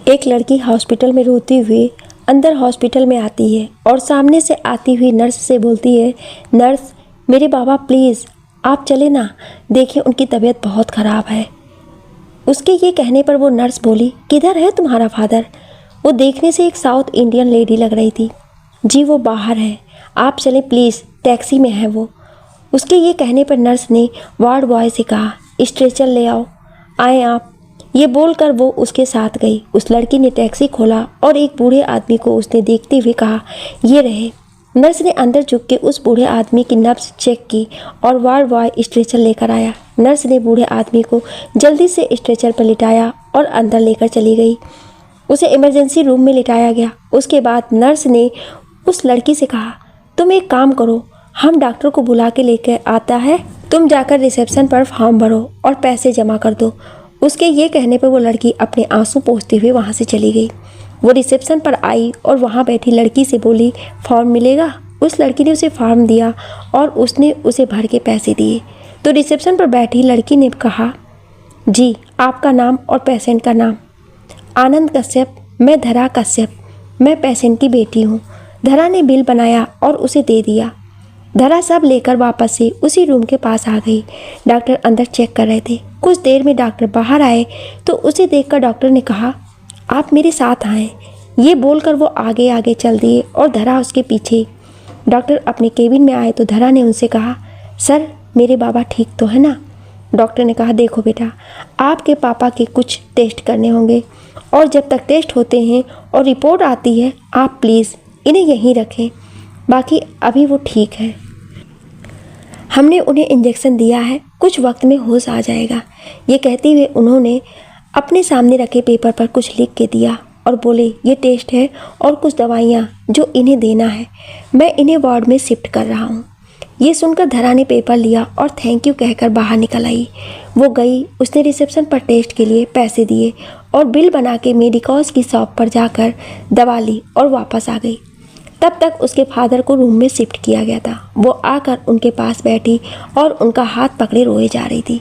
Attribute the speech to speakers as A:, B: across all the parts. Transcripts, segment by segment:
A: एक लड़की हॉस्पिटल में रोती हुई अंदर हॉस्पिटल में आती है और सामने से आती हुई नर्स से बोलती है, नर्स मेरे बाबा प्लीज़ आप चले ना, देखिए उनकी तबीयत बहुत ख़राब है। उसके ये कहने पर वो नर्स बोली, किधर है तुम्हारा फादर? वो देखने से एक साउथ इंडियन लेडी लग रही थी। जी वो बाहर है, आप चले प्लीज़, टैक्सी में है वो। उसके ये कहने पर नर्स ने वार्ड बॉय से कहा, स्ट्रेचर ले आओ, आए आप। ये बोलकर वो उसके साथ गई। उस लड़की ने टैक्सी खोला और एक बूढ़े आदमी को उसने देखते हुए कहा, ये रहे। नर्स ने अंदर झुक के उस बूढ़े आदमी की नब्ज चेक की और वार्ड बॉय स्ट्रेचर लेकर आया। नर्स ने बूढ़े आदमी को जल्दी से स्ट्रेचर पर लिटाया और अंदर लेकर चली गई। उसे इमरजेंसी रूम में लिटाया गया। उसके बाद नर्स ने उस लड़की से कहा, तुम एक काम करो, हम डॉक्टर को बुला के लेकर आता है, तुम जाकर रिसेप्शन पर फॉर्म भरो और पैसे जमा कर दो। उसके ये कहने पर वो लड़की अपने आंसू पोंछते हुए वहाँ से चली गई। वो रिसेप्शन पर आई और वहाँ बैठी लड़की से बोली, फॉर्म मिलेगा? उस लड़की ने उसे फॉर्म दिया और उसने उसे भर के पैसे दिए। तो रिसेप्शन पर बैठी लड़की ने कहा, जी आपका नाम और पेशेंट का नाम? आनंद कश्यप। मैं धरा कश्यप, मैं पेशेंट की बेटी हूँ। धरा ने बिल बनाया और उसे दे दिया। धरा सब लेकर वापस से उसी रूम के पास आ गई। डॉक्टर अंदर चेक कर रहे थे। कुछ देर में डॉक्टर बाहर आए तो उसे देखकर डॉक्टर ने कहा, आप मेरे साथ आएँ। ये बोलकर वो आगे आगे चल दिए और धरा उसके पीछे। डॉक्टर अपने केबिन में आए तो धरा ने उनसे कहा, सर मेरे बाबा ठीक तो है ना? डॉक्टर ने कहा, देखो बेटा, आपके पापा के कुछ टेस्ट करने होंगे और जब तक टेस्ट होते हैं और रिपोर्ट आती है आप प्लीज़ इन्हें यहीं रखें, बाकी अभी वो ठीक है। हमने उन्हें इंजेक्शन दिया है, कुछ वक्त में होश आ जाएगा। ये कहते हुए उन्होंने अपने सामने रखे पेपर पर कुछ लिख के दिया और बोले, ये टेस्ट है और कुछ दवाइयाँ जो इन्हें देना है, मैं इन्हें वार्ड में शिफ्ट कर रहा हूँ। ये सुनकर धरा ने पेपर लिया और थैंक यू कहकर बाहर निकल आई। वो गई, उसने रिसेप्शन पर टेस्ट के लिए पैसे दिए और बिल बना के मेडिकॉज की शॉप पर जाकर दवा ली और वापस आ गई। तब तक उसके फादर को रूम में शिफ्ट किया गया था। वो आकर उनके पास बैठी और उनका हाथ पकड़े रोए जा रही थी।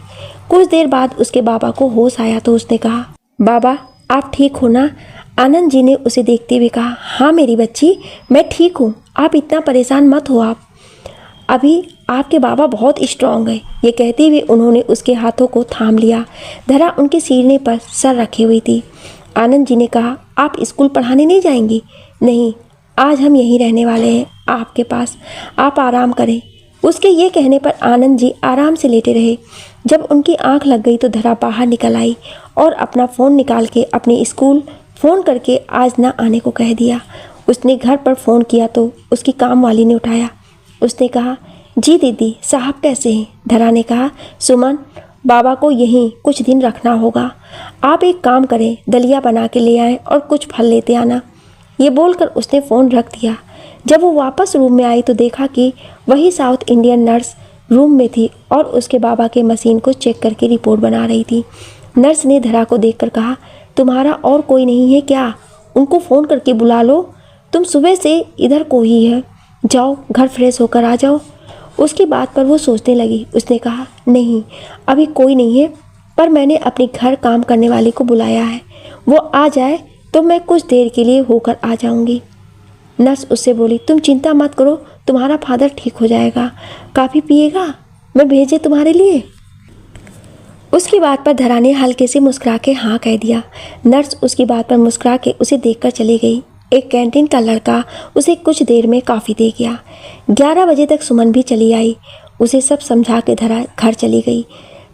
A: कुछ देर बाद उसके बाबा को होश आया तो उसने कहा, बाबा आप ठीक हो ना? आनंद जी ने उसे देखते हुए कहा, हाँ मेरी बच्ची, मैं ठीक हूँ, आप इतना परेशान मत हो, आप अभी आपके बाबा बहुत स्ट्रांग है। ये कहते हुए उन्होंने उसके हाथों को थाम लिया। धरा उनके सीने पर सर रखे हुई थी। आनंद जी ने कहा, आप स्कूल पढ़ाने नहीं जाएंगी? नहीं, आज हम यहीं रहने वाले हैं आपके पास, आप आराम करें। उसके ये कहने पर आनंद जी आराम से लेटे रहे। जब उनकी आंख लग गई तो धरा बाहर निकल आई और अपना फ़ोन निकाल के अपने स्कूल फ़ोन करके आज ना आने को कह दिया। उसने घर पर फ़ोन किया तो उसकी काम वाली ने उठाया। उसने कहा, जी दीदी साहब कैसे हैं? धरा ने कहा, सुमन बाबा को यहीं कुछ दिन रखना होगा, आप एक काम करें, दलिया बना के ले आएँ और कुछ फल लेते आना। ये बोलकर उसने फ़ोन रख दिया। जब वो वापस रूम में आई तो देखा कि वही साउथ इंडियन नर्स रूम में थी और उसके बाबा के मशीन को चेक करके रिपोर्ट बना रही थी। नर्स ने धरा को देखकर कहा, तुम्हारा और कोई नहीं है क्या? उनको फ़ोन करके बुला लो, तुम सुबह से इधर को ही है, जाओ घर फ्रेश होकर आ जाओ। उसकी बात पर वो सोचने लगी। उसने कहा, नहीं अभी कोई नहीं है, पर मैंने अपने घर काम करने वाले को बुलाया है, वो आ जाए तो मैं कुछ देर के लिए होकर आ जाऊंगी। नर्स उससे बोली, तुम चिंता मत करो, तुम्हारा फादर ठीक हो जाएगा। काफ़ी पिएगा? मैं भेजे तुम्हारे लिए? उसकी बात पर धरा ने हल्के से मुस्कुरा के हाँ कह दिया। नर्स उसकी बात पर मुस्कुरा के उसे देखकर चली गई। एक कैंटीन का लड़का उसे कुछ देर में कॉफ़ी दे गया। 11 बजे तक सुमन भी चली आई। उसे सब समझा के धरा घर चली गई।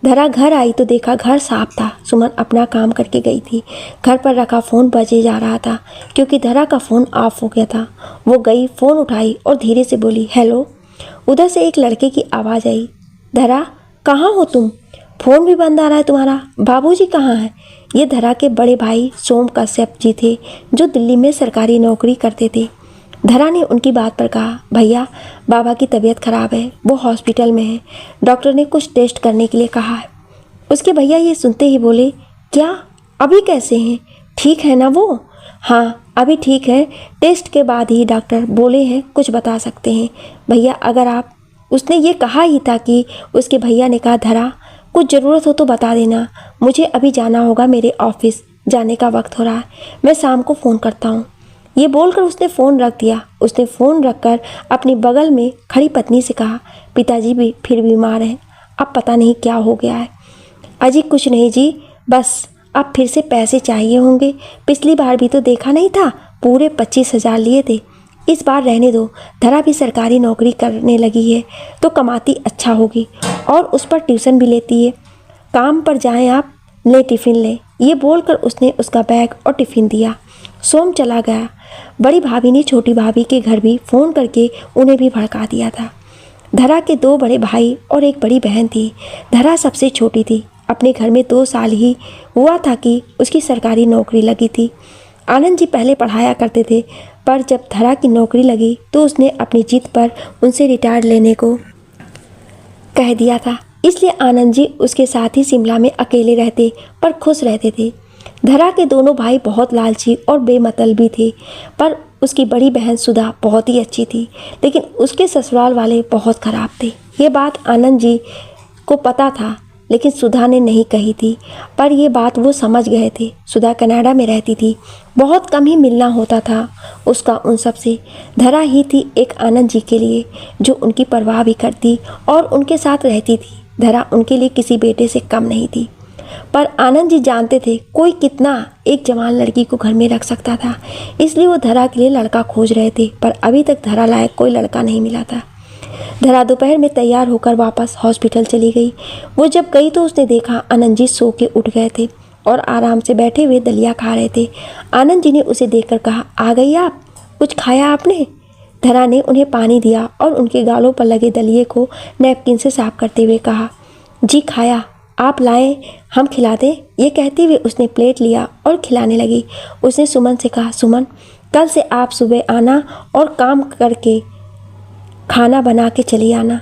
A: धरा घर आई तो देखा घर साफ था। सुमन अपना काम करके गई थी। घर पर रखा फ़ोन बजे जा रहा था क्योंकि धरा का फ़ोन ऑफ हो गया था। वो गई, फ़ोन उठाई और धीरे से बोली, हेलो। उधर से एक लड़के की आवाज़ आई, धरा कहाँ हो तुम? फ़ोन भी बंद आ रहा है तुम्हारा, बाबूजी कहाँ हैं? ये धरा के बड़े भाई सोम कश्यप जी थे जो दिल्ली में सरकारी नौकरी करते थे। धरा ने उनकी बात पर कहा, भैया बाबा की तबीयत ख़राब है, वो हॉस्पिटल में है, डॉक्टर ने कुछ टेस्ट करने के लिए कहा है। उसके भैया ये सुनते ही बोले, क्या अभी कैसे हैं? ठीक है ना वो? हाँ अभी ठीक है, टेस्ट के बाद ही डॉक्टर बोले हैं कुछ बता सकते हैं भैया, अगर आप। उसने ये कहा ही था कि उसके भैया ने कहा, धरा कुछ ज़रूरत हो तो बता देना, मुझे अभी जाना होगा मेरे ऑफिस, जाने का वक्त हो रहा है, मैं शाम को फ़ोन करता हूँ। ये बोलकर उसने फ़ोन रख दिया। उसने फ़ोन रखकर अपनी बगल में खड़ी पत्नी से कहा, पिताजी भी फिर बीमार हैं, अब पता नहीं क्या हो गया है। अजी कुछ नहीं जी, बस अब फिर से पैसे चाहिए होंगे। पिछली बार भी तो देखा नहीं था, पूरे 25,000 लिए थे। इस बार रहने दो, धरा भी सरकारी नौकरी करने लगी है तो कमाती अच्छा होगी और उस पर ट्यूशन भी लेती है। काम पर जाएं आप, ले टिफ़िन लें। ये बोलकर उसने उसका बैग और टिफ़िन दिया। सोम चला गया। बड़ी भाभी ने छोटी भाभी के घर भी फ़ोन करके उन्हें भी भड़का दिया था। धरा के 2 बड़े भाई और एक बड़ी बहन थी। धरा सबसे छोटी थी। अपने घर में 2 साल ही हुआ था कि उसकी सरकारी नौकरी लगी थी। आनंद जी पहले पढ़ाया करते थे, पर जब धरा की नौकरी लगी तो उसने अपनी जिद पर उनसे रिटायर लेने को कह दिया था। इसलिए आनंद जी उसके साथ ही शिमला में अकेले रहते पर खुश रहते थे। धरा के दोनों भाई बहुत लालची और बेमतलबी थे, पर उसकी बड़ी बहन सुधा बहुत ही अच्छी थी, लेकिन उसके ससुराल वाले बहुत ख़राब थे। ये बात आनंद जी को पता था, लेकिन सुधा ने नहीं कही थी, पर ये बात वो समझ गए थे। सुधा कनाडा में रहती थी, बहुत कम ही मिलना होता था उसका उन सब से। धरा ही थी एक आनंद जी के लिए जो उनकी परवाह भी करती और उनके साथ रहती थी। धरा उनके लिए किसी बेटे से कम नहीं थी, पर आनंद जी जानते थे कोई कितना एक जवान लड़की को घर में रख सकता था, इसलिए वो धरा के लिए लड़का खोज रहे थे, पर अभी तक धरा लायक कोई लड़का नहीं मिला था। धरा दोपहर में तैयार होकर वापस हॉस्पिटल चली गई। वो जब गई तो उसने देखा आनंद जी सो के उठ गए थे और आराम से बैठे हुए दलिया खा रहे थे। आनंद जी ने उसे देखकर कहा, आ गई आप, कुछ खाया आपने? धरा ने उन्हें पानी दिया और उनके गालों पर लगे दलिए को नैपकिन से साफ करते हुए कहा, जी खाया, आप लाएं हम खिला दें? ये कहते हुए उसने प्लेट लिया और खिलाने लगी। उसने सुमन से कहा, सुमन कल से आप सुबह आना और काम करके खाना बना के चली आना,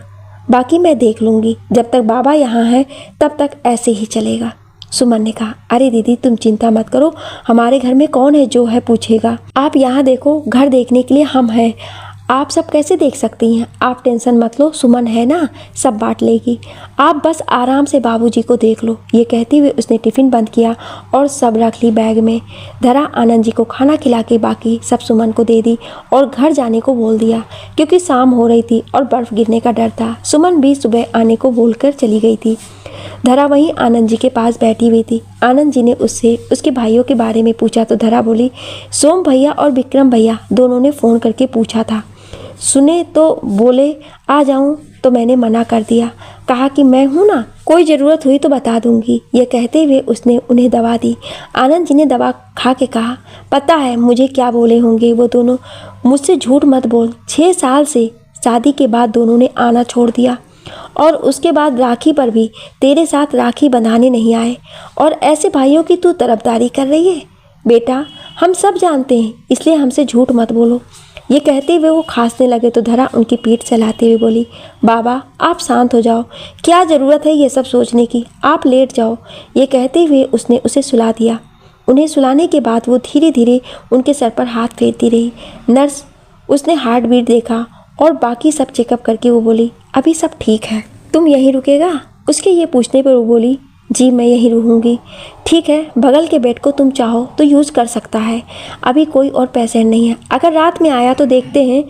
A: बाकी मैं देख लूँगी। जब तक बाबा यहाँ हैं तब तक ऐसे ही चलेगा। सुमन ने कहा, अरे दीदी तुम चिंता मत करो, हमारे घर में कौन है जो है पूछेगा। आप यहाँ देखो, घर देखने के लिए हम हैं, आप सब कैसे देख सकती हैं? आप टेंशन मत लो, सुमन है ना, सब बांट लेगी। आप बस आराम से बाबूजी को देख लो। ये कहते हुए उसने टिफ़िन बंद किया और सब रख ली बैग में। धरा आनंद जी को खाना खिला के बाकी सब सुमन को दे दी और घर जाने को बोल दिया, क्योंकि शाम हो रही थी और बर्फ़ गिरने का डर था। सुमन भी सुबह आने को बोलकर चली गई थी। धरा वहीं आनंद जी के पास बैठी हुई थी। आनंद जी ने उससे उसके भाइयों के बारे में पूछा तो धरा बोली, सोम भैया और विक्रम भैया दोनों ने फ़ोन करके पूछा था, सुने तो बोले आ जाऊं, तो मैंने मना कर दिया, कहा कि मैं हूं ना, कोई ज़रूरत हुई तो बता दूंगी। ये कहते हुए उसने उन्हें दवा दी। आनंद जी ने दवा खा के कहा, पता है मुझे क्या बोले होंगे वो दोनों, मुझसे झूठ मत बोल, 6 साल से शादी के बाद दोनों ने आना छोड़ दिया और उसके बाद राखी पर भी तेरे साथ राखी बंधाने नहीं आए, और ऐसे भाइयों की तू तरफदारी कर रही है। बेटा हम सब जानते हैं, इसलिए हमसे झूठ मत बोलो। ये कहते हुए वो खांसने लगे तो धरा उनकी पीठ चलाते हुए बोली, बाबा आप शांत हो जाओ, क्या ज़रूरत है ये सब सोचने की, आप लेट जाओ। ये कहते हुए उसने उसे सुला दिया। उन्हें सुलाने के बाद वो धीरे धीरे उनके सर पर हाथ फेरती रही। नर्स उसने हार्ट बीट देखा और बाकी सब चेकअप करके वो बोली, अभी सब ठीक है, तुम यहीं रुकेगा? उसके ये पूछने पर वो बोली, जी मैं यहीं रहूँगी। ठीक है, बगल के बेड को तुम चाहो तो यूज़ कर सकता है, अभी कोई और पेशेंट नहीं है, अगर रात में आया तो देखते हैं।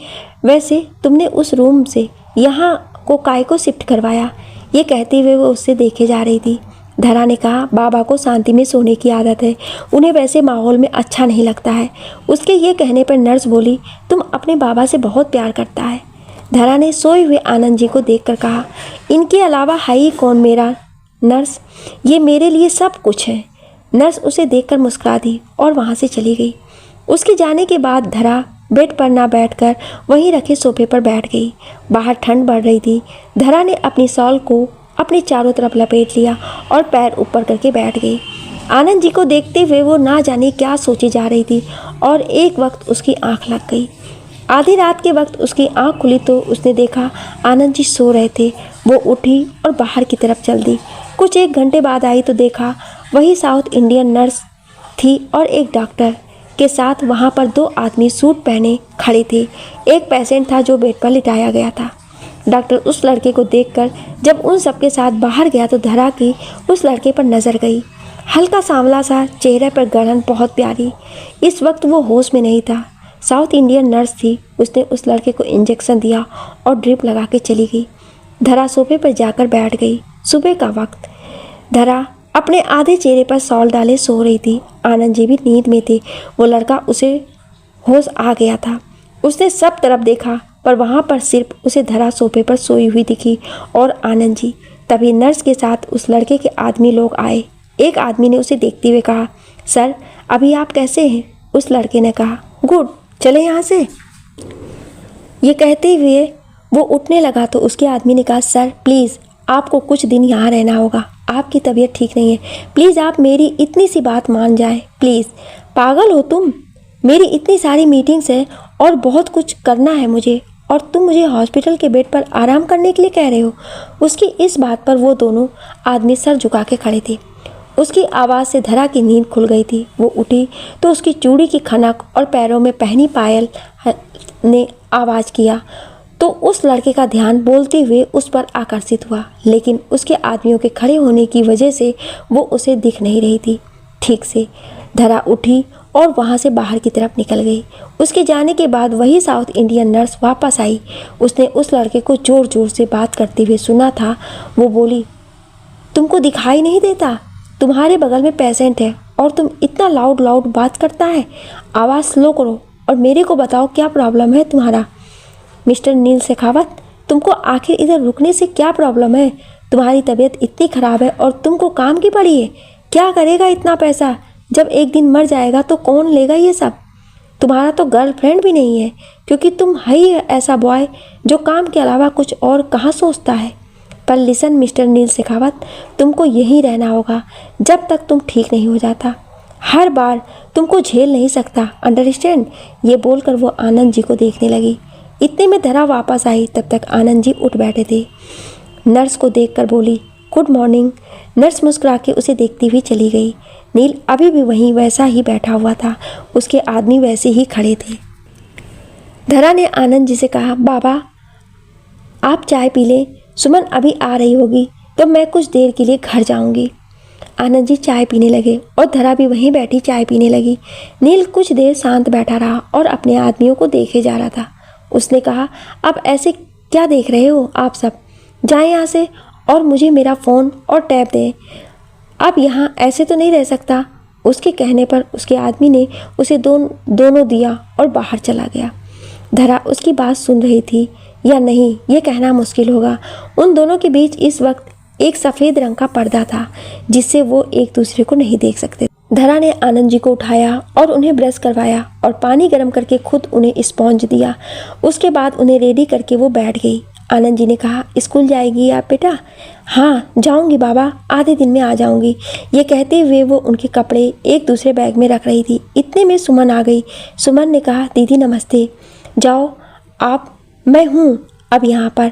A: वैसे तुमने उस रूम से यहाँ को काय को शिफ्ट करवाया? ये कहते हुए वो उससे देखे जा रही थी। धरा ने कहा, बाबा को शांति में सोने की आदत है, उन्हें वैसे माहौल में अच्छा नहीं लगता है। उसके ये कहने पर नर्स बोली, तुम अपने बाबा से बहुत प्यार करता है। धरा ने सोए हुए आनंद जी को देखकर कहा, इनके अलावा है ही कौन मेरा? नर्स ये मेरे लिए सब कुछ है। नर्स उसे देखकर मुस्कुरा दी और वहाँ से चली गई। उसके जाने के बाद धरा बेड पर ना बैठकर वहीं रखे सोफे पर बैठ गई। बाहर ठंड बढ़ रही थी। धरा ने अपनी शॉल को अपने चारों तरफ लपेट लिया और पैर ऊपर करके बैठ गई। आनंद जी को देखते हुए वो ना जाने क्या सोची जा रही थी और एक वक्त उसकी आंख लग गई। आधी रात के वक्त उसकी आंख खुली तो उसने देखा आनंद जी सो रहे थे। वो उठी और बाहर की तरफ चल दी। कुछ 1 घंटे बाद आई तो देखा वही साउथ इंडियन नर्स थी और एक डॉक्टर के साथ वहाँ पर 2 आदमी सूट पहने खड़े थे। एक पेशेंट था जो बेड पर लिटाया गया था। डॉक्टर उस लड़के को देखकर जब उन सबके साथ बाहर गया तो धरा की उस लड़के पर नज़र गई। हल्का सांवला सा, चेहरे पर गड़न बहुत प्यारी। इस वक्त वो होश में नहीं था। साउथ इंडियन नर्स थी। उसने उस लड़के को इंजेक्शन दिया और ड्रिप लगा के चली गई। धरा सोफे पर जाकर बैठ गई। सुबह का वक्त। धरा अपने आधे चेहरे पर शॉल डाले सो रही थी। आनंद जी भी नींद में थे। वो लड़का उसे होश आ गया था। उसने सब तरफ देखा पर वहाँ पर सिर्फ उसे धरा सोफे पर सोई हुई दिखी और आनंद जी। तभी नर्स के साथ उस लड़के के आदमी लोग आए। एक आदमी ने उसे देखते हुए कहा, सर अभी आप कैसे हैं? उस लड़के ने कहा, गुड, चले यहाँ से। ये कहते हुए वो उठने लगा तो उसके आदमी ने कहा, सर प्लीज़ आपको कुछ दिन यहाँ रहना होगा। आपकी तबीयत ठीक नहीं है। प्लीज़ आप मेरी इतनी सी बात मान जाएं। प्लीज़, पागल हो तुम? मेरी इतनी सारी मीटिंग्स हैं और बहुत कुछ करना है मुझे, और तुम मुझे हॉस्पिटल के बेड पर आराम करने के लिए कह रहे हो। उसकी इस बात पर वो दोनों आदमी सर झुका के खड़े थे। उसकी आवाज़ से धरा की नींद खुल गई थी। वो उठी तो उसकी चूड़ी की खनक और पैरों में पहनी पायल ने आवाज़ किया तो उस लड़के का ध्यान बोलते हुए उस पर आकर्षित हुआ, लेकिन उसके आदमियों के खड़े होने की वजह से वो उसे दिख नहीं रही थी ठीक से। धरा उठी और वहाँ से बाहर की तरफ निकल गई। उसके जाने के बाद वही साउथ इंडियन नर्स वापस आई। उसने उस लड़के को ज़ोर ज़ोर से बात करते हुए सुना था। वो बोली, तुमको दिखाई नहीं देता? तुम्हारे बगल में पेशेंट है और तुम इतना लाउड लाउड बात करता है। आवाज़ स्लो करो और मेरे को बताओ क्या प्रॉब्लम है तुम्हारा। मिस्टर नील शेखावत, तुमको आखिर इधर रुकने से क्या प्रॉब्लम है? तुम्हारी तबीयत इतनी ख़राब है और तुमको काम की पड़ी है। क्या करेगा इतना पैसा? जब एक दिन मर जाएगा तो कौन लेगा ये सब? तुम्हारा तो गर्लफ्रेंड भी नहीं है, क्योंकि तुम है ही ऐसा बॉय जो काम के अलावा कुछ और कहाँ सोचता है। पर लिसन मिस्टर नील शेखावत, तुमको यहीं रहना होगा जब तक तुम ठीक नहीं हो जाता। हर बार तुमको झेल नहीं सकता, अंडरस्टैंड? ये बोलकर वो आनंद जी को देखने लगी। इतने में धरा वापस आई। तब तक आनंद जी उठ बैठे थे। नर्स को देखकर बोली, गुड मॉर्निंग। नर्स मुस्कुरा के उसे देखती हुई चली गई। नील अभी भी वहीं वैसा ही बैठा हुआ था। उसके आदमी वैसे ही खड़े थे। धरा ने आनंद जी से कहा, बाबा आप चाय पी लें, सुमन अभी आ रही होगी तो मैं कुछ देर के लिए घर जाऊंगी। आनंद जी चाय पीने लगे और धरा भी वहीं बैठी चाय पीने लगी। नील कुछ देर शांत बैठा रहा और अपने आदमियों को देखे जा रहा था। उसने कहा, अब ऐसे क्या देख रहे हो आप सब? जाएं यहाँ से और मुझे मेरा फ़ोन और टैब दें। अब यहाँ ऐसे तो नहीं रह सकता। उसके कहने पर उसके आदमी ने उसे दोनों दिया और बाहर चला गया। धरा उसकी बात सुन रही थी या नहीं ये कहना मुश्किल होगा। उन दोनों के बीच इस वक्त एक सफ़ेद रंग का पर्दा था जिससे वो एक दूसरे को नहीं देख सकते। धरा ने आनंद जी को उठाया और उन्हें ब्रश करवाया और पानी गर्म करके खुद उन्हें स्पॉन्ज दिया। उसके बाद उन्हें रेडी करके वो बैठ गई। आनंद जी ने कहा, स्कूल जाएगी आप बेटा? हाँ जाऊंगी बाबा, आधे दिन में आ जाऊंगी। ये कहते हुए वो उनके कपड़े एक दूसरे बैग में रख रही थी। इतने में सुमन आ गई। सुमन ने कहा, दीदी नमस्ते। जाओ आप, मैं हूँ अब यहाँ पर।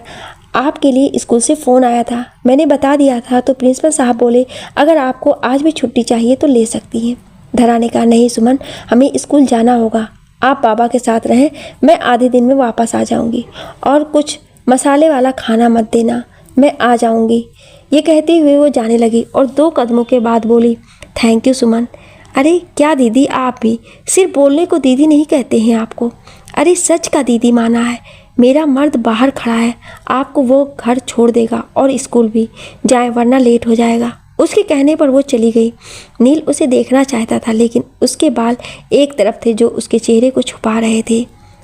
A: आपके लिए स्कूल से फ़ोन आया था, मैंने बता दिया था तो प्रिंसिपल साहब बोले अगर आपको आज भी छुट्टी चाहिए तो ले सकती हैं। धरा ने कहा, नहीं सुमन, हमें स्कूल जाना होगा। आप बाबा के साथ रहें, मैं आधे दिन में वापस आ जाऊंगी और कुछ मसाले वाला खाना मत देना, मैं आ जाऊंगी। ये कहते हुए वो जाने लगी और 2 कदमों के बाद बोली, थैंक यू सुमन। अरे क्या दीदी, आप भी सिर्फ बोलने को दीदी नहीं कहते हैं आपको। अरे सच का दीदी माना है। मेरा मर्द बाहर खड़ा है, आपको वो घर छोड़ देगा और स्कूल भी जाए वरना लेट हो जाएगा। उसके कहने पर वो चली गई। नील उसे देखना चाहता था लेकिन उसके बाल एक तरफ थे जो उसके चेहरे को छुपा रहे थे।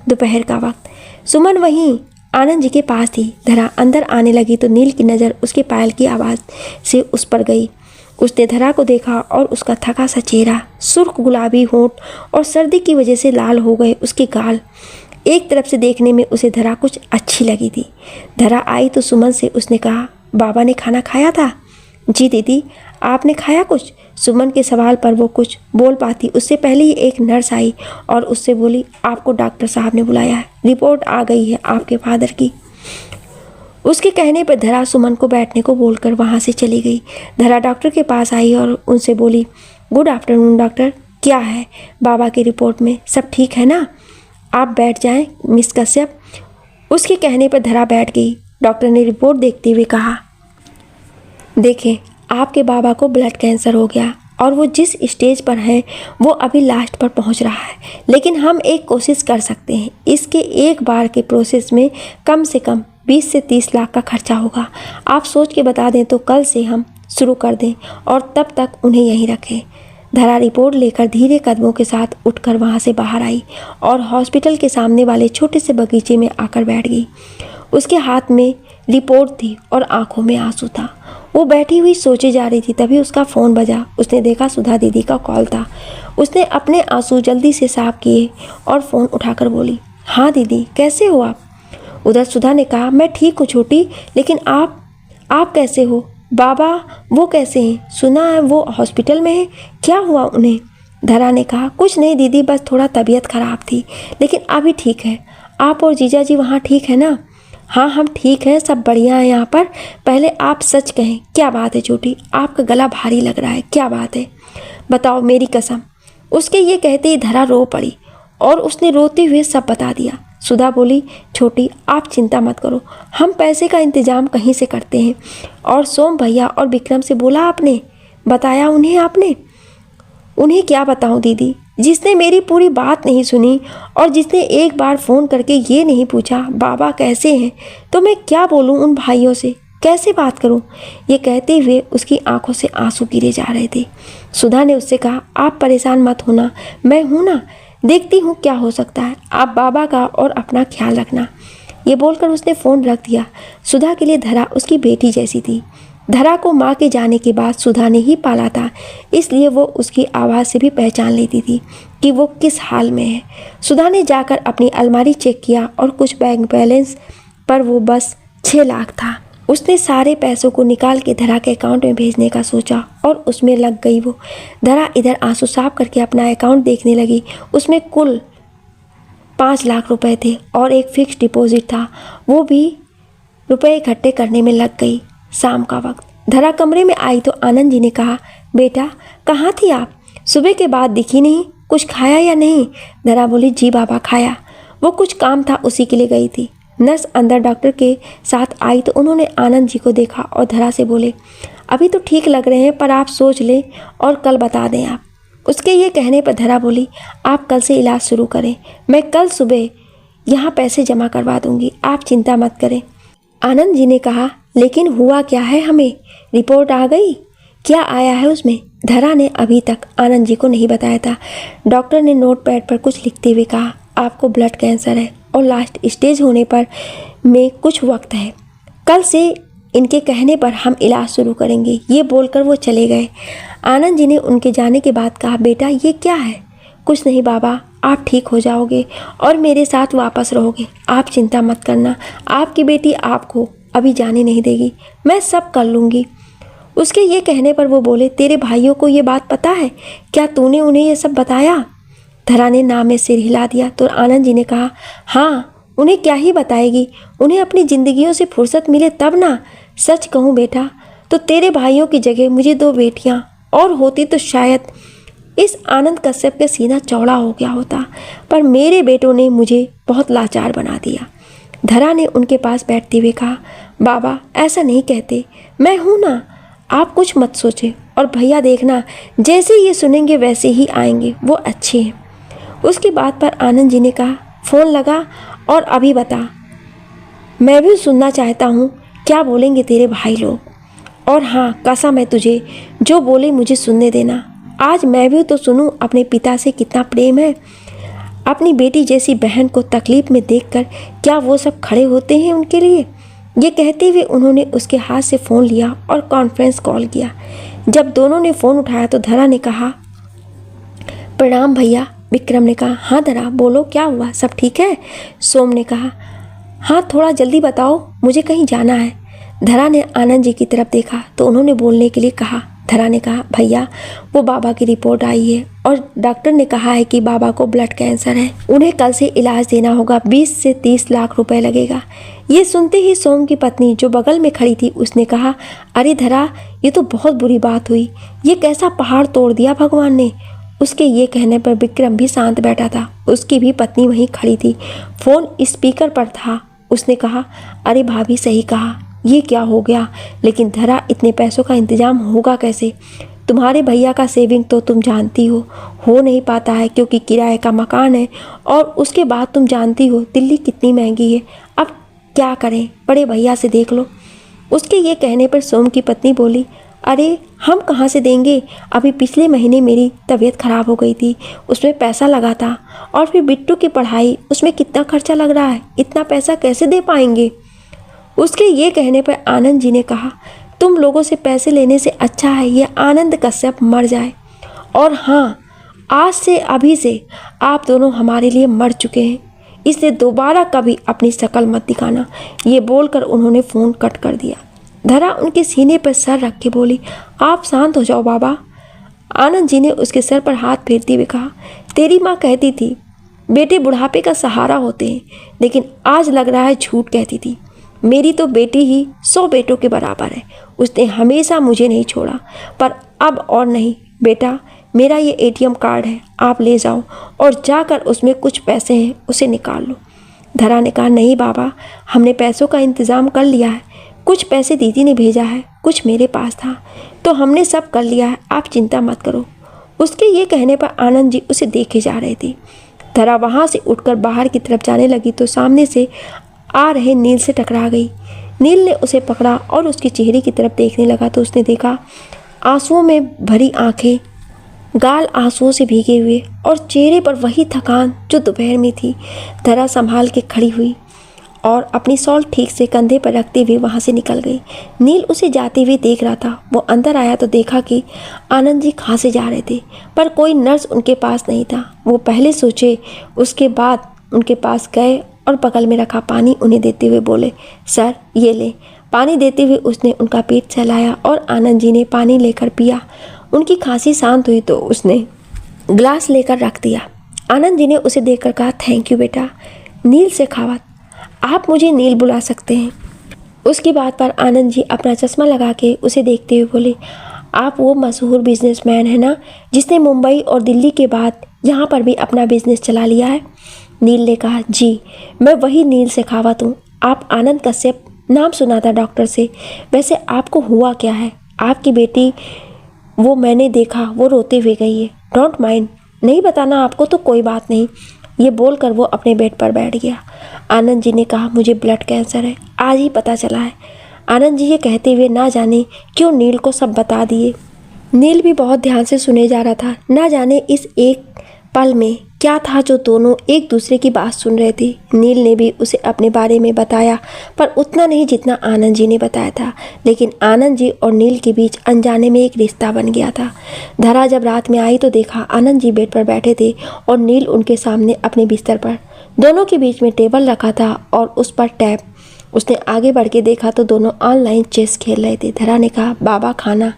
A: दोपहर का वक्त। सुमन वहीं आनंद जी के पास थी। धरा अंदर आने लगी तो नील की नज़र उसके पायल की आवाज़ से उस पर गई। उसने धरा को देखा और उसका थका सा चेहरा, सुर्ख गुलाबी होंठ और सर्दी की वजह से लाल हो गए उसके गाल। एक तरफ से देखने में उसे धरा कुछ अच्छी लगी थी। धरा आई तो सुमन से उसने कहा, बाबा ने खाना खाया था? जी दीदी, आपने खाया कुछ? सुमन के सवाल पर वो कुछ बोल पाती उससे पहले ही एक नर्स आई और उससे बोली, आपको डॉक्टर साहब ने बुलाया है, रिपोर्ट आ गई है आपके फादर की। उसके कहने पर धरा सुमन को बैठने को बोलकर वहाँ से चली गई। धरा डॉक्टर के पास आई और उनसे बोली, गुड आफ्टरनून डॉक्टर, क्या है बाबा की रिपोर्ट में, सब ठीक है ना? आप बैठ जाएं मिस कश्यप। उसके कहने पर धरा बैठ गई। डॉक्टर ने रिपोर्ट देखते हुए कहा, देखें आपके बाबा को ब्लड कैंसर हो गया। और वो जिस स्टेज पर है वो अभी लास्ट पर पहुंच रहा है, लेकिन हम एक कोशिश कर सकते हैं। इसके एक बार के प्रोसेस में कम से कम 20 से 30 लाख का खर्चा होगा। आप सोच के बता दें तो कल से हम शुरू कर दें और तब तक उन्हें यहीं रखें। धरा रिपोर्ट लेकर धीरे कदमों के साथ उठकर वहाँ से बाहर आई और हॉस्पिटल के सामने वाले छोटे से बगीचे में आकर बैठ गई। उसके हाथ में रिपोर्ट थी और आंखों में आंसू था। वो बैठी हुई सोचे जा रही थी, तभी उसका फ़ोन बजा। उसने देखा सुधा दीदी का कॉल था। उसने अपने आंसू जल्दी से साफ किए और फ़ोन उठाकर बोली, हाँ दीदी, कैसे हो आप? उधर सुधा ने कहा, मैं ठीक हूँ छोटी, लेकिन आप कैसे हो? बाबा वो कैसे हैं? सुना है वो हॉस्पिटल में है, क्या हुआ उन्हें? धरा ने कहा, कुछ नहीं दीदी, बस थोड़ा तबीयत खराब थी, लेकिन अभी ठीक है। आप और जीजा जी वहाँ ठीक है ना? हाँ हम ठीक हैं, सब बढ़िया है यहाँ पर। पहले आप सच कहें, क्या बात है छोटी? आपका गला भारी लग रहा है, क्या बात है? बताओ, मेरी कसम। उसके ये कहते ही धरा रो पड़ी और उसने रोते हुए सब बता दिया। सुधा बोली, छोटी आप चिंता मत करो, हम पैसे का इंतजाम कहीं से करते हैं। और सोम भैया और विक्रम से बोला आपने? बताया उन्हें आपने? उन्हें क्या बताऊं दीदी, जिसने मेरी पूरी बात नहीं सुनी और जिसने एक बार फ़ोन करके ये नहीं पूछा बाबा कैसे हैं, तो मैं क्या बोलूं उन भाइयों से, कैसे बात करूं? ये कहते हुए उसकी आंखों से आंसू गिरे जा रहे थे। सुधा ने उससे कहा, आप परेशान मत होना, मैं हूं ना, देखती हूँ क्या हो सकता है। आप बाबा का और अपना ख्याल रखना। ये बोलकर उसने फ़ोन रख दिया। सुधा के लिए धरा उसकी बेटी जैसी थी। धरा को माँ के जाने के बाद सुधा ने ही पाला था, इसलिए वो उसकी आवाज़ से भी पहचान लेती थी कि वो किस हाल में है। सुधा ने जाकर अपनी अलमारी चेक किया और कुछ बैंक बैलेंस पर वो बस 6 लाख था। उसने सारे पैसों को निकाल के धरा के अकाउंट में भेजने का सोचा और उसमें लग गई वो। धरा इधर आंसू साफ करके अपना अकाउंट देखने लगी। उसमें कुल 5 लाख रुपए थे और एक फिक्स डिपॉजिट था। वो भी रुपए इकट्ठे करने में लग गई। शाम का वक्त धरा कमरे में आई तो आनंद जी ने कहा, बेटा कहाँ थी आप? सुबह के बाद दिखी नहीं, कुछ खाया या नहीं? धरा बोली, जी बाबा खाया। वो कुछ काम था उसी के लिए गई थी। नर्स अंदर डॉक्टर के साथ आई तो उन्होंने आनंद जी को देखा और धरा से बोले, अभी तो ठीक लग रहे हैं, पर आप सोच लें और कल बता दें आप। उसके ये कहने पर धरा बोली, आप कल से इलाज शुरू करें, मैं कल सुबह यहाँ पैसे जमा करवा दूंगी, आप चिंता मत करें। आनंद जी ने कहा, लेकिन हुआ क्या है? हमें रिपोर्ट आ गई, क्या आया है उसमें? धरा ने अभी तक आनंद जी को नहीं बताया था। डॉक्टर ने नोट पैड पर कुछ लिखते हुए कहा, आपको ब्लड कैंसर है और लास्ट स्टेज होने पर में कुछ वक्त है, कल से इनके कहने पर हम इलाज शुरू करेंगे। ये बोलकर वो चले गए। आनंद जी ने उनके जाने के बाद कहा, बेटा ये क्या है? कुछ नहीं बाबा, आप ठीक हो जाओगे और मेरे साथ वापस रहोगे, आप चिंता मत करना। आपकी बेटी आपको अभी जाने नहीं देगी, मैं सब कर लूँगी। उसके ये कहने पर वो बोले, तेरे भाइयों को ये बात पता है? क्या तूने उन्हें ये सब बताया? धरा ने नाम में सिर हिला दिया तो आनंद जी ने कहा, हाँ उन्हें क्या ही बताएगी, उन्हें अपनी ज़िंदगियों से फुर्सत मिले तब ना। सच कहूँ बेटा, तो तेरे भाइयों की जगह मुझे 2 बेटियाँ और होती तो शायद इस आनंद कश्यप का सीना चौड़ा हो गया होता, पर मेरे बेटों ने मुझे बहुत लाचार बना दिया। धरा ने उनके पास बैठते हुए कहा, बाबा ऐसा नहीं कहते, मैं हूँ ना, आप कुछ मत सोचें। और भैया देखना, जैसे ये सुनेंगे वैसे ही आएंगे, वो अच्छे हैं। उसकी बात पर आनंद जी ने कहा, फ़ोन लगा और अभी बता, मैं भी सुनना चाहता हूँ क्या बोलेंगे तेरे भाई लोग। और हाँ, कसम है तुझे, जो बोले मुझे सुनने देना। आज मैं भी तो सुनूं अपने पिता से कितना प्रेम है। अपनी बेटी जैसी बहन को तकलीफ में देखकर क्या वो सब खड़े होते हैं उनके लिए? ये कहते हुए उन्होंने उसके हाथ से फ़ोन लिया और कॉन्फ्रेंस कॉल किया। जब दोनों ने फ़ोन उठाया तो धरा ने कहा, प्रणाम भैया। विक्रम ने कहा, हाँ धरा बोलो, क्या हुआ, सब ठीक है? सोम ने कहा, हाँ थोड़ा जल्दी बताओ, मुझे कहीं जाना है। धरा ने आनंद जी की तरफ देखा तो उन्होंने बोलने के लिए कहा। धरा ने कहा, भैया वो बाबा की रिपोर्ट आई है और डॉक्टर ने कहा है कि बाबा को ब्लड कैंसर है, उन्हें कल से इलाज देना होगा, 20 से 30 लाख रुपए लगेगा। ये सुनते ही सोम की पत्नी जो बगल में खड़ी थी उसने कहा, अरे धरा ये तो बहुत बुरी बात हुई, ये कैसा पहाड़ तोड़ दिया भगवान ने। उसके ये कहने पर विक्रम भी शांत बैठा था, उसकी भी पत्नी वहीं खड़ी थी, फ़ोन स्पीकर पर था। उसने कहा, अरे भाभी सही कहा, ये क्या हो गया, लेकिन धरा इतने पैसों का इंतजाम होगा कैसे? तुम्हारे भैया का सेविंग तो तुम जानती हो नहीं पाता है क्योंकि किराए का मकान है, और उसके बाद तुम जानती हो दिल्ली कितनी महंगी है। अब क्या करें, बड़े भैया से देख लो। उसके ये कहने पर सोम की पत्नी बोली, अरे हम कहाँ से देंगे, अभी पिछले महीने मेरी तबीयत खराब हो गई थी, उसमें पैसा लगा था, और फिर बिट्टू की पढ़ाई, उसमें कितना खर्चा लग रहा है, इतना पैसा कैसे दे पाएंगे। उसके ये कहने पर आनंद जी ने कहा, तुम लोगों से पैसे लेने से अच्छा है ये आनंद कश्यप मर जाए, और हाँ, आज से अभी से आप दोनों हमारे लिए मर चुके हैं, इसलिए दोबारा कभी अपनी शक्ल मत दिखाना। ये बोलकर उन्होंने फ़ोन कट कर दिया। धरा उनके सीने पर सर रख के बोली, आप शांत हो जाओ बाबा। आनंद जी ने उसके सर पर हाथ फेरते हुए कहा, तेरी माँ कहती थी बेटे बुढ़ापे का सहारा होते हैं, लेकिन आज लग रहा है झूठ कहती थी। मेरी तो बेटी ही 100 बेटों के बराबर है, उसने हमेशा मुझे नहीं छोड़ा, पर अब और नहीं। बेटा, मेरा ये ATM कार्ड है, आप ले जाओ और जाकर उसमें कुछ पैसे हैं उसे निकाल लो। धरा ने कहा, नहीं बाबा, हमने पैसों का इंतज़ाम कर लिया है, कुछ पैसे दीदी ने भेजा है, कुछ मेरे पास था, तो हमने सब कर लिया है, आप चिंता मत करो। उसके ये कहने पर आनंद जी उसे देखे जा रहे थे। धरा वहाँ से उठकर बाहर की तरफ जाने लगी तो सामने से आ रहे नील से टकरा गई। नील ने उसे पकड़ा और उसके चेहरे की तरफ देखने लगा तो उसने देखा आंसुओं में भरी आंखें, गाल आंसुओं से भीगे हुए, और चेहरे पर वही थकान जो दोपहर में थी। धरा संभाल के खड़ी हुई और अपनी शॉल ठीक से कंधे पर रखते हुए वहाँ से निकल गई। नील उसे जाते हुए देख रहा था। वो अंदर आया तो देखा कि आनंद जी कहाँ से जा रहे थे, पर कोई नर्स उनके पास नहीं था। वो पहले सोचे, उसके बाद उनके पास गए और बगल में रखा पानी उन्हें देते हुए बोले, सर ये ले। पानी देते हुए उसने उनका पेट सहलाया और आनंद जी ने पानी लेकर पिया। उनकी खांसी शांत हुई तो उसने ग्लास लेकर रख दिया। आनंद जी ने उसे देखकर कहा, थैंक यू बेटा। नील शेखावत, आप मुझे नील बुला सकते हैं। उसकी बात पर आनंद जी अपना चश्मा लगा के उसे देखते हुए बोले, आप वो मशहूर बिजनेसमैन है ना जिसने मुंबई और दिल्ली के बाद यहाँ पर भी अपना बिजनेस चला लिया है। नील ने कहा, जी मैं वही नील शेखावत हूँ। आप आनंद कश्यप नाम सुना था डॉक्टर से, वैसे आपको हुआ क्या है? आपकी बेटी, वो मैंने देखा, वो रोते हुए गई है। डोंट माइंड, नहीं बताना आपको तो कोई बात नहीं। ये बोलकर वो अपने बेड पर बैठ गया। आनंद जी ने कहा, मुझे ब्लड कैंसर है, आज ही पता चला है। आनंद जी ये कहते हुए ना जाने क्यों नील को सब बता दिए। नील भी बहुत ध्यान से सुने जा रहा था। ना जाने इस एक पल में क्या था जो दोनों एक दूसरे की बात सुन रहे थे। नील ने भी उसे अपने बारे में बताया, पर उतना नहीं जितना आनंद जी ने बताया था। लेकिन आनंद जी और नील के बीच अनजाने में एक रिश्ता बन गया था। धरा जब रात में आई तो देखा आनंद जी बेड पर बैठे थे और नील उनके सामने अपने बिस्तर पर। दोनों के बीच में टेबल रखा था और उस पर टैब। उसने आगे बढ़ के देखा तो दोनों ऑनलाइन चेस खेल रहे थे। धरा ने कहा, बाबा खाना।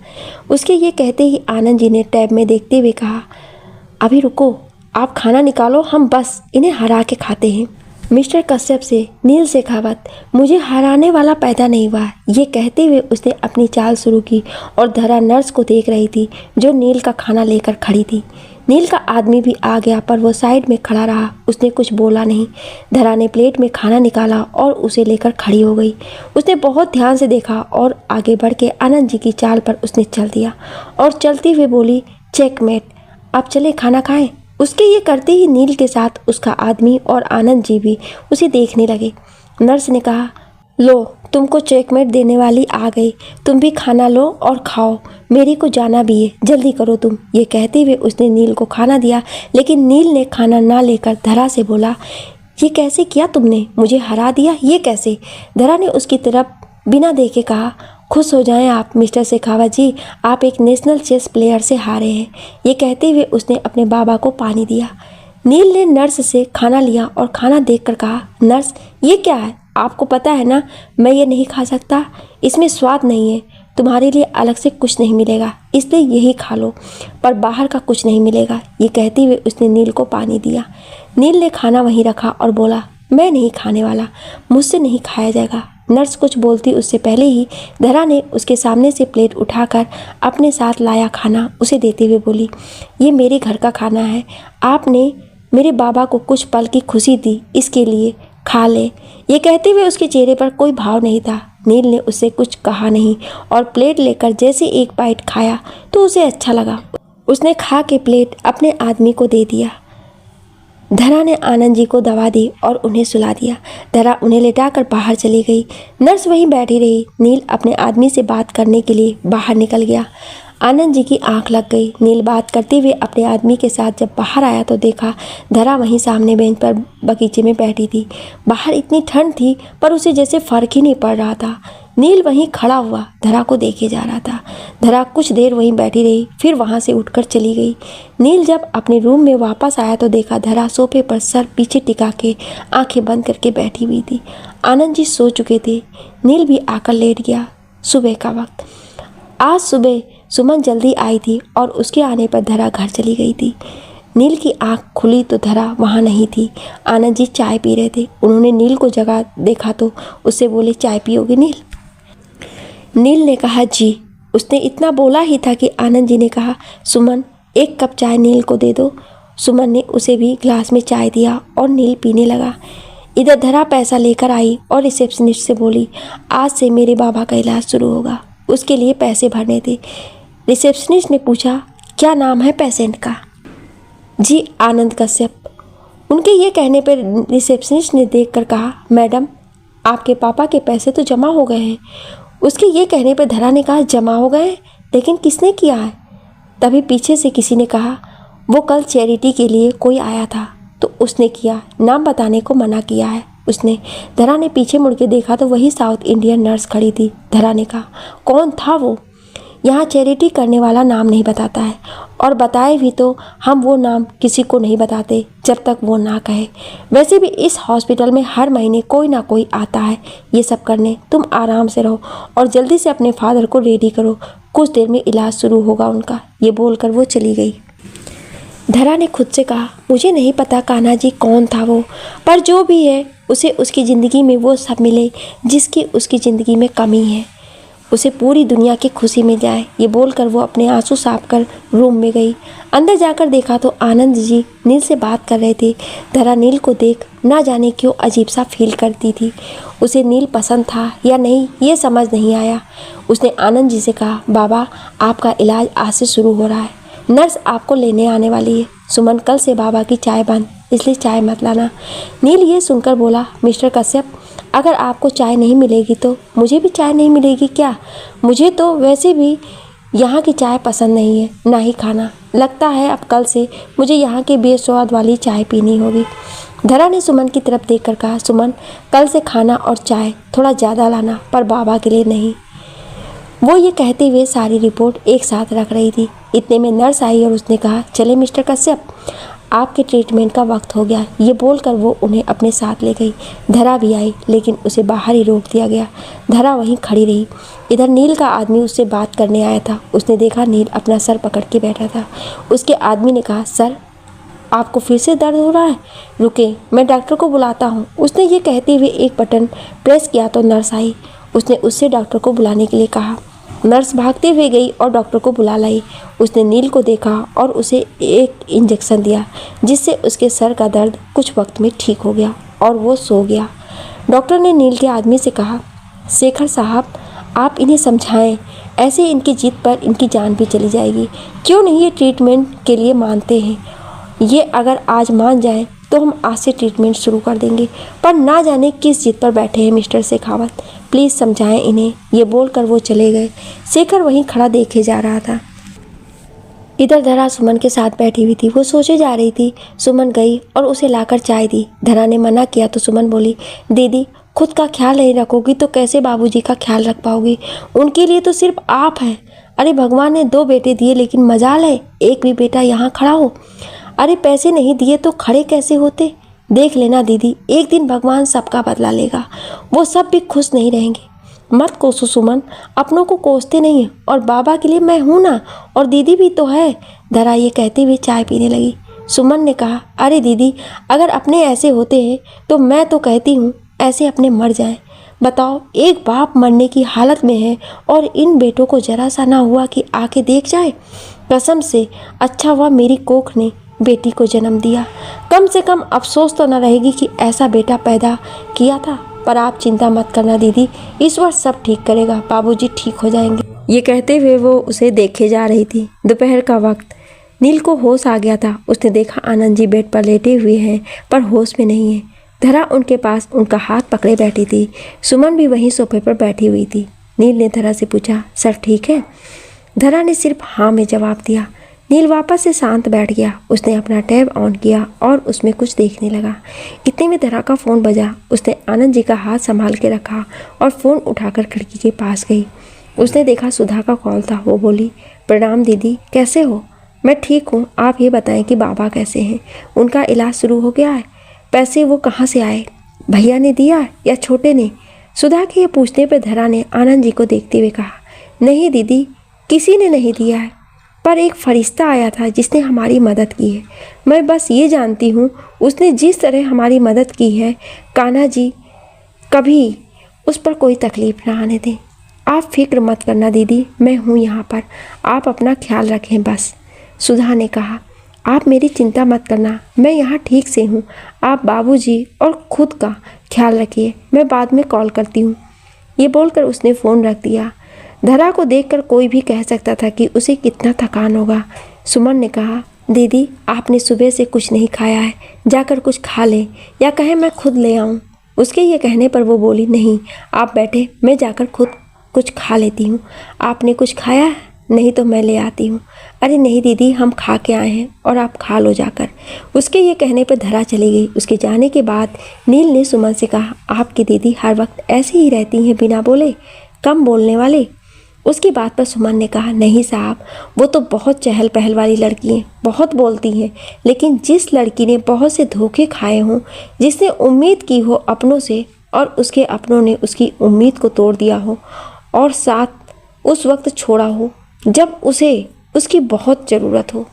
A: उसके ये कहते ही आनंद जी ने टैब में देखते हुए कहा, अभी रुको, आप खाना निकालो, हम बस इन्हें हरा के खाते हैं। मिस्टर कश्यप से नील शेखावत, मुझे हराने वाला पैदा नहीं हुआ। ये कहते हुए उसने अपनी चाल शुरू की और धरा नर्स को देख रही थी जो नील का खाना लेकर खड़ी थी। नील का आदमी भी आ गया पर वो साइड में खड़ा रहा, उसने कुछ बोला नहीं। धरा ने प्लेट में खाना निकाला और उसे लेकर खड़ी हो गई। उसने बहुत ध्यान से देखा और आगे बढ़ के आनंद जी की चाल पर उसने चल दिया और चलते हुए बोली, चेकमेट, अब चले खाना खाएं। उसके ये करते ही नील के साथ उसका आदमी और आनंद जी भी उसे देखने लगे। नर्स ने कहा, लो तुमको चेकमेट देने वाली आ गई, तुम भी खाना लो और खाओ, मेरे को जाना भी है, जल्दी करो तुम। ये कहते हुए उसने नील को खाना दिया, लेकिन नील ने खाना ना लेकर धरा से बोला, ये कैसे किया तुमने, मुझे हरा दिया, ये कैसे? धरा ने उसकी तरफ बिना देखे कहा, खुश हो जाएं आप मिस्टर शेखावत जी, आप एक नेशनल चेस प्लेयर से हारे हैं। ये कहते हुए उसने अपने बाबा को पानी दिया। नील ने नर्स से खाना लिया और खाना देखकर कहा, नर्स ये क्या है? आपको पता है ना मैं ये नहीं खा सकता, इसमें स्वाद नहीं है, तुम्हारे लिए अलग से कुछ नहीं मिलेगा, इसलिए यही खा लो, पर बाहर का कुछ नहीं मिलेगा। ये कहते हुए उसने नील को पानी दिया। नील ने खाना वहीं रखा और बोला, मैं नहीं खाने वाला, मुझसे नहीं खाया जाएगा। नर्स कुछ बोलती उससे पहले ही धरा ने उसके सामने से प्लेट उठाकर अपने साथ लाया खाना उसे देते हुए बोली, ये मेरे घर का खाना है, आपने मेरे बाबा को कुछ पल की खुशी दी, इसके लिए खा ले। ये कहते हुए उसके चेहरे पर कोई भाव नहीं था। नील ने उससे कुछ कहा नहीं और प्लेट लेकर जैसे एक बाइट खाया तो उसे अच्छा लगा। उसने खा के प्लेट अपने आदमी को दे दिया। धरा ने आनंद जी को दवा दी और उन्हें सुला दिया। धरा उन्हें लेटाकर बाहर चली गई। नर्स वहीं बैठी रही। नील अपने आदमी से बात करने के लिए बाहर निकल गया। आनंद जी की आंख लग गई। नील बात करते हुए अपने आदमी के साथ जब बाहर आया तो देखा धरा वहीं सामने बेंच पर बगीचे में बैठी थी। बाहर इतनी ठंड थी पर उसे जैसे फर्क ही नहीं पड़ रहा था। नील वहीं खड़ा हुआ धरा को देखे जा रहा था। धरा कुछ देर वहीं बैठी रही, फिर वहां से उठकर चली गई। नील जब अपने रूम में वापस आया तो देखा धरा सोफे पर सर पीछे टिका के आंखें बंद करके बैठी हुई थी। आनंद जी सो चुके थे। नील भी आकर लेट गया। सुबह का वक्त। आज सुबह सुमन जल्दी आई थी और उसके आने पर धरा घर चली गई थी। नील की आंख खुली तो धरा वहाँ नहीं थी। आनंद जी चाय पी रहे थे। उन्होंने नील को जगह देखा तो उससे बोले, चाय पियोगे नील? नील ने कहा जी। उसने इतना बोला ही था कि आनंद जी ने कहा, सुमन एक कप चाय नील को दे दो। सुमन ने उसे भी ग्लास में चाय दिया और नील पीने लगा। इधर धरा पैसा लेकर आई और रिसेप्शनिस्ट से बोली, आज से मेरे बाबा का इलाज शुरू होगा, उसके लिए पैसे भरने थे। रिसेप्शनिस्ट ने पूछा, क्या नाम है पेशेंट का? जी आनंद कश्यप। उनके ये कहने पर रिसेप्शनिस्ट ने देखकर कहा, मैडम आपके पापा के पैसे तो जमा हो गए हैं। उसके ये कहने पर धरा ने कहा, जमा हो गए, लेकिन किसने किया है? तभी पीछे से किसी ने कहा, वो कल चैरिटी के लिए कोई आया था तो उसने किया, नाम बताने को मना किया है उसने। धरा ने पीछे मुड़ के देखा तो वही साउथ इंडियन नर्स खड़ी थी। धरा ने कहा, कौन था वो? यहाँ चैरिटी करने वाला नाम नहीं बताता है, और बताए भी तो हम वो नाम किसी को नहीं बताते जब तक वो ना कहे। वैसे भी इस हॉस्पिटल में हर महीने कोई ना कोई आता है ये सब करने। तुम आराम से रहो और जल्दी से अपने फादर को रेडी करो, कुछ देर में इलाज शुरू होगा उनका। ये बोलकर वो चली गई। धरा ने खुद से कहा, मुझे नहीं पता कान्हा जी कौन था वो, पर जो भी है उसे उसकी ज़िंदगी में वो सब मिले जिसकी उसकी ज़िंदगी में कमी है। उसे पूरी दुनिया की खुशी मिल जाए। ये बोलकर वो अपने आंसू साफ कर रूम में गई। अंदर जाकर देखा तो आनंद जी नील से बात कर रहे थे। धरा नील को देख ना जाने क्यों अजीब सा फील करती थी। उसे नील पसंद था या नहीं ये समझ नहीं आया। उसने आनंद जी से कहा, बाबा आपका इलाज आज से शुरू हो रहा है, नर्स आपको लेने आने वाली है। सुमन कल से बाबा की चाय बंद, इसलिए चाय मत लाना। नील ये सुनकर बोला, मिस्टर कश्यप अगर आपको चाय नहीं मिलेगी तो मुझे भी चाय नहीं मिलेगी क्या? मुझे तो वैसे भी यहाँ की चाय पसंद नहीं है, ना ही खाना। लगता है अब कल से मुझे यहाँ के बेस्वाद वाली चाय पीनी होगी। धरा ने सुमन की तरफ देखकर कहा, सुमन कल से खाना और चाय थोड़ा ज़्यादा लाना, पर बाबा के लिए नहीं। वो ये कहते हुए सारी रिपोर्ट एक साथ रख रही थी। इतने में नर्स आई और उसने कहा, चले मिस्टर कश्यप आपके ट्रीटमेंट का वक्त हो गया। ये बोलकर वो उन्हें अपने साथ ले गई। धरा भी आई लेकिन उसे बाहर ही रोक दिया गया। धरा वहीं खड़ी रही। इधर नील का आदमी उससे बात करने आया था। उसने देखा नील अपना सर पकड़ के बैठा था। उसके आदमी ने कहा, सर आपको फिर से दर्द हो रहा है? रुके मैं डॉक्टर को बुलाता हूँ। उसने ये कहते हुए एक बटन प्रेस किया तो नर्स आई। उसने उससे डॉक्टर को बुलाने के लिए कहा। नर्स भागते हुए गई और डॉक्टर को बुला लाई। उसने नील को देखा और उसे एक इंजेक्शन दिया जिससे उसके सर का दर्द कुछ वक्त में ठीक हो गया और वो सो गया। डॉक्टर ने नील के आदमी से कहा, शेखर साहब आप इन्हें समझाएं, ऐसे इनकी जिद पर इनकी जान भी चली जाएगी। क्यों नहीं ये ट्रीटमेंट के लिए मानते हैं? ये अगर आज मान जाएं तो हम आज से ट्रीटमेंट शुरू कर देंगे, पर ना जाने किस जिद पर बैठे हैं मिस्टर शेखावत, प्लीज़ समझाएं इन्हें। ये बोलकर वो चले गए। शेखर वहीं खड़ा देखे जा रहा था। इधर धरा सुमन के साथ बैठी हुई थी। वो सोचे जा रही थी। सुमन गई और उसे लाकर चाय दी। धरा ने मना किया तो सुमन बोली, दीदी खुद का ख्याल नहीं रखोगी तो कैसे बाबूजी का ख्याल रख पाओगी? उनके लिए तो सिर्फ आप हैं। अरे भगवान ने 2 बेटे दिए लेकिन मजाल है एक भी बेटा यहाँ खड़ा हो। अरे पैसे नहीं दिए तो खड़े कैसे होते? देख लेना दीदी, एक दिन भगवान सबका बदला लेगा, वो सब भी खुश नहीं रहेंगे। मत कोसो सुमन, अपनों को कोसते नहीं है, और बाबा के लिए मैं हूँ ना, और दीदी भी तो है। धरा ये कहते हुए चाय पीने लगी। सुमन ने कहा, अरे दीदी अगर अपने ऐसे होते हैं तो मैं तो कहती हूँ ऐसे अपने मर जाएं। बताओ एक बाप मरने की हालत में है और इन बेटों को जरा सा ना हुआ कि आके देख जाए। कसम से अच्छा हुआ मेरी कोख ने बेटी को जन्म दिया। कम से कम अफसोस तो न रहेगी कि ऐसा बेटा पैदा किया था। पर आप चिंता मत करना दीदी, ईश्वर सब ठीक करेगा, बाबूजी ठीक हो जाएंगे। ये कहते हुए वो उसे देखे जा रही थी। दोपहर का वक्त, नील को होश आ गया था। उसने देखा आनंद जी बेड पर लेटे हुए हैं पर होश में नहीं है। धरा उनके पास उनका हाथ पकड़े बैठी थी। सुमन भी वहीं सोफे पर बैठी हुई थी। नील ने धरा से पूछा, सर ठीक है? धरा ने सिर्फ हाँ में जवाब दिया। नील वापस से शांत बैठ गया। उसने अपना टैब ऑन किया और उसमें कुछ देखने लगा। इतने में धरा का फ़ोन बजा। उसने आनंद जी का हाथ संभाल के रखा और फ़ोन उठाकर खिड़की के पास गई। उसने देखा सुधा का कॉल था। वो बोली, प्रणाम दीदी, कैसे हो? मैं ठीक हूँ, आप ये बताएं कि बाबा कैसे हैं? उनका इलाज शुरू हो गया है? पैसे वो कहाँ से आए? भैया ने दिया या छोटे ने? सुधा के ये पूछने पर धरा ने आनंद जी को देखते हुए कहा, नहीं दीदी, किसी ने नहीं दिया है, पर एक फरिश्ता आया था जिसने हमारी मदद की है। मैं बस ये जानती हूँ उसने जिस तरह हमारी मदद की है, कान्हा जी कभी उस पर कोई तकलीफ ना आने दें। आप फिक्र मत करना दीदी, मैं हूँ यहाँ पर, आप अपना ख्याल रखें बस। सुधा ने कहा, आप मेरी चिंता मत करना, मैं यहाँ ठीक से हूँ। आप बाबूजी और खुद का ख्याल रखिए, मैं बाद में कॉल करती हूँ। ये बोलकर उसने फ़ोन रख दिया। धरा को देखकर कोई भी कह सकता था कि उसे कितना थकान होगा। सुमन ने कहा, दीदी आपने सुबह से कुछ नहीं खाया है, जाकर कुछ खा लें, या कहें मैं खुद ले आऊँ। उसके ये कहने पर वो बोली, नहीं आप बैठे, मैं जाकर खुद कुछ खा लेती हूँ। आपने कुछ खाया है? नहीं तो मैं ले आती हूँ। अरे नहीं दीदी, हम खा के आए हैं और आप खा लो जाकर। उसके ये कहने पर धरा चली गई। उसके जाने के बाद नील ने सुमन से कहा, आपकी दीदी हर वक्त ऐसी ही रहती हैं, बिना बोले, कम बोलने वाले। उसकी बात पर सुमन ने कहा, नहीं साहब, वो तो बहुत चहल पहल वाली लड़की हैं, बहुत बोलती हैं, लेकिन जिस लड़की ने बहुत से धोखे खाए हों, जिसने उम्मीद की हो अपनों से और उसके अपनों ने उसकी उम्मीद को तोड़ दिया हो और साथ उस वक्त छोड़ा हो जब उसे उसकी बहुत ज़रूरत हो।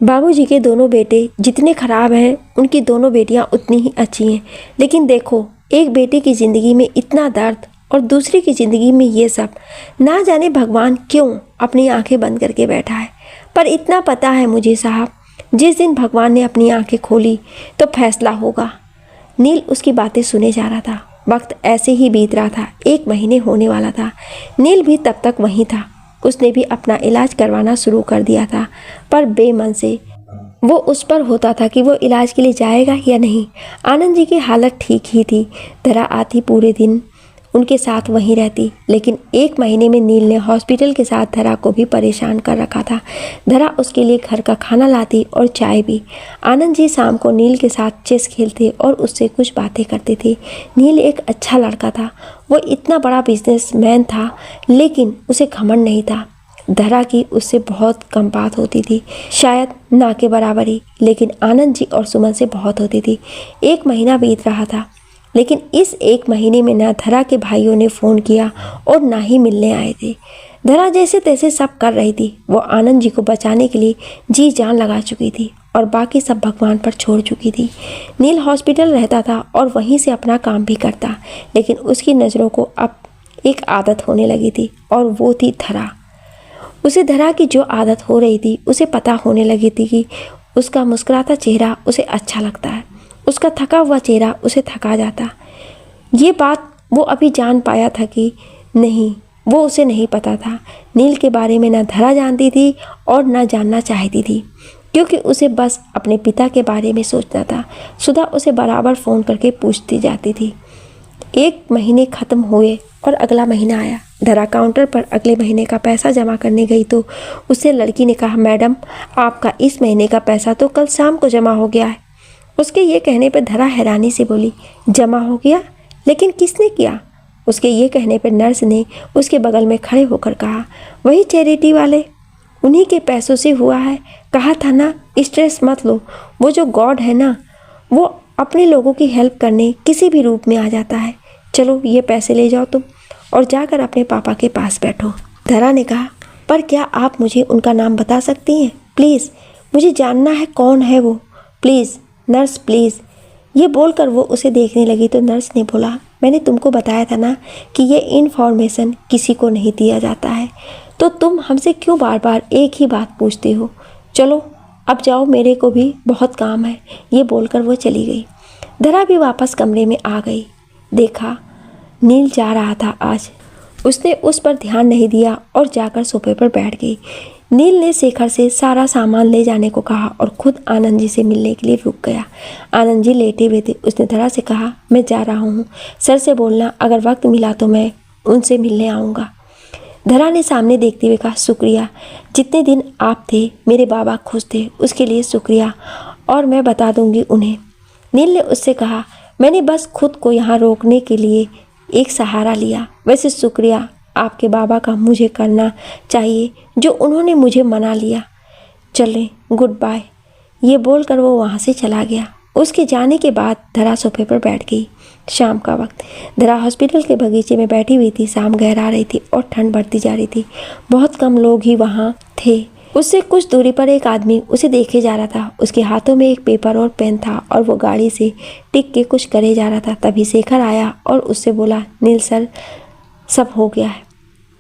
A: बाबूजी के दोनों बेटे जितने ख़राब हैं, उनकी दोनों बेटियां उतनी ही अच्छी हैं। लेकिन देखो, एक बेटे की ज़िंदगी में इतना दर्द और दूसरे की ज़िंदगी में ये सब, ना जाने भगवान क्यों अपनी आंखें बंद करके बैठा है। पर इतना पता है मुझे साहब, जिस दिन भगवान ने अपनी आंखें खोली तो फैसला होगा। नील उसकी बातें सुने जा रहा था। वक्त ऐसे ही बीत रहा था। 1 महीने होने वाला था। नील भी तब तक वहीं था। उसने भी अपना इलाज करवाना शुरू कर दिया था, पर बेमन से वो उस पर होता था कि वो इलाज के लिए जाएगा या नहीं। आनंद जी की हालत ठीक ही थी। धरा आती, पूरे दिन उनके साथ वहीं रहती, लेकिन 1 महीने में नील ने हॉस्पिटल के साथ धरा को भी परेशान कर रखा था। धरा उसके लिए घर का खाना लाती और चाय भी। आनंद जी शाम को नील के साथ चेस खेलते और उससे कुछ बातें करते थे। नील एक अच्छा लड़का था। वो इतना बड़ा बिजनेसमैन था, लेकिन उसे घमंड नहीं था। धरा की उससे बहुत कम बात होती थी, शायद ना के बराबर ही, लेकिन आनंद जी और सुमन से बहुत होती थी। 1 महीना बीत रहा था, लेकिन इस 1 महीने में ना धरा के भाइयों ने फ़ोन किया और ना ही मिलने आए थे। धरा जैसे तैसे सब कर रही थी। वो आनंद जी को बचाने के लिए जी जान लगा चुकी थी और बाकी सब भगवान पर छोड़ चुकी थी। नील हॉस्पिटल रहता था और वहीं से अपना काम भी करता, लेकिन उसकी नज़रों को अब एक आदत होने लगी थी, और वो थी धरा। उसे धरा की जो आदत हो रही थी, उसे पता होने लगी थी कि उसका मुस्कुराता चेहरा उसे अच्छा लगता है, उसका थका हुआ चेहरा उसे थका जाता। ये बात वो अभी जान पाया था कि नहीं, वो उसे नहीं पता था। नील के बारे में ना धरा जानती थी और ना जानना चाहती थी, क्योंकि उसे बस अपने पिता के बारे में सोचना था। सुधा उसे बराबर फ़ोन करके पूछती जाती थी। 1 महीने ख़त्म हुए और अगला महीना आया। धरा काउंटर पर अगले महीने का पैसा जमा करने गई तो उससे लड़की ने कहा, मैडम आपका इस महीने का पैसा तो कल शाम को जमा हो गया है। उसके ये कहने पर धरा हैरानी से बोली, जमा हो गया? लेकिन किसने किया? उसके ये कहने पर नर्स ने उसके बगल में खड़े होकर कहा, वही चैरिटी वाले, उन्हीं के पैसों से हुआ है। कहा था ना, स्ट्रेस मत लो, वो जो गॉड है ना, वो अपने लोगों की हेल्प करने किसी भी रूप में आ जाता है। चलो ये पैसे ले जाओ तुम और जाकर अपने पापा के पास बैठो। धरा ने कहा, पर क्या आप मुझे उनका नाम बता सकती हैं? प्लीज़, मुझे जानना है कौन है वो, प्लीज़ नर्स प्लीज़। ये बोलकर वो उसे देखने लगी तो नर्स ने बोला, मैंने तुमको बताया था ना कि ये इन्फॉर्मेशन किसी को नहीं दिया जाता है, तो तुम हमसे क्यों बार बार एक ही बात पूछते हो? चलो अब जाओ, मेरे को भी बहुत काम है। ये बोलकर वो चली गई। धरा भी वापस कमरे में आ गई। देखा नील जा रहा था आज। उसने उस पर ध्यान नहीं दिया और जाकर सोफे पर बैठ गई। नील ने शेखर से सारा सामान ले जाने को कहा और खुद आनंद जी से मिलने के लिए रुक गया। आनंद जी लेटे हुए थे। उसने धरा से कहा, मैं जा रहा हूँ, सर से बोलना अगर वक्त मिला तो मैं उनसे मिलने आऊँगा। धरा ने सामने देखते हुए कहा, शुक्रिया, जितने दिन आप थे मेरे बाबा खुश थे, उसके लिए शुक्रिया, और मैं बता दूंगी उन्हें। नील ने उससे कहा, मैंने बस खुद को यहाँ रोकने के लिए एक सहारा लिया। वैसे शुक्रिया आपके बाबा का मुझे करना चाहिए जो उन्होंने मुझे मना लिया। चलें, गुड बाय। ये बोलकर वो वहाँ से चला गया। उसके जाने के बाद धरा सोफे पर बैठ गई। शाम का वक्त। धरा हॉस्पिटल के बगीचे में बैठी हुई थी। शाम गहरा रही थी और ठंड बढ़ती जा रही थी। बहुत कम लोग ही वहाँ थे। उससे कुछ दूरी पर एक आदमी उसे देखे जा रहा था। उसके हाथों में एक पेपर और पेन था और वो गाड़ी से टिक के कुछ करे जा रहा था। तभी शेखर आया और उससे बोला, नील सर, सब हो गया है।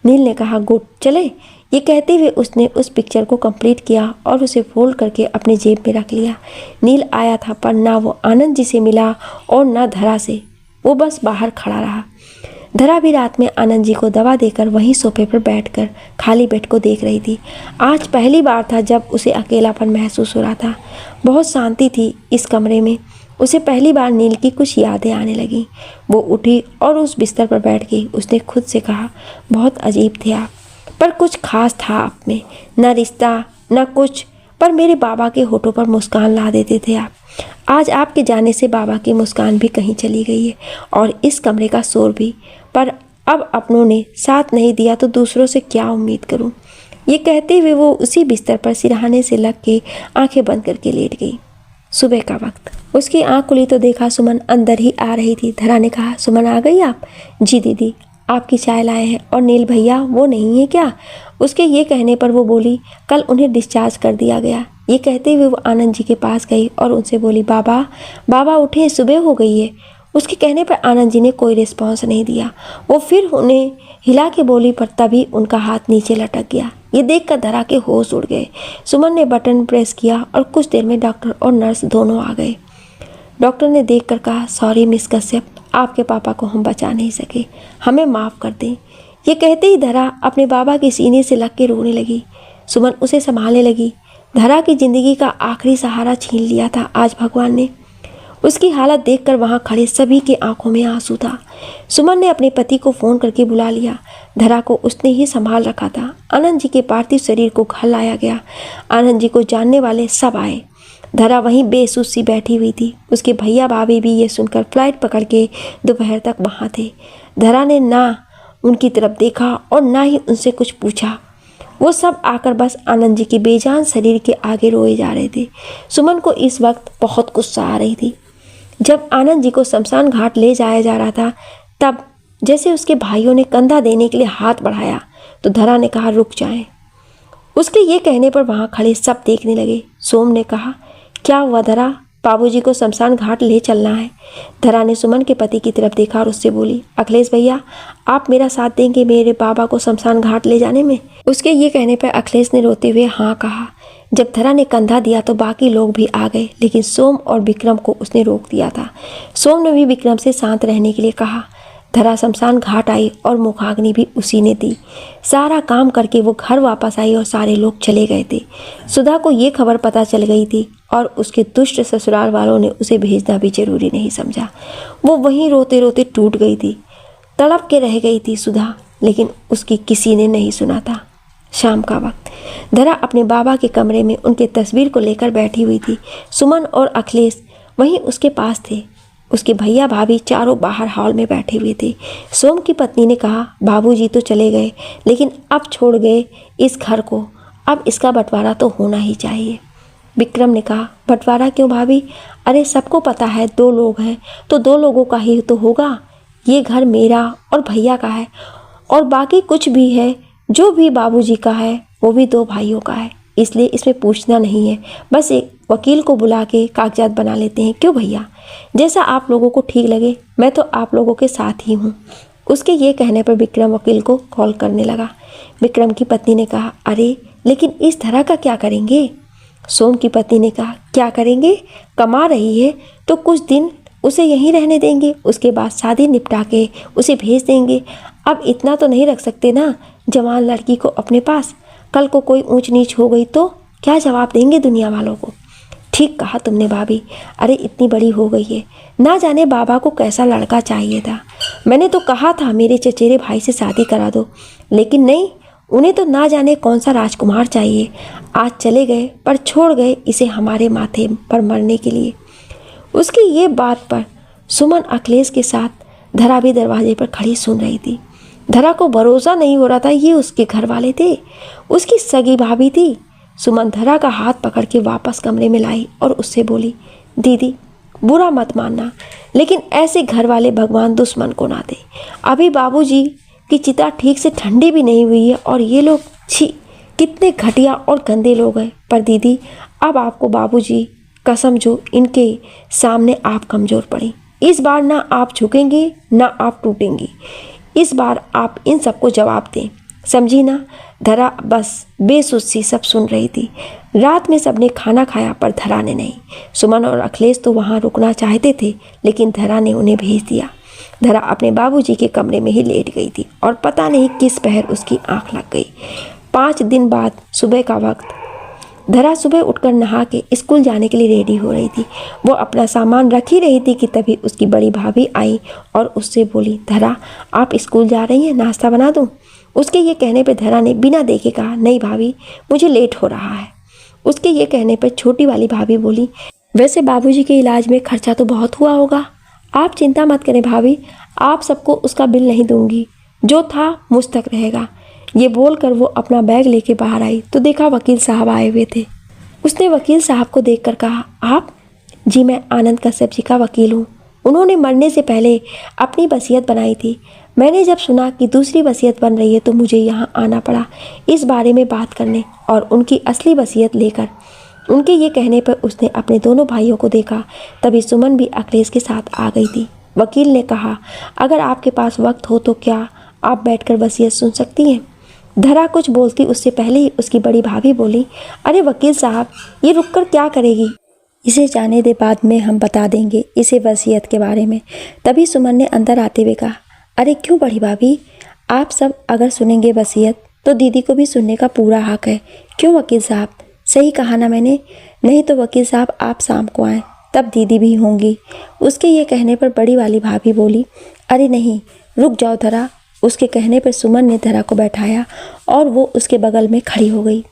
A: नील ने कहा, गुड, चले। ये कहते हुए उसने उस पिक्चर को कंप्लीट किया और उसे फोल्ड करके अपने जेब में रख लिया। नील आया था पर ना वो आनंद जी से मिला और ना धरा से। वो बस बाहर खड़ा रहा। धरा भी रात में आनंद जी को दवा देकर वहीं सोफे पर बैठकर खाली बेड को देख रही थी। आज पहली बार था जब उसे अकेलापन महसूस हो रहा था। बहुत शांति थी इस कमरे में। उसे पहली बार नील की कुछ यादें आने लगीं। वो उठी और उस बिस्तर पर बैठ गई। उसने खुद से कहा, बहुत अजीब थे आप, पर कुछ खास था आप में, न रिश्ता न कुछ, पर मेरे बाबा के होठों पर मुस्कान ला देते थे आप। आज आपके जाने से बाबा की मुस्कान भी कहीं चली गई है और इस कमरे का शोर भी। पर अब अपनों ने साथ नहीं दिया तो दूसरों से क्या उम्मीद करूं। ये कहते हुए वो उसी बिस्तर पर सिरहाने से लग के आंखें बंद करके लेट गई। सुबह का वक्त। उसकी आंख खुली तो देखा सुमन अंदर ही आ रही थी। धरा ने कहा, सुमन आ गई आप? जी दीदी, आपकी चाय लाए हैं। और नील भैया वो नहीं है क्या? उसके ये कहने पर वो बोली, कल उन्हें डिस्चार्ज कर दिया गया। ये कहते हुए वो आनंद जी के पास गई और उनसे बोली, बाबा बाबा उठे, सुबह हो गई है। उसके कहने पर आनंद जी ने कोई रिस्पॉन्स नहीं दिया। वो फिर उन्हें हिला के बोली, पर तभी उनका हाथ नीचे लटक गया। ये देखकर धरा के होश उड़ गए। सुमन ने बटन प्रेस किया और कुछ देर में डॉक्टर और नर्स दोनों आ गए। डॉक्टर ने देखकर कहा, सॉरी मिस कश्यप, आपके पापा को हम बचा नहीं सके, हमें माफ़ कर दें। ये कहते ही धरा अपने बाबा के सीने से लग के रोने लगी। सुमन उसे संभालने लगी। धरा की जिंदगी का आखिरी सहारा छीन लिया था आज भगवान ने। उसकी हालत देखकर वहां खड़े सभी की आंखों में आंसू था। सुमन ने अपने पति को फ़ोन करके बुला लिया। धरा को उसने ही संभाल रखा था। आनंद जी के पार्थिव शरीर को घर लाया गया। आनंद जी को जानने वाले सब आए। धरा वहीं बेसुध सी बैठी हुई थी। उसके भैया भाभी भी ये सुनकर फ्लाइट पकड़ के दोपहर तक वहाँ थे। धरा ने ना उनकी तरफ देखा और ना ही उनसे कुछ पूछा। वो सब आकर बस आनंद जी के बेजान शरीर के आगे रोए जा रहे थे। सुमन को इस वक्त बहुत गुस्सा आ रही थी। जब आनंद जी को शमशान घाट ले जाया जा रहा था, तब जैसे उसके भाइयों ने कंधा देने के लिए हाथ बढ़ाया तो धरा ने कहा, रुक जाएं। उसके ये कहने पर वहाँ खड़े सब देखने लगे। सोम ने कहा, क्या हुआ धरा, बाबूजी को शमशान घाट ले चलना है। धरा ने सुमन के पति की तरफ देखा और उससे बोली, अखिलेश भैया, आप मेरा साथ देंगे मेरे बाबा को शमशान घाट ले जाने में? उसके ये कहने पर अखिलेश ने रोते हुए हाँ कहा। जब धरा ने कंधा दिया तो बाकी लोग भी आ गए, लेकिन सोम और विक्रम को उसने रोक दिया था। सोम ने भी विक्रम से शांत रहने के लिए कहा। धरा शमशान घाट आई और मुखाग्नि भी उसी ने दी। सारा काम करके वो घर वापस आई और सारे लोग चले गए थे। सुधा को ये खबर पता चल गई थी और उसके दुष्ट ससुराल वालों ने उसे भेजना भी जरूरी नहीं समझा। वो वहीं रोते रोते टूट गई थी। तड़प के रह गई थी सुधा, लेकिन उसकी किसी ने नहीं सुना था। शाम का वक्त। धरा अपने बाबा के कमरे में उनके तस्वीर को लेकर बैठी हुई थी। सुमन और अखिलेश वहीं उसके पास थे। उसके भैया भाभी चारों बाहर हॉल में बैठे हुए थे। सोम की पत्नी ने कहा, बाबूजी तो चले गए, लेकिन अब छोड़ गए इस घर को, अब इसका बंटवारा तो होना ही चाहिए। विक्रम ने कहा, बंटवारा क्यों भाभी? अरे सबको पता है 2 लोग हैं तो 2 लोगों का ही तो होगा। ये घर मेरा और भैया का है, और बाकी कुछ भी है जो भी बाबूजी का है वो भी 2 भाइयों का है, इसलिए इसमें पूछना नहीं है। बस एक वकील को बुला के कागजात बना लेते हैं, क्यों भैया? जैसा आप लोगों को ठीक लगे, मैं तो आप लोगों के साथ ही हूँ। उसके ये कहने पर विक्रम वकील को कॉल करने लगा। विक्रम की पत्नी ने कहा, अरे लेकिन इस धरा का क्या करेंगे? सोम की पत्नी ने कहा, क्या करेंगे? कमा रही है तो कुछ दिन उसे यहीं रहने देंगे, उसके बाद शादी निपटा के उसे भेज देंगे। अब इतना तो नहीं रख सकते ना जवान लड़की को अपने पास। कल को कोई ऊंच नीच हो गई तो क्या जवाब देंगे दुनिया वालों को? ठीक कहा तुमने भाभी। अरे इतनी बड़ी हो गई है, ना जाने बाबा को कैसा लड़का चाहिए था। मैंने तो कहा था मेरे चचेरे भाई से शादी करा दो, लेकिन नहीं, उन्हें तो ना जाने कौन सा राजकुमार चाहिए। आज चले गए पर छोड़ गए इसे हमारे माथे पर मरने के लिए। उसकी ये बात पर सुमन अखिलेश के साथ धरा भी दरवाजे पर खड़ी सुन रही थी। धरा को भरोसा नहीं हो रहा था ये उसके घर वाले थे, उसकी सगी भाभी थी। सुमन धरा का हाथ पकड़ के वापस कमरे में लाई और उससे बोली, दीदी बुरा मत मानना, लेकिन ऐसे घर वाले भगवान दुश्मन को ना दे। अभी बाबूजी की चिता ठीक से ठंडी भी नहीं हुई है और ये लोग, छी, कितने घटिया और गंदे लोग हैं। पर दीदी अब आपको बाबूजी कसम, जो इनके सामने आप कमज़ोर पड़ी। इस बार ना आप झुकेंगी ना आप टूटेंगी। इस बार आप इन सबको जवाब दें, समझी ना? धरा बस बेसुध सी सब सुन रही थी। रात में सबने खाना खाया पर धरा ने नहीं। सुमन और अखिलेश तो वहाँ रुकना चाहते थे, लेकिन धरा ने उन्हें भेज दिया। धरा अपने बाबूजी के कमरे में ही लेट गई थी और पता नहीं किस पहर उसकी आंख लग गई। 5 दिन बाद सुबह का वक्त। धरा सुबह उठकर नहा के स्कूल जाने के लिए रेडी हो रही थी। वो अपना सामान रख ही रही थी कि तभी उसकी बड़ी भाभी आई और उससे बोली, धरा आप स्कूल जा रही हैं, नाश्ता बना दूं? उसके ये कहने पर धरा ने बिना देखे कहा, नहीं भाभी, मुझे लेट हो रहा है। उसके ये कहने पर छोटी वाली भाभी बोली, वैसे बाबूजी के इलाज में खर्चा तो बहुत हुआ होगा। आप चिंता मत करें भाभी, आप सबको उसका बिल नहीं दूंगी, जो था मुझ तक रहेगा। ये बोलकर वो अपना बैग लेके बाहर आई तो देखा वकील साहब आए हुए थे। उसने वकील साहब को देखकर कहा, आप? जी मैं आनंद कश्यप जी का वकील हूँ। उन्होंने मरने से पहले अपनी वसीयत बनाई थी। मैंने जब सुना कि दूसरी वसीयत बन रही है तो मुझे यहाँ आना पड़ा इस बारे में बात करने और उनकी असली वसीयत लेकर। उनके ये कहने पर उसने अपने दोनों भाइयों को देखा। तभी सुमन भी अखिलेश के साथ आ गई थी। वकील ने कहा, अगर आपके पास वक्त हो तो क्या आप बैठकर वसीयत सुन सकती हैं? धरा कुछ बोलती उससे पहले ही उसकी बड़ी भाभी बोली, अरे वकील साहब, ये रुककर क्या करेगी? इसे जाने दे, बाद में हम बता देंगे इसे वसीयत के बारे में। तभी सुमन ने अंदर आते हुए कहा, अरे क्यों बड़ी भाभी, आप सब अगर सुनेंगे वसीयत तो दीदी को भी सुनने का पूरा हक है। क्यों वकील साहब, सही कहा ना मैंने? नहीं तो वकील साहब आप शाम को आएँ, तब दीदी भी होंगी। उसके ये कहने पर बड़ी वाली भाभी बोली, अरे नहीं, रुक जाओ धरा। उसके कहने पर सुमन ने धरा को बैठाया और वो उसके बगल में खड़ी हो गई।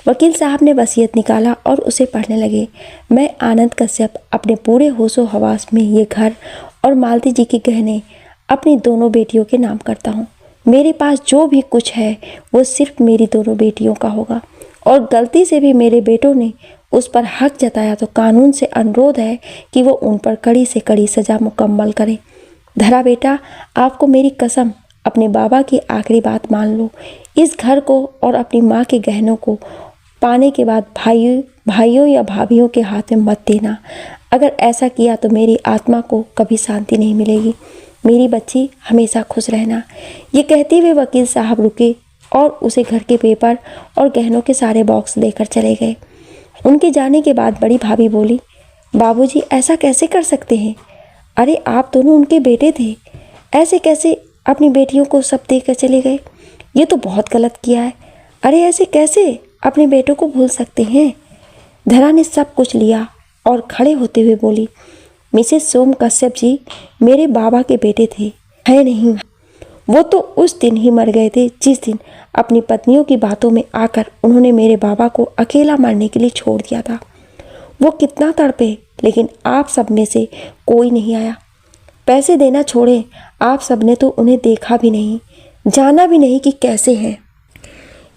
A: वकील साहब ने वसीयत निकाला और उसे पढ़ने लगे। मैं आनंद कश्यप अपने पूरे होशो हवास में ये घर और मालती जी के गहने अपनी दोनों बेटियों के नाम करता हूँ। मेरे पास जो भी कुछ है वो सिर्फ मेरी दोनों बेटियों का होगा और गलती से भी मेरे बेटों ने उस पर हक जताया तो कानून से अनुरोध है कि वो उन पर कड़ी से कड़ी सज़ा मुकम्मल करें। धरा बेटा, आपको मेरी कसम, अपने बाबा की आखिरी बात मान लो। इस घर को और अपनी माँ के गहनों को पाने के बाद भाइयों या भाभियों के हाथ में मत देना। अगर ऐसा किया तो मेरी आत्मा को कभी शांति नहीं मिलेगी। मेरी बच्ची हमेशा खुश रहना। ये कहते हुए वकील साहब रुके और उसे घर के पेपर और गहनों के सारे बॉक्स देकर चले गए। उनके जाने के बाद बड़ी भाभी बोली, बाबूजी ऐसा कैसे कर सकते हैं? अरे आप दोनों उनके बेटे थे, ऐसे कैसे अपनी बेटियों को सब देकर चले गए? ये तो बहुत गलत किया है। अरे ऐसे कैसे अपने बेटों को भूल सकते हैं? धरा ने सब कुछ लिया और खड़े होते हुए बोली, मिसेस सोम कश्यप जी मेरे बाबा के बेटे थे, है नहीं? वो तो उस दिन ही मर गए थे जिस दिन अपनी पत्नियों की बातों में आकर उन्होंने मेरे बाबा को अकेला मरने के लिए छोड़ दिया था। वो कितना तड़पे, लेकिन आप सब में से कोई नहीं आया। पैसे देना छोड़े, आप सब ने तो उन्हें देखा भी नहीं, जाना भी नहीं कि कैसे हैं।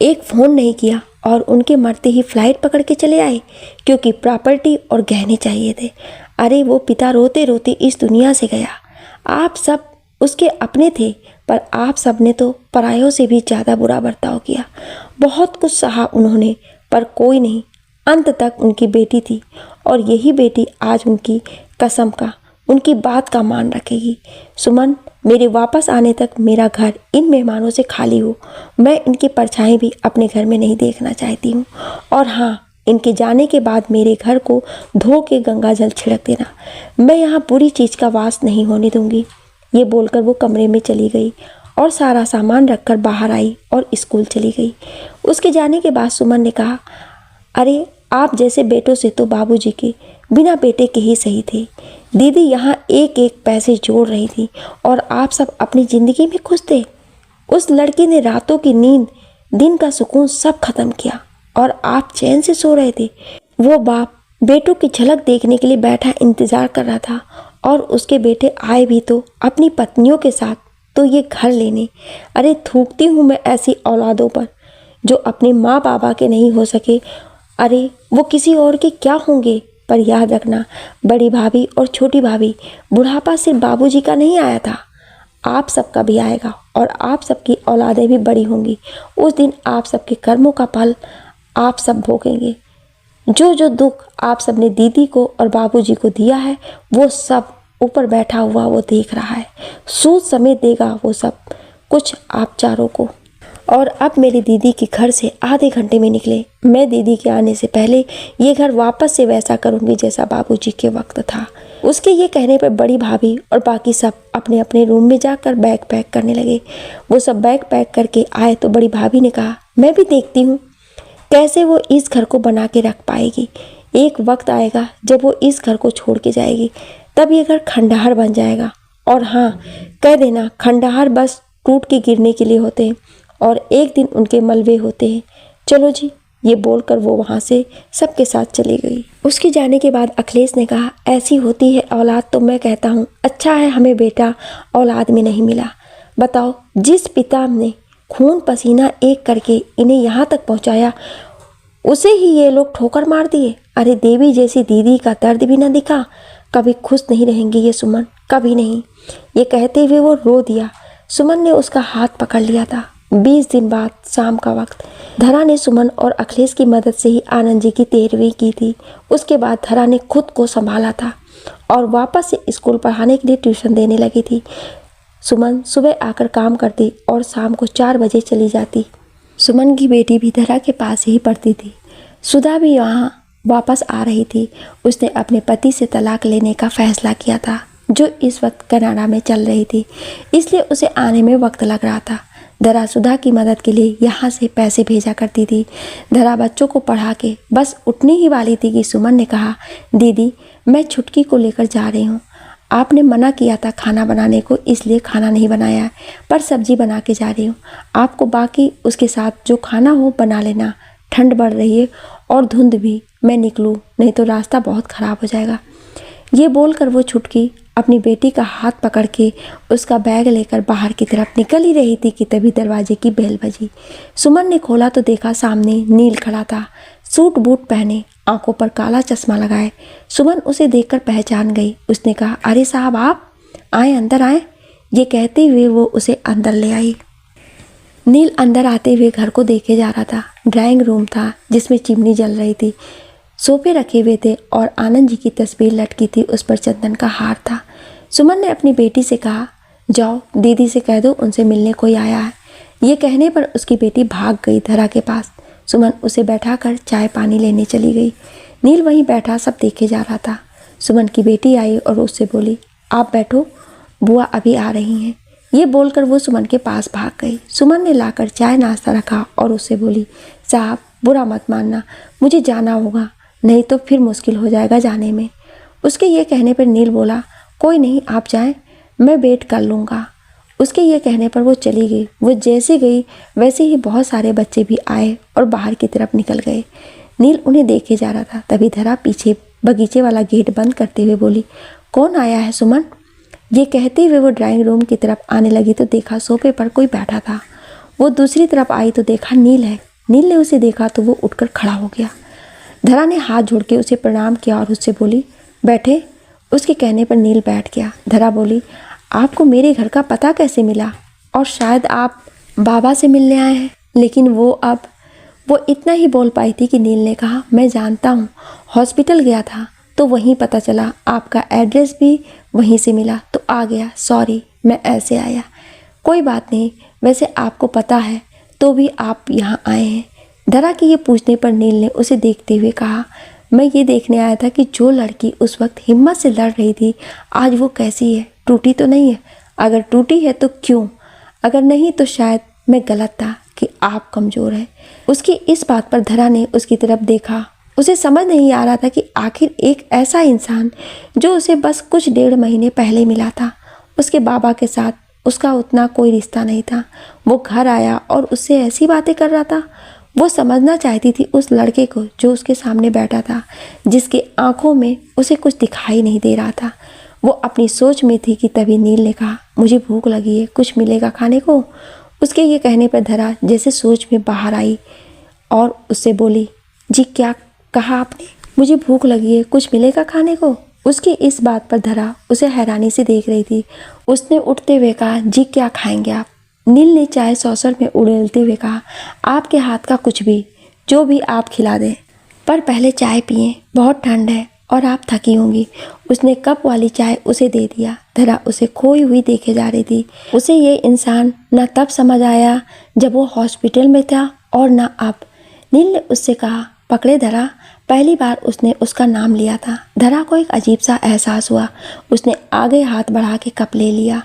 A: एक फ़ोन नहीं किया और उनके मरते ही फ्लाइट पकड़ के चले आए क्योंकि प्रॉपर्टी और गहने चाहिए थे। अरे वो पिता रोते रोते इस दुनिया से गया। आप सब उसके अपने थे, पर आप सब ने तो परायों से भी ज़्यादा बुरा बर्ताव किया। बहुत कुछ सहा उन्होंने, पर कोई नहीं। अंत तक उनकी बेटी थी और यही बेटी आज उनकी कसम का, उनकी बात का मान रखेगी। सुमन, मेरे वापस आने तक मेरा घर इन मेहमानों से खाली हो। मैं इनकी परछाई भी अपने घर में नहीं देखना चाहती हूँ। और हाँ, इनके जाने के बाद मेरे घर को धो के गंगा जल छिड़क देना। मैं यहाँ बुरी चीज़ का वास नहीं होने दूंगी। ये बोलकर वो कमरे में चली गई और सारा सामान रखकर बाहर आई और स्कूल चली गई। उसके जाने के बाद सुमन ने कहा, अरे आप जैसे बेटों से तो बाबूजी के बिना बेटे के ही सही थे। दीदी यहाँ एक एक पैसे जोड़ रही थी और आप सब अपनी ज़िंदगी में खुश थे। उस लड़की ने रातों की नींद, दिन का सुकून सब खत्म किया और आप चैन से सो रहे थे। वो बाप बेटों की झलक देखने के लिए बैठा इंतज़ार कर रहा था और उसके बेटे आए भी तो अपनी पत्नियों के साथ, तो ये घर लेने। अरे थूकती हूँ मैं ऐसी औलादों पर जो अपने माँ बाबा के नहीं हो सके। अरे वो किसी और के क्या होंगे। पर याद रखना, बड़ी भाभी और छोटी भाभी, बुढ़ापा सिर्फ बाबूजी का नहीं आया था, आप सबका भी आएगा और आप सबकी औलादें भी बड़ी होंगी। उस दिन आप सबके कर्मों का फल आप सब भोगेंगे। जो जो दुख आप सब ने दीदी को और बाबूजी को दिया है, वो सब ऊपर बैठा हुआ वो देख रहा है। सूद समेत देगा वो सब कुछ आप चारों को। और अब मेरी दीदी के घर से आधे घंटे में निकले। मैं दीदी के आने से पहले ये घर वापस से वैसा करूँगी जैसा बाबूजी के वक्त था। उसके ये कहने पर बड़ी भाभी और बाकी सब अपने अपने रूम में जाकर बैग पैक करने लगे। वो सब बैग पैक करके आए तो बड़ी भाभी ने कहा, मैं भी देखती हूँ कैसे वो इस घर को बना के रख पाएगी। एक वक्त आएगा जब वो इस घर को छोड़ के जाएगी, तब ये घर खंडहर बन जाएगा। और हाँ, कह देना, खंडहर बस टूट के गिरने के लिए होते हैं और एक दिन उनके मलबे होते हैं। चलो जी, ये बोलकर वो वहाँ से सबके साथ चली गई। उसके जाने के बाद अखिलेश ने कहा, ऐसी होती है औलाद तो मैं कहता हूँ अच्छा है हमें बेटा औलाद में नहीं मिला। बताओ, जिस पिता ने खून पसीना एक करके इन्हें यहाँ तक पहुँचाया, उसे ही ये लोग ठोकर मार दिए। अरे देवी जैसी दीदी का दर्द भी न दिखा। कभी खुश नहीं रहेंगी ये सुमन, कभी नहीं। ये कहते हुए वो रो दिया। सुमन ने उसका हाथ पकड़ लिया था। 20 दिन बाद शाम का वक्त, धरा ने सुमन और अखिलेश की मदद से ही आनंद जी की 13वीं की थी। उसके बाद धरा ने खुद को संभाला था और वापस से स्कूल पढ़ाने के लिए ट्यूशन देने लगी थी। सुमन सुबह आकर काम करती और शाम को 4 बजे चली जाती। सुमन की बेटी भी धरा के पास ही पढ़ती थी। सुधा भी यहाँ वापस आ रही थी। उसने अपने पति से तलाक लेने का फैसला किया था, जो इस वक्त कनाडा में चल रही थी, इसलिए उसे आने में वक्त लग रहा था। धरा सुधा की मदद के लिए यहाँ से पैसे भेजा करती थी। धरा बच्चों को पढ़ा के बस उठने ही वाली थी कि सुमन ने कहा, दीदी मैं छुटकी को लेकर जा रही हूँ। आपने मना किया था खाना बनाने को, इसलिए खाना नहीं बनाया है, पर सब्जी बना के जा रही हूँ। आपको बाकी उसके साथ जो खाना हो बना लेना। ठंड बढ़ रही है और धुंध भी, मैं निकलूँ नहीं तो रास्ता बहुत ख़राब हो जाएगा। ये बोलकर वो छुटकी अपनी बेटी का हाथ पकड़ के उसका बैग लेकर बाहर की तरफ निकल ही रही थी कि तभी दरवाजे की बेल बजी। सुमन ने खोला तो देखा सामने नील खड़ा था, सूट बूट पहने, आंखों पर काला चश्मा लगाए। सुमन उसे देखकर पहचान गई। उसने कहा, अरे साहब आप आए, अंदर आए। ये कहते हुए वो उसे अंदर ले आई। नील अंदर आते हुए घर को देखे जा रहा था। ड्राइंग रूम था जिसमें चिमनी जल रही थी, सोफे रखे हुए थे और आनंद जी की तस्वीर लटकी थी, उस पर चंदन का हार था। सुमन ने अपनी बेटी से कहा, जाओ दीदी से कह दो उनसे मिलने कोई आया है। ये कहने पर उसकी बेटी भाग गई धरा के पास। सुमन उसे बैठाकर चाय पानी लेने चली गई। नील वहीं बैठा सब देखे जा रहा था। सुमन की बेटी आई और उससे बोली, आप बैठो, बुआ अभी आ रही हैं। ये बोलकर वो सुमन के पास भाग गई। सुमन ने लाकर चाय नाश्ता रखा और उससे बोली, साहब बुरा मत मानना, मुझे जाना होगा, नहीं तो फिर मुश्किल हो जाएगा जाने में। उसके ये कहने पर नील बोला, कोई नहीं आप जाएं, मैं वेट कर लूँगा। उसके ये कहने पर वो चली गई। वो जैसे गई वैसे ही बहुत सारे बच्चे भी आए और बाहर की तरफ निकल गए। नील उन्हें देखे जा रहा था। तभी धरा पीछे बगीचे वाला गेट बंद करते हुए बोली, कौन आया है सुमन? ये कहते हुए वो ड्राइंग रूम की तरफ आने लगी तो देखा सोफे पर कोई बैठा था। वो दूसरी तरफ आई तो देखा नील है। नील ने उसे देखा तो वो उठकर खड़ा हो गया। धरा ने हाथ जोड़ के उसे प्रणाम किया और उससे बोली, बैठे। उसके कहने पर नील बैठ गया। धरा बोली, आपको मेरे घर का पता कैसे मिला? और शायद आप बाबा से मिलने आए हैं। लेकिन वो इतना ही बोल पाई थी कि नील ने कहा, मैं जानता हूँ, हॉस्पिटल गया था तो वहीं पता चला, आपका एड्रेस भी वहीं से मिला तो आ गया। सॉरी, मैं ऐसे आया। कोई बात नहीं, वैसे आपको पता है तो भी आप यहाँ आए हैं। धरा के ये पूछने पर नील ने उसे देखते हुए कहा, मैं ये देखने आया था कि जो लड़की उस वक्त हिम्मत से लड़ रही थी आज वो कैसी है, टूटी तो नहीं है? अगर टूटी है तो क्यों? अगर नहीं तो शायद मैं गलत था कि आप कमज़ोर हैं। उसकी इस बात पर धरा ने उसकी तरफ देखा। उसे समझ नहीं आ रहा था कि आखिर एक ऐसा इंसान जो उसे बस कुछ 1.5 महीने पहले मिला था, उसके बाबा के साथ उसका उतना कोई रिश्ता नहीं था, वो घर आया और उससे ऐसी बातें कर रहा था। वो समझना चाहती थी उस लड़के को जो उसके सामने बैठा था, जिसके आंखों में उसे कुछ दिखाई नहीं दे रहा था। वो अपनी सोच में थी कि तभी नील ने कहा, मुझे भूख लगी है, कुछ मिलेगा खाने को? उसके ये कहने पर धरा जैसे सोच में बाहर आई और उससे बोली, जी क्या कहा आपने? मुझे भूख लगी है, कुछ मिलेगा खाने को? उसकी इस बात पर धरा उसे हैरानी से देख रही थी। उसने उठते हुए कहा, जी क्या खाएंगे आप? नील ने चाय सॉसर में उड़ेलते हुए कहा, आपके हाथ का कुछ भी, जो भी आप खिला दें, पर पहले चाय पिए, बहुत ठंड है और आप थकी होंगी। उसने कप वाली चाय उसे दे दिया। धरा उसे खोई हुई देखे जा रही थी। उसे ये इंसान न तब समझ आया जब वो हॉस्पिटल में था और न अब। नील ने उससे कहा, पकड़े धरा। पहली बार उसने उसका नाम लिया था। धरा को एक अजीब सा एहसास हुआ। उसने आगे हाथ बढ़ा के कप ले लिया।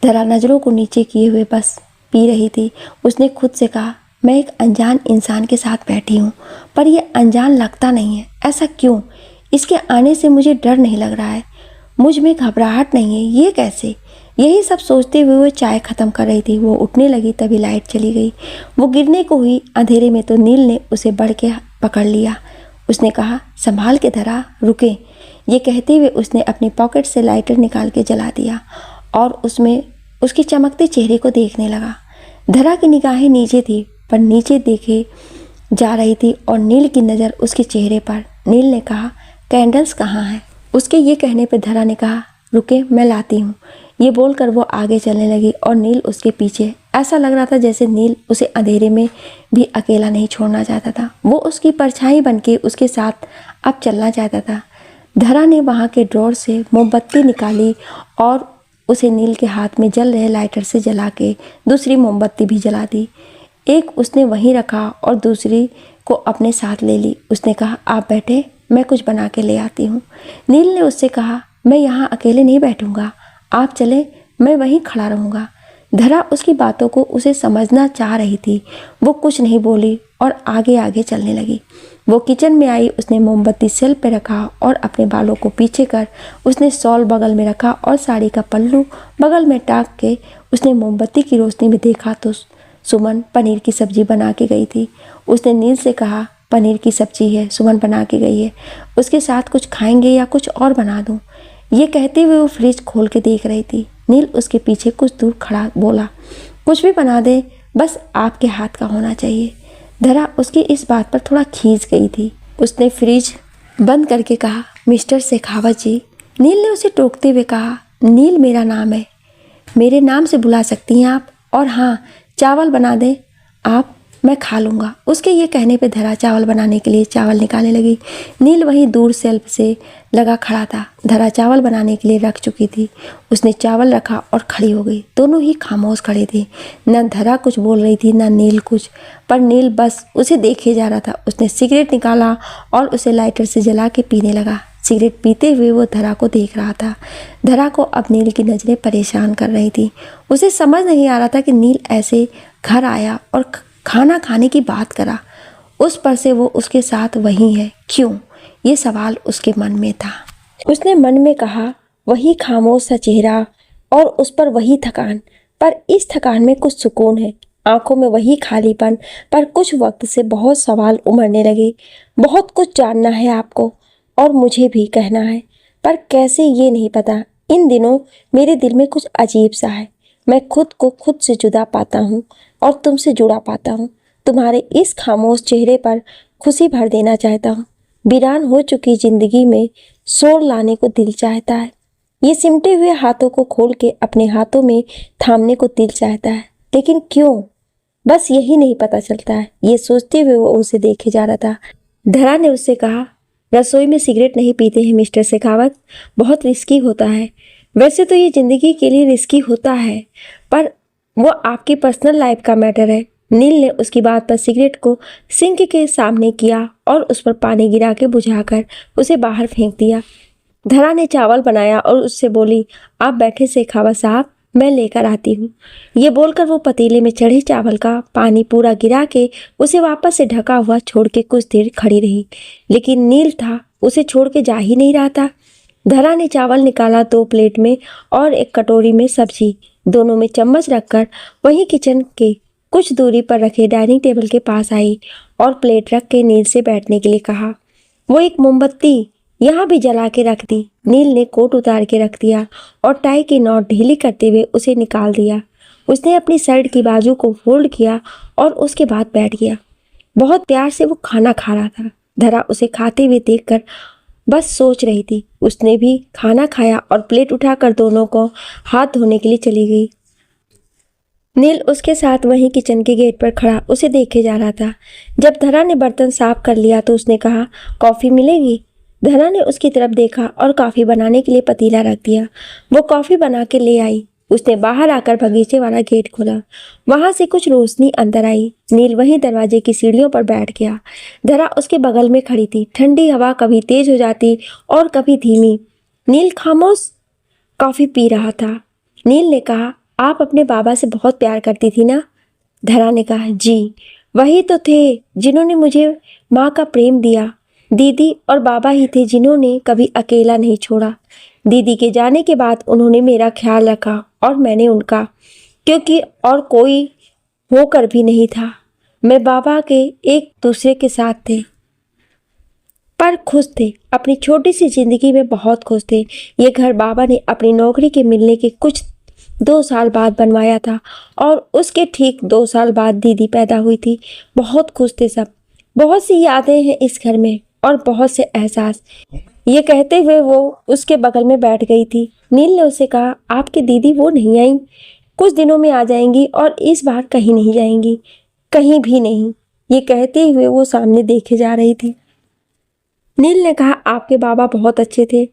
A: धरा नज़रों को नीचे किए हुए बस पी रही थी। उसने खुद से कहा, मैं एक अनजान इंसान के साथ बैठी हूँ, पर यह अनजान लगता नहीं है। ऐसा क्यों? इसके आने से मुझे डर नहीं लग रहा है, मुझ में घबराहट नहीं है, ये कैसे? यही सब सोचते हुए वो चाय ख़त्म कर रही थी। वो उठने लगी तभी लाइट चली गई। वो गिरने को हुई अंधेरे में तो नील ने उसे बढ़ के पकड़ लिया। उसने कहा, संभाल के धरा, रुके। ये कहते हुए उसने अपनी पॉकेट से लाइटर निकाल के जला दिया और उसमें उसके चमकते चेहरे को देखने लगा। धरा की निगाहें नीचे थी, पर नीचे देखे जा रही थी और नील की नज़र उसके चेहरे पर। नील ने कहा, कैंडल्स कहाँ हैं? उसके ये कहने पर धरा ने कहा, रुके, मैं लाती हूँ। ये बोलकर वो आगे चलने लगी और नील उसके पीछे। ऐसा लग रहा था जैसे नील उसे अंधेरे में भी अकेला नहीं छोड़ना चाहता था। वो उसकी परछाई बनके उसके साथ अब चलना चाहता था। धरा ने वहाँ के ड्रॉर से मोमबत्ती निकाली और उसे नील के हाथ में जल रहे लाइटर से जला के दूसरी मोमबत्ती भी जला दी। एक उसने वहीं रखा और दूसरी को अपने साथ ले ली। उसने कहा, आप बैठे, मैं कुछ बना के ले आती हूँ। नील ने उससे कहा, मैं यहाँ अकेले नहीं बैठूँगा, आप चले, मैं वहीं खड़ा रहूँगा। धरा उसकी बातों को उसे समझना चाह रही थी। वो कुछ नहीं बोली और आगे आगे चलने लगी। वो किचन में आई। उसने मोमबत्ती सेल पे रखा और अपने बालों को पीछे कर उसने शॉल बगल में रखा और साड़ी का पल्लू बगल में टाक के उसने मोमबत्ती की रोशनी में देखा तो सुमन पनीर की सब्जी बना के गई थी। उसने नील से कहा, पनीर की सब्जी है, सुमन बना के गई है, उसके साथ कुछ खाएंगे या कुछ और बना दूँ? ये कहते हुए वो फ्रिज खोल के देख रही थी। नील उसके पीछे कुछ दूर खड़ा बोला, कुछ भी बना दे, बस आपके हाथ का होना चाहिए। धरा उसकी इस बात पर थोड़ा खींच गई थी। उसने फ्रिज बंद करके कहा, मिस्टर शेखावत जी। नील ने उसे टोकते हुए कहा, नील मेरा नाम है, मेरे नाम से बुला सकती हैं आप। और हाँ, चावल बना दें आप, मैं खा लूँगा। उसके ये कहने पे धरा चावल बनाने के लिए चावल निकालने लगी। नील वहीं दूर सेल्फ से लगा खड़ा था। धरा चावल बनाने के लिए रख चुकी थी। उसने चावल रखा और खड़ी हो गई। दोनों ही खामोश खड़े थे। न धरा कुछ बोल रही थी न नील कुछ, पर नील बस उसे देखे जा रहा था। उसने सिगरेट निकाला और उसे लाइटर से जला के पीने लगा। सिगरेट पीते हुए वो धरा को देख रहा था। धरा को अब नील की नज़रें परेशान कर रही थी। उसे समझ नहीं आ रहा था कि नील ऐसे घर आया और खाना खाने की बात करा, उस पर से वो उसके साथ वही है, क्यों? ये सवाल उसके मन में था। उसने मन में कहा, वही खामोश सा चेहरा और उस पर वही थकान, पर इस थकान में कुछ सुकून है। आंखों में वही खालीपन, पर कुछ वक्त से बहुत सवाल उमड़ने लगे। बहुत कुछ जानना है आपको और मुझे भी कहना है, पर कैसे ये नहीं पता। इन दिनों मेरे दिल में कुछ अजीब सा है। मैं खुद को खुद से जुदा पाता हूँ और तुमसे जुड़ा पाता हूँ। तुम्हारे इस खामोश चेहरे पर खुशी भर देना चाहता हूँ। वीरान हो चुकी जिंदगी में शोर लाने को दिल चाहता है। ये सिमटे हुए हाथों को खोल के अपने हाथों में थामने को दिल चाहता है, लेकिन क्यों? बस यही नहीं पता चलता है। ये सोचते हुए वो उसे देखे जा रहा था। धरा ने उससे कहा, रसोई में सिगरेट नहीं पीते हैं मिस्टर शेखावत, बहुत रिस्की होता है। वैसे तो ये ज़िंदगी के लिए रिस्की होता है, पर वो आपकी पर्सनल लाइफ का मैटर है। नील ने उसकी बात पर सिगरेट को सिंक के सामने किया और उस पर पानी गिरा के बुझाकर उसे बाहर फेंक दिया। धरा ने चावल बनाया और उससे बोली, आप बैठे शेखावत साहब, मैं लेकर आती हूँ। ये बोलकर वो पतीले में चढ़े चावल का पानी पूरा गिरा के उसे वापस से ढका हुआ छोड़ के कुछ देर खड़ी रही, लेकिन नील था उसे छोड़ के जा ही नहीं रहा था। धरा ने चावल निकाला 2 प्लेट में और एक कटोरी में सब्जी, दोनों में चम्मच रखकर वहीं किचन के कुछ दूरी पर रखे डाइनिंग टेबल के पास आई और प्लेट रख के नील से बैठने के लिए कहा। वो एक मोमबत्ती यहाँ भी जला के रख दी। नील ने कोट उतार के रख दिया और टाई की नॉट ढीली करते हुए उसे निकाल दिया। उसने अपनी शर्ट की बाजू को फोल्ड किया और उसके बाद बैठ गया। बहुत प्यार से वो खाना खा रहा था। धरा उसे खाते हुए देखकर बस सोच रही थी। उसने भी खाना खाया और प्लेट उठाकर दोनों को हाथ धोने के लिए चली गई। नील उसके साथ वहीं किचन के गेट पर खड़ा उसे देखे जा रहा था। जब धरा ने बर्तन साफ कर लिया तो उसने कहा, कॉफ़ी मिलेगी? धरा ने उसकी तरफ देखा और कॉफ़ी बनाने के लिए पतीला रख दिया। वो कॉफ़ी बना के ले आई। उसने बाहर आकर बगीचे वाला गेट खोला। वहां से कुछ रोशनी अंदर आई। नील वहीं दरवाजे की सीढ़ियों पर बैठ गया। धरा उसके बगल में खड़ी थी। ठंडी हवा कभी तेज हो जाती और कभी धीमी। नील खामोश कॉफ़ी पी रहा था। नील ने कहा, आप अपने बाबा से बहुत प्यार करती थी ना? धरा ने कहा, जी, वही तो थे जिन्होंने मुझे माँ का प्रेम दिया। दीदी और बाबा ही थे जिन्होंने कभी अकेला नहीं छोड़ा। दीदी के जाने के बाद उन्होंने मेरा ख्याल रखा और मैंने उनका, क्योंकि और कोई होकर भी नहीं था। मैं बाबा के एक दूसरे के साथ थे पर खुश थे। अपनी छोटी सी जिंदगी में बहुत खुश थे। ये घर बाबा ने अपनी नौकरी के मिलने के कुछ 2 साल बाद बनवाया था और उसके ठीक 2 साल बाद दीदी पैदा हुई थी। बहुत खुश थे सब। बहुत सी यादें हैं इस घर में और बहुत से एहसास। ये कहते हुए वो उसके बगल में बैठ गई थी। नील ने उसे कहा, आपकी दीदी वो नहीं आई, कुछ दिनों में आ जाएंगी और इस बार कहीं नहीं जाएंगी, कहीं भी नहीं। ये कहते हुए वो सामने देखे जा रही थी। नील ने कहा, आपके बाबा बहुत अच्छे थे।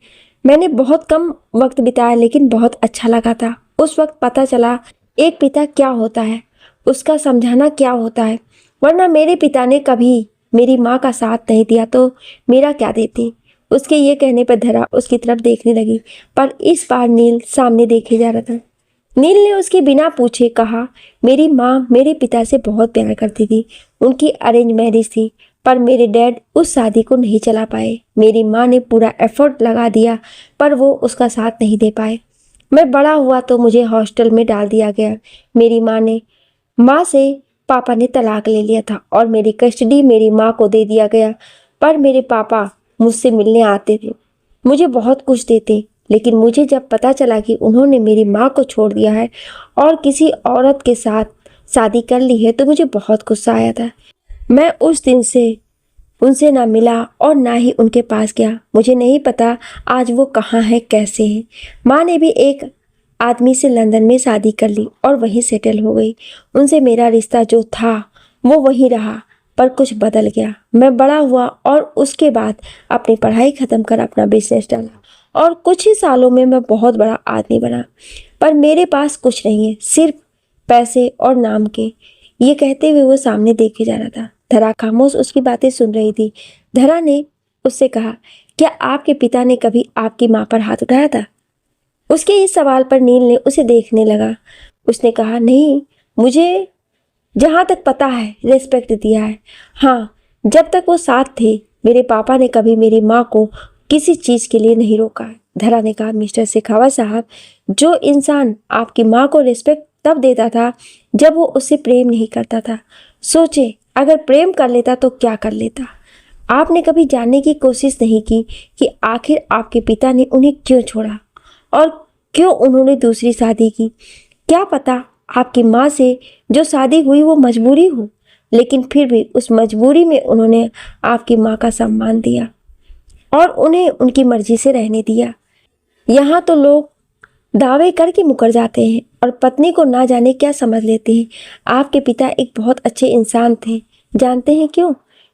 A: मैंने बहुत कम वक्त बिताया लेकिन बहुत अच्छा लगा था। उस वक्त पता चला एक पिता क्या होता है, उसका समझाना क्या होता है। वरना मेरे पिता ने कभी मेरी माँ का साथ नहीं दिया तो मेरा क्या देती। उसके ये कहने पर धरा उसकी तरफ देखने लगी, पर इस बार नील सामने देखे जा रहा था। नील ने उसके बिना पूछे कहा, मेरी माँ मेरे पिता से बहुत प्यार करती थी। उनकी अरेंज मैरिज थी पर मेरे डैड उस शादी को नहीं चला पाए। मेरी माँ ने पूरा एफर्ट लगा दिया पर वो उसका साथ नहीं दे पाए। मैं बड़ा हुआ तो मुझे हॉस्टल में डाल दिया गया। मेरी माँ से पापा ने तलाक ले लिया था और मेरी कस्टडी मेरी माँ को दे दिया गया। पर मेरे पापा मुझसे मिलने आते थे, मुझे बहुत कुछ देते, लेकिन मुझे जब पता चला कि उन्होंने मेरी माँ को छोड़ दिया है और किसी औरत के साथ शादी कर ली है तो मुझे बहुत गुस्सा आया था। मैं उस दिन से उनसे ना मिला और ना ही उनके पास गया। मुझे नहीं पता आज वो कहाँ है, कैसे है। माँ ने भी एक आदमी से लंदन में शादी कर ली और वहीं सेटल हो गई। उनसे मेरा रिश्ता जो था वो वहीं रहा, पर कुछ बदल गया। मैं बड़ा हुआ और उसके बाद अपनी पढ़ाई ख़त्म कर अपना बिजनेस डाला और कुछ ही सालों में मैं बहुत बड़ा आदमी बना। पर मेरे पास कुछ नहीं है, सिर्फ पैसे और नाम के। ये कहते हुए वो सामने देखे जा रहा था। धरा खामोश उसकी बातें सुन रही थी। धरा ने उससे कहा, क्या आपके पिता ने कभी आपकी माँ पर हाथ उठाया था? उसके इस सवाल पर नील ने उसे देखने लगा। उसने कहा, नहीं, मुझे जहाँ तक पता है रिस्पेक्ट दिया है। हाँ, जब तक वो साथ थे। मेरे पापा ने कभी मेरी माँ को किसी चीज़ के लिए नहीं रोका है। धरा ने कहा, मिस्टर शेखावत साहब, जो इंसान आपकी माँ को रिस्पेक्ट तब देता था जब वो उससे प्रेम नहीं करता था। सोचे, अगर प्रेम कर लेता तो क्या कर लेता। आपने कभी जानने की कोशिश नहीं की कि आखिर आपके पिता ने उन्हें क्यों छोड़ा और क्यों उन्होंने दूसरी शादी की। क्या पता आपकी माँ से जो शादी हुई वो मजबूरी हो, लेकिन फिर भी उस मजबूरी में उन्होंने आपकी माँ का सम्मान दिया और उन्हें उनकी मर्जी से रहने दिया। यहाँ तो लोग दावे करके मुकर जाते हैं और पत्नी को ना जाने क्या समझ लेते हैं। आपके पिता एक बहुत अच्छे इंसान थे। जानते हैं क्यों?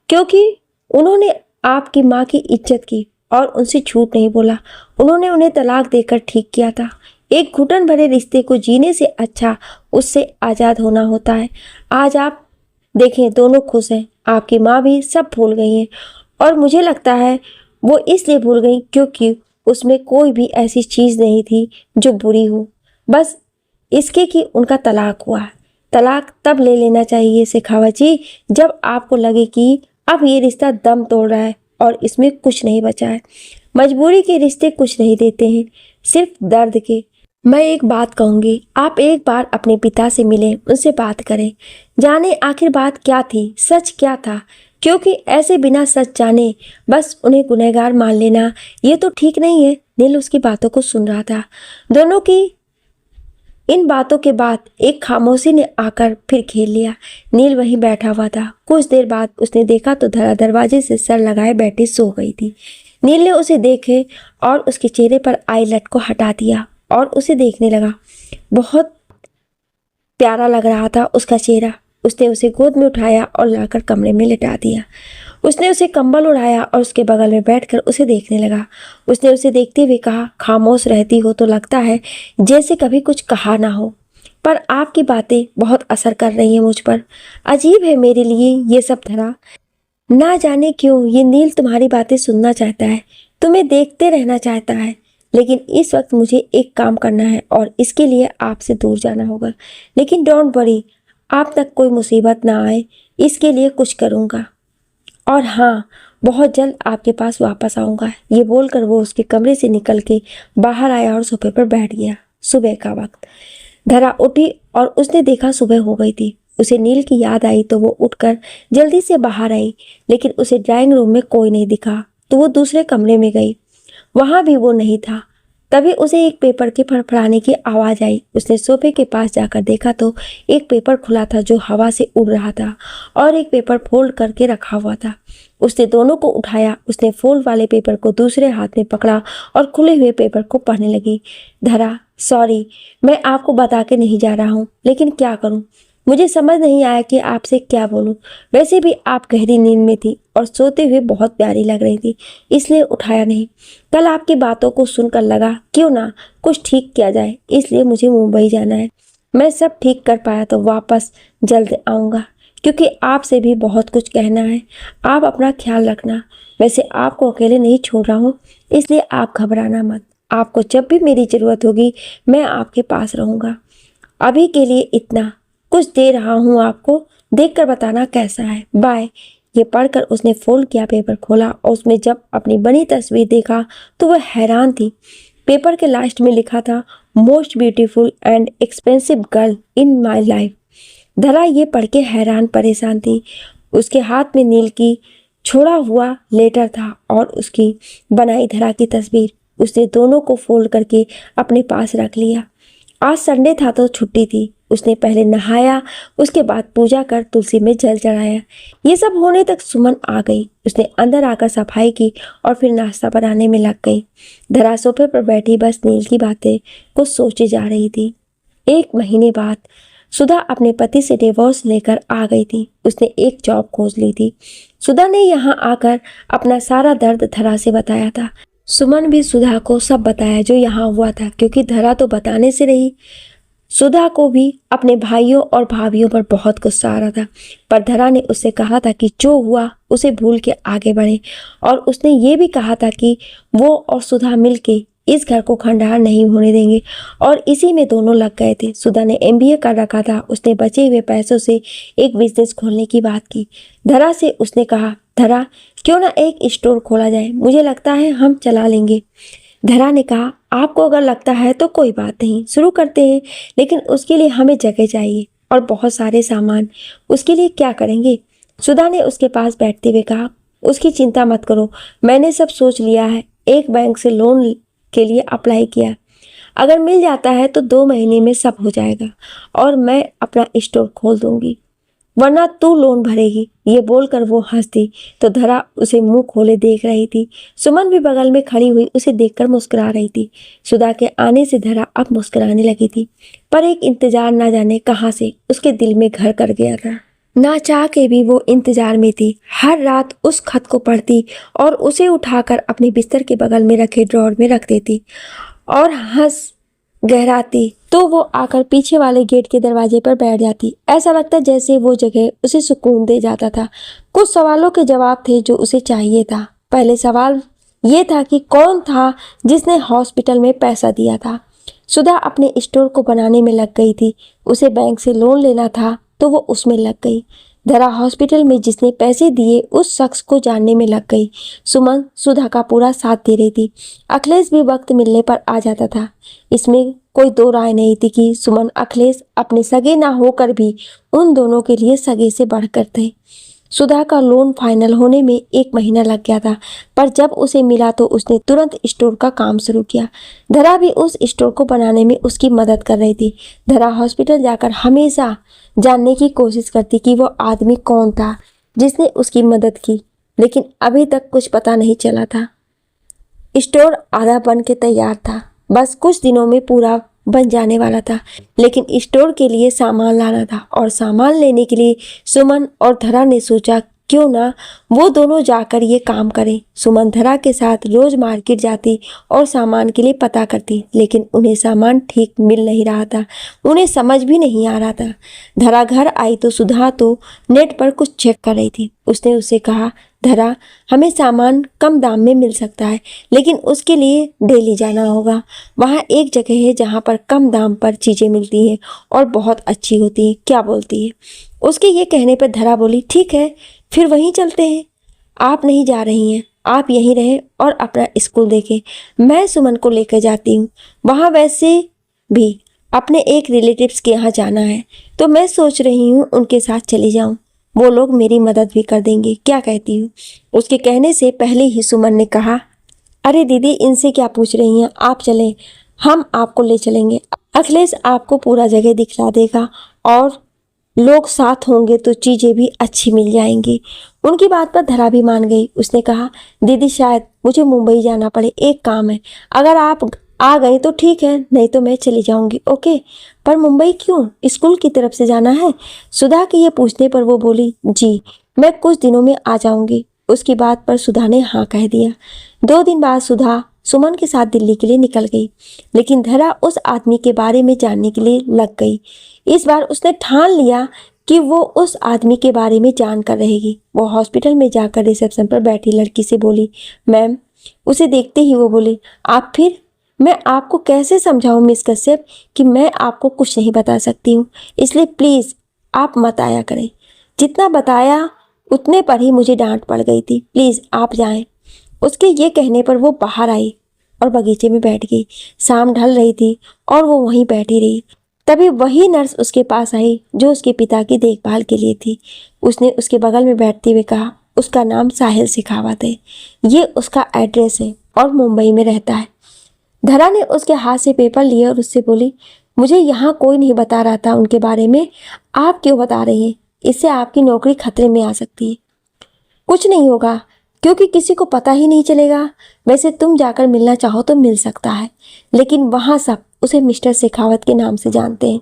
A: क्योंकि उन्होंने आपकी माँ की इज्जत की और उनसे झूठ नहीं बोला। उन्होंने उन्हें तलाक देकर ठीक किया था। एक घुटन भरे रिश्ते को जीने से अच्छा उससे आज़ाद होना होता है। आज आप देखें दोनों खुश हैं, आपकी माँ भी सब भूल गई हैं और मुझे लगता है वो इसलिए भूल गई क्योंकि उसमें कोई भी ऐसी चीज़ नहीं थी जो बुरी हो, बस इसके कि उनका तलाक हुआ। तलाक तब ले लेना चाहिए शेखावत जी जब आपको लगे कि अब ये रिश्ता दम तोड़ रहा है और इसमें कुछ नहीं बचा है। मजबूरी के रिश्ते कुछ नहीं देते हैं, सिर्फ दर्द के। मैं एक बात कहूँगी, आप एक बार अपने पिता से मिलें, उनसे बात करें, जाने आखिर बात क्या थी, सच क्या था, क्योंकि ऐसे बिना सच जाने बस उन्हें गुनहगार मान लेना ये तो ठीक नहीं है। नील उसकी बातों को सुन रहा था। दोनों की इन बातों के बाद एक खामोशी ने आकर फिर घेर लिया। नील वहीं बैठा हुआ था। कुछ देर बाद उसने देखा तो धरा दरवाजे से सर लगाए बैठी सो गई थी। नील ने उसे देखे और उसके चेहरे पर आई लट को हटा दिया और उसे देखने लगा। बहुत प्यारा लग रहा था उसका चेहरा। उसने उसे गोद में उठाया और लाकर कमरे में लिटा दिया। उसने उसे कंबल उड़ाया और उसके बगल में बैठकर उसे देखने लगा। उसने उसे देखते हुए कहा, खामोश रहती हो तो लगता है जैसे कभी कुछ कहा ना हो, पर आपकी बातें बहुत असर कर रही हैं मुझ पर। अजीब है मेरे लिए ये सब धरा। ना जाने क्यों ये नील तुम्हारी बातें सुनना चाहता है, तुम्हें देखते रहना चाहता है, लेकिन इस वक्त मुझे एक काम करना है और इसके लिए आपसे दूर जाना होगा। लेकिन डोंट वरी, आप तक कोई मुसीबत ना आए, इसके लिए कुछ करूँगा। और हाँ, बहुत जल्द आपके पास वापस आऊँगा। ये बोलकर वो उसके कमरे से निकल के बाहर आया और सोफे पर बैठ गया। सुबह का वक्त। धरा उठी और उसने देखा सुबह हो गई थी। उसे नील की याद आई तो वो उठकर जल्दी से बाहर आई, लेकिन उसे ड्राइंग रूम में कोई नहीं दिखा तो वो दूसरे कमरे में गई। वहाँ भी वो नहीं था। तभी उसे एक पेपर के फड़फड़ाने की आवाज़ आई। उसने सोफे के पास जाकर देखा तो एक पेपर खुला था जो हवा से उड़ रहा था और एक पेपर फोल्ड करके रखा हुआ था। उसने दोनों को उठाया। उसने फोल्ड वाले पेपर को दूसरे हाथ में पकड़ा और खुले हुए पेपर को पढ़ने लगी। धरा, सॉरी, मैं आपको बता के नहीं जा रहा हूँ, लेकिन क्या करूँ, मुझे समझ नहीं आया कि आपसे क्या बोलूं। वैसे भी आप गहरी नींद में थी और सोते हुए बहुत प्यारी लग रही थी, इसलिए उठाया नहीं। कल आपकी बातों को सुनकर लगा क्यों ना कुछ ठीक किया जाए, इसलिए मुझे मुंबई जाना है। मैं सब ठीक कर पाया तो वापस जल्द आऊँगा, क्योंकि आपसे भी बहुत कुछ कहना है। आप अपना ख्याल रखना। वैसे आपको अकेले नहीं छोड़ रहा हूँ, इसलिए आप घबराना मत। आपको जब भी मेरी ज़रूरत होगी मैं आपके पास रहूँगा। अभी के लिए इतना, कुछ दे रहा हूँ आपको, देखकर बताना कैसा है। बाय। ये पढ़कर उसने फोल्ड किया पेपर खोला और उसमें जब अपनी बनी तस्वीर देखा तो वह हैरान थी। पेपर के लास्ट में लिखा था, most beautiful and expensive girl in my life. धरा ये पढ़ के हैरान परेशान थी। उसके हाथ में नील की छोड़ा हुआ लेटर था और उसकी बनाई धरा की तस्वीर। उसने दोनों को फोल्ड करके अपने पास रख लिया। आज संडे था तो छुट्टी थी। उसने पहले नहाया, उसके बाद पूजा कर तुलसी में जल चढ़ाया। ये सब होने तक सुमन आ गई। उसने अंदर आकर सफाई की और फिर नाश्ता बनाने में लग गई। धरा सोफे पर बैठी बस नील की बातें को सोचे जा रही थी। 1 महीने बाद सुधा अपने पति से डिवोर्स लेकर आ गई थी। उसने एक जॉब खोज ली थी। सुधा ने यहाँ आकर अपना सारा दर्द धरा से बताया था। सुमन भी सुधा को सब बताया जो यहाँ हुआ था, क्योंकि धरा तो बताने से रही। सुधा को भी अपने भाइयों और भाभियों पर बहुत गुस्सा आ रहा था, पर धरा ने उससे कहा था कि जो हुआ उसे भूल के आगे बढ़े, और उसने ये भी कहा था कि वो और सुधा मिलके इस घर को खंडहर नहीं होने देंगे, और इसी में दोनों लग गए थे। सुधा ने MBA कर रखा था। उसने बचे हुए पैसों से एक बिजनेस खोलने की बात की। धरा से उसने कहा, धरा क्यों ना एक स्टोर खोला जाए, मुझे लगता है हम चला लेंगे। धरा ने कहा, आपको अगर लगता है तो कोई बात नहीं, शुरू करते हैं, लेकिन उसके लिए हमें जगह चाहिए और बहुत सारे सामान। उसके लिए क्या करेंगे? सुधा ने उसके पास बैठते हुए कहा, उसकी चिंता मत करो, मैंने सब सोच लिया है। एक बैंक से लोन के लिए अप्लाई किया, अगर मिल जाता है तो 2 महीने में सब हो जाएगा और मैं अपना स्टोर खोल दूंगी, वरना तू लोन भरेगी। ये बोलकर वो हंस दी तो धरा उसे मुंह खोले देख रही थी। सुमन भी बगल में खड़ी हुई उसे देखकर मुस्कुरा रही थी। सुधा के आने से धरा अब मुस्कुराने लगी थी, पर एक इंतजार ना जाने कहां से उसके दिल में घर कर गया था। ना चाह के भी वो इंतजार में थी। हर रात उस खत को पढ़ती और उसे उठाकर अपने बिस्तर के बगल में रखे ड्रॉर में रख देती और हंस गहराती तो वो आकर पीछे वाले गेट के दरवाजे पर बैठ जाती। ऐसा लगता जैसे वो जगह उसे सुकून दे जाता था। कुछ सवालों के जवाब थे जो उसे चाहिए था। पहले सवाल ये था कि कौन था जिसने हॉस्पिटल में पैसा दिया था। सुधा अपने स्टोर को बनाने में लग गई थी। उसे बैंक से लोन लेना था तो वो उसमें लग गई। धरा हॉस्पिटल में जिसने पैसे दिए उस शख्स को जानने में लग गई। सुमन सुधा का पूरा साथ दे रही थी। अखिलेश भी वक्त मिलने पर आ जाता था। इसमें कोई दो राय नहीं थी कि सुमन अखिलेश अपने सगे ना होकर भी उन दोनों के लिए सगे से बढ़कर थे। सुधा का लोन फाइनल होने में 1 महीना लग गया था, पर जब उसे मिला तो उसने तुरंत स्टोर का काम शुरू किया। धरा भी उस स्टोर को बनाने में उसकी मदद कर रही थी। धरा हॉस्पिटल जाकर हमेशा जानने की कोशिश करती कि वो आदमी कौन था जिसने उसकी मदद की, लेकिन अभी तक कुछ पता नहीं चला था। स्टोर आधा बन के तैयार था, बस कुछ दिनों में पूरा बन जाने वाला था, लेकिन स्टोर के लिए सामान लाना था और सामान लेने के लिए सुमन और धरा ने सोचा क्यों ना वो दोनों जाकर ये काम करें। सुमन धरा के साथ रोज मार्केट जाती और सामान के लिए पता करती, लेकिन उन्हें सामान ठीक मिल नहीं रहा था। उन्हें समझ भी नहीं आ रहा था। धरा घर आई तो सुधा तो नेट पर कुछ चेक कर रही थी। उसने उसे कहा, धरा हमें सामान कम दाम में मिल सकता है, लेकिन उसके लिए डेली जाना होगा। वहाँ एक जगह है जहाँ पर कम दाम पर चीज़ें मिलती हैं और बहुत अच्छी होती हैं, क्या बोलती है? उसके ये कहने पर धरा बोली, ठीक है फिर वहीं चलते हैं। आप नहीं जा रही हैं, आप यहीं रहें और अपना स्कूल देखें, मैं सुमन को लेकर जाती हूँ। वहाँ वैसे भी अपने एक रिलेटिव्स के यहाँ जाना है, तो मैं सोच रही हूँ उनके साथ चली जाऊँ, वो लोग मेरी मदद भी कर देंगे, क्या कहती हूँ? उसके कहने से पहले ही सुमन ने कहा, अरे दीदी इनसे क्या पूछ रही हैं, आप चलें, हम आपको ले चलेंगे। अखिलेश आपको पूरा जगह दिखला देगा और लोग साथ होंगे तो चीज़ें भी अच्छी मिल जाएंगी। उनकी बात पर धरा भी मान गई। उसने कहा, दीदी शायद मुझे मुंबई जाना पड़े, एक काम है, अगर आप आ गई तो ठीक है, नहीं तो मैं चली जाऊंगी। ओके, पर मुंबई क्यों, स्कूल की तरफ से जाना है? सुधा के ये पूछने पर वो बोली, जी मैं कुछ दिनों में आ जाऊंगी। उसकी बात पर सुधा ने हाँ कह दिया। 2 दिन बाद सुधा सुमन के साथ दिल्ली के लिए निकल गई, लेकिन धरा उस आदमी के बारे में जानने के लिए लग गई। इस बार उसने ठान लिया कि वो उस आदमी के बारे में जानकर रहेगी। वो हॉस्पिटल में जाकर रिसेप्शन पर बैठी लड़की से बोली, मैम। उसे देखते ही वो बोली, आप फिर? मैं आपको कैसे समझाऊं मिस कश्यप कि मैं आपको कुछ नहीं बता सकती हूँ, इसलिए प्लीज़ आप मत आया करें। जितना बताया उतने पर ही मुझे डांट पड़ गई थी, प्लीज़ आप जाएं। उसके ये कहने पर वो बाहर आई और बगीचे में बैठ गई। शाम ढल रही थी और वो वहीं बैठी रही। तभी वही नर्स उसके पास आई जो उसके पिता की देखभाल के लिए थी। उसने उसके बगल में बैठते हुए कहा, उसका नाम साहिल शेखावत है, ये उसका एड्रेस है और मुंबई में रहता है। धरा ने उसके हाथ से पेपर लिए और उससे बोली, मुझे यहाँ कोई नहीं बता रहा था उनके बारे में, आप क्यों बता रही हैं? इससे आपकी नौकरी खतरे में आ सकती है। कुछ नहीं होगा क्योंकि किसी को पता ही नहीं चलेगा। वैसे तुम जाकर मिलना चाहो तो मिल सकता है, लेकिन वहाँ सब उसे मिस्टर शेखावत के नाम से जानते हैं,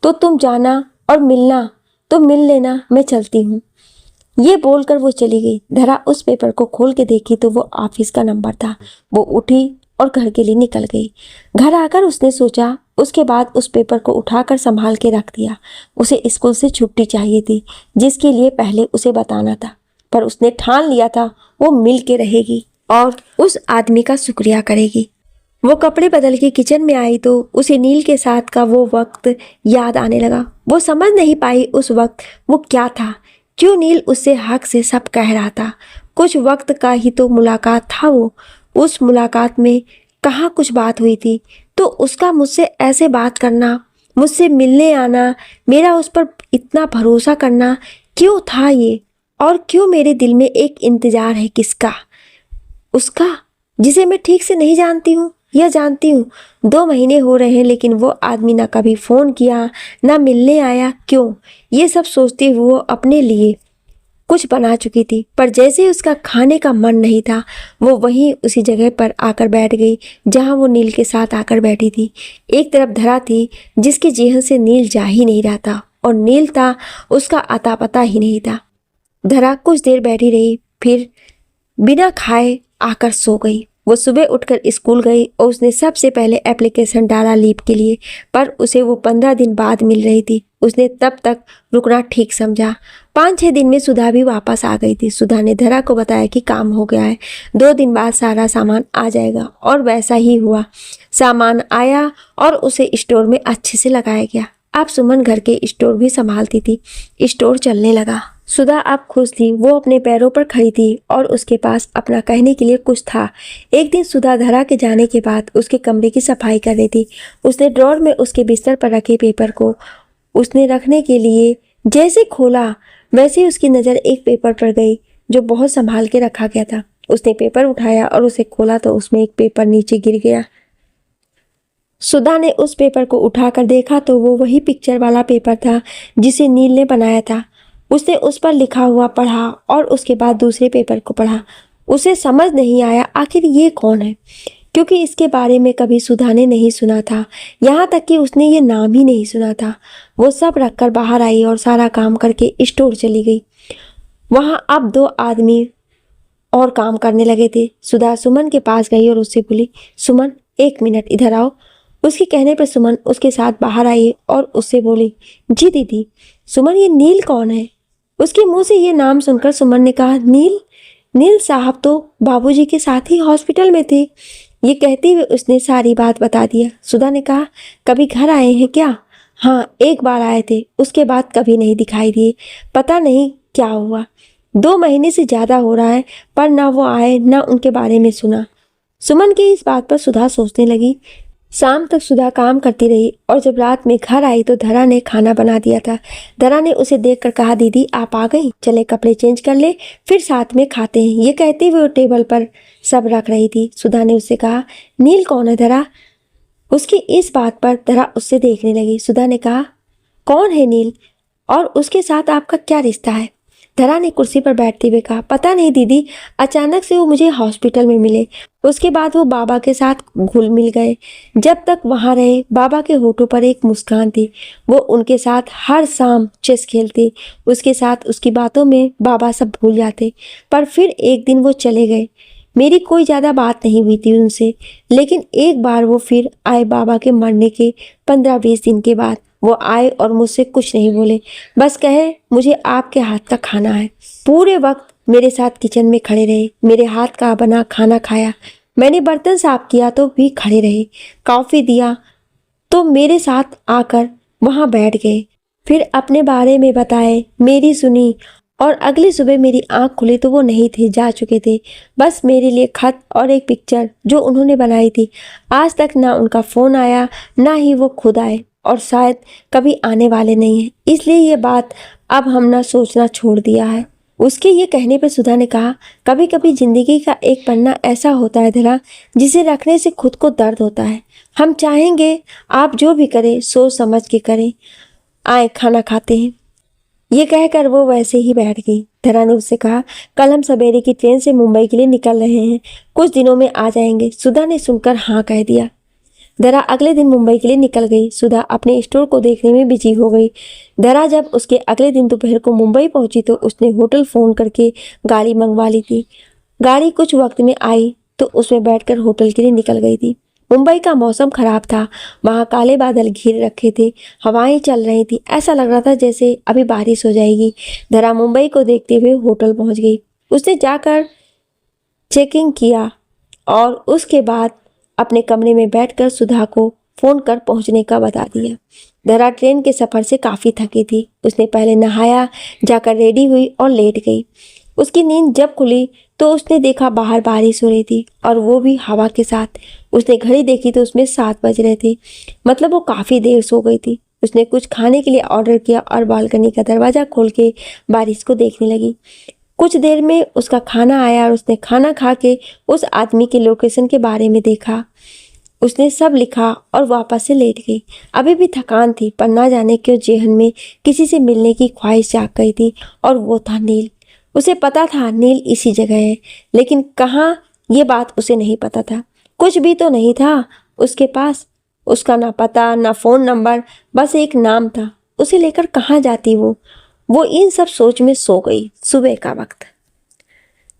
A: तो तुम जाना और मिलना तो मिल लेना, मैं चलती हूँ। ये बोलकर वो चली गई। धरा उस पेपर को खोल के देखी तो वो ऑफिस का नंबर था। वो उठी और घर के लिए निकल गई। घर आकर उसने सोचा, उसके बाद उस पेपर को उठाकर संभाल के रख दिया। उसे स्कूल से छुट्टी चाहिए थी, जिसके लिए पहले उसे बताना था, पर उसने ठान लिया था वो मिल के रहेगी और उस आदमी का शुक्रिया करेगी। वो कपड़े बदल के किचन में आई तो उसे नील के साथ का वो वक्त याद आने लगा। वो समझ नहीं पाई उस वक्त वो क्या था, क्यों नील उससे हक से सब कह रहा था। कुछ वक्त का ही तो मुलाकात था वो। उस मुलाकात में कहाँ कुछ बात हुई थी, तो उसका मुझसे ऐसे बात करना, मुझसे मिलने आना, मेरा उस पर इतना भरोसा करना क्यों था ये? और क्यों मेरे दिल में एक इंतजार है, किसका? उसका, जिसे मैं ठीक से नहीं जानती हूँ या जानती हूँ। 2 महीने हो रहे हैं लेकिन वो आदमी ना कभी फ़ोन किया ना मिलने आया, क्यों? ये सब सोचती हुए वो अपने लिए कुछ बना चुकी थी, पर जैसे उसका खाने का मन नहीं था, वो वहीं उसी जगह पर आकर बैठ गई जहाँ वो नील के साथ आकर बैठी थी। एक तरफ धरा थी जिसके जेहन से नील जा ही नहीं रहा था, और नील था उसका अता पता ही नहीं था। धरा कुछ देर बैठी रही, फिर बिना खाए आकर सो गई। वो सुबह उठकर स्कूल गई और उसने सबसे पहले एप्लीकेशन डाला लीव के लिए, पर उसे वो 15 दिन बाद मिल रही थी। उसने तब तक रुकना ठीक समझा। 5-6 दिन में सुधा भी वापस आ गई थी। सुधा ने धरा को बताया कि काम हो गया है, 2 दिन बाद सारा सामान आ जाएगा, और वैसा ही हुआ। सामान आया और उसे स्टोर में अच्छे से लगाया गया। अब सुमन घर के स्टोर भी संभालती थी। स्टोर चलने लगा। सुधा अब खुश थी। वो अपने पैरों पर खड़ी थी और उसके पास अपना कहने के लिए कुछ था। एक दिन सुधा धरा के जाने के बाद उसके कमरे की सफाई कर रही थी। उसने ड्रॉर में उसके बिस्तर पर रखे पेपर को उसने रखने के लिए जैसे खोला, वैसे ही उसकी नज़र एक पेपर पर गई जो बहुत संभाल के रखा गया था। उसने पेपर उठाया और उसे खोला तो उसमें एक पेपर नीचे गिर गया। सुधा ने उस पेपर को उठाकर देखा तो वो वही पिक्चर वाला पेपर था जिसे नील ने बनाया था। उसने उस पर लिखा हुआ पढ़ा और उसके बाद दूसरे पेपर को पढ़ा। उसे समझ नहीं आया आखिर ये कौन है, क्योंकि इसके बारे में कभी सुधा ने नहीं सुना था। यहाँ तक कि उसने ये नाम ही नहीं सुना था। वो सब रखकर बाहर आई और सारा काम करके स्टोर चली गई। वहाँ अब 2 आदमी और काम करने लगे थे। सुधा सुमन के पास गई और उससे बोली, सुमन 1 मिनट इधर आओ। उसके कहने पर सुमन उसके साथ बाहर आई और उससे बोली, जी दीदी। सुमन, ये नील कौन है? उसके मुंह से ये नाम सुनकर सुमन ने कहा, नील? नील साहब तो बाबूजी के साथ ही हॉस्पिटल में थे। ये कहते हुए उसने सारी बात बता दिया। सुधा ने कहा, कभी घर आए हैं क्या? हाँ, एक बार आए थे, उसके बाद कभी नहीं दिखाई दिए। पता नहीं क्या हुआ। 2 महीने से ज़्यादा हो रहा है, पर ना वो आए ना उनके बारे में सुना। सुमन की इस बात पर सुधा सोचने लगी। शाम तक सुधा काम करती रही और जब रात में घर आई तो धरा ने खाना बना दिया था। धरा ने उसे देखकर कहा, दीदी आप आ गई, चले कपड़े चेंज कर ले, फिर साथ में खाते हैं। ये कहते हुए वो टेबल पर सब रख रही थी। सुधा ने उससे कहा, नील कौन है धरा? उसकी इस बात पर धरा उससे देखने लगी। सुधा ने कहा, कौन है नील और उसके साथ आपका क्या रिश्ता है? धरा ने कुर्सी पर बैठते हुए कहा, पता नहीं दीदी, अचानक से वो मुझे हॉस्पिटल में मिले। उसके बाद वो बाबा के साथ घुल मिल गए। जब तक वहाँ रहे बाबा के होठों पर एक मुस्कान थी। वो उनके साथ हर शाम चेस खेलते। उसके साथ उसकी बातों में बाबा सब भूल जाते। पर फिर एक दिन वो चले गए। मेरी कोई ज़्यादा बात नहीं हुई थी उनसे, लेकिन एक बार वो फिर आए बाबा के मरने के 15-20 दिन के बाद। वो आए और मुझसे कुछ नहीं बोले, बस कहे मुझे आपके हाथ का खाना है। पूरे वक्त मेरे साथ किचन में खड़े रहे, मेरे हाथ का बना खाना खाया। मैंने बर्तन साफ किया तो भी खड़े रहे, कॉफ़ी दिया तो मेरे साथ आकर वहाँ बैठ गए। फिर अपने बारे में बताए, मेरी सुनी, और अगली सुबह मेरी आँख खुली तो वो नहीं थे, जा चुके थे। बस मेरे लिए खत और एक पिक्चर जो उन्होंने बनाई थी। आज तक ना उनका फ़ोन आया, ना ही वो खुद आए, और शायद कभी आने वाले नहीं हैं। इसलिए ये बात अब हमने सोचना छोड़ दिया है। उसके ये कहने पर सुधा ने कहा, कभी कभी ज़िंदगी का एक पन्ना ऐसा होता है धरा, जिसे रखने से खुद को दर्द होता है। हम चाहेंगे आप जो भी करें सोच समझ के करें। आए खाना खाते हैं। ये कहकर वो वैसे ही बैठ गई। धरा ने उससे कहा, कल हम सवेरे की ट्रेन से मुंबई के लिए निकल रहे हैं, कुछ दिनों में आ जाएंगे। सुधा ने सुनकर हाँ कह दिया। धरा अगले दिन मुंबई के लिए निकल गई। सुधा अपने स्टोर को देखने में बिजी हो गई। धरा जब उसके अगले दिन दोपहर को मुंबई पहुंची तो उसने होटल फ़ोन करके गाड़ी मंगवा ली थी। गाड़ी कुछ वक्त में आई तो उसमें बैठकर होटल के लिए निकल गई थी। मुंबई का मौसम खराब था। वहाँ काले बादल घिर रखे थे, हवाएं चल रही थी। ऐसा लग रहा था जैसे अभी बारिश हो जाएगी। धरा मुंबई को देखते हुए होटल पहुँच गई। उसने जाकर चेकिंग किया और उसके बाद अपने कमरे में बैठकर सुधा को फ़ोन कर पहुंचने का बता दिया। धरा ट्रेन के सफ़र से काफ़ी थकी थी। उसने पहले नहाया, जाकर रेडी हुई और लेट गई। उसकी नींद जब खुली तो उसने देखा बाहर बारिश हो रही थी, और वो भी हवा के साथ। उसने घड़ी देखी तो उसमें 7 बज रहे थे, मतलब वो काफ़ी देर सो गई थी। उसने कुछ खाने के लिए ऑर्डर किया और बालकनी का दरवाज़ा खोल के बारिश को देखने लगी। कुछ देर में उसका खाना आया और उसने खाना खा के उस आदमी के लोकेशन के बारे में देखा। उसने सब लिखा और वापस से लेट गई। अभी भी थकान थी, पर ना जाने क्यों जेहन में किसी से मिलने की ख्वाहिश जाग गई थी, और वो था नील। उसे पता था नील इसी जगह है, लेकिन कहाँ ये बात उसे नहीं पता था। कुछ भी तो नहीं था उसके पास। उसका ना पता ना फ़ोन नंबर, बस एक नाम था। उसे लेकर कहाँ जाती वो इन सब सोच में सो गई। सुबह का वक्त।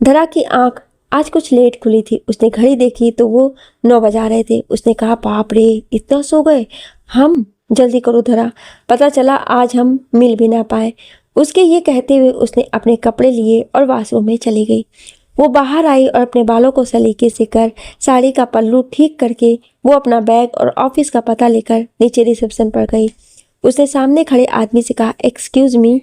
A: धरा की आंख आज कुछ लेट खुली थी। उसने घड़ी देखी तो वो 9 बजा रहे थे। उसने कहा बाप रे, इतना सो गए हम, जल्दी करो धरा, पता चला आज हम मिल भी ना पाए। उसके ये कहते हुए उसने अपने कपड़े लिए और वॉशरूम में चली गई। वो बाहर आई और अपने बालों को सलीके से कर साड़ी का पल्लू ठीक करके वो अपना बैग और ऑफिस का पता लेकर नीचे रिसेप्शन पर गई। उसने सामने खड़े आदमी से कहा, एक्सक्यूज़ मी,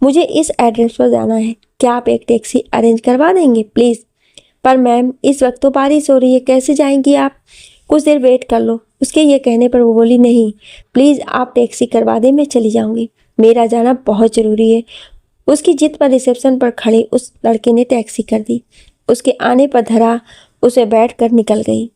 A: मुझे इस एड्रेस पर जाना है, क्या आप एक टैक्सी अरेंज करवा देंगे प्लीज़? पर मैम इस वक्त तो बारिश हो रही है, कैसे जाएंगी आप? कुछ देर वेट कर लो। उसके ये कहने पर वो बोली, नहीं प्लीज़ आप टैक्सी करवा दें, मैं चली जाऊंगी, मेरा जाना बहुत ज़रूरी है। उसकी जिद पर रिसेप्शन पर खड़े उस लड़के ने टैक्सी कर दी। उसके आने पर धरा उसे बैठ कर निकल गई।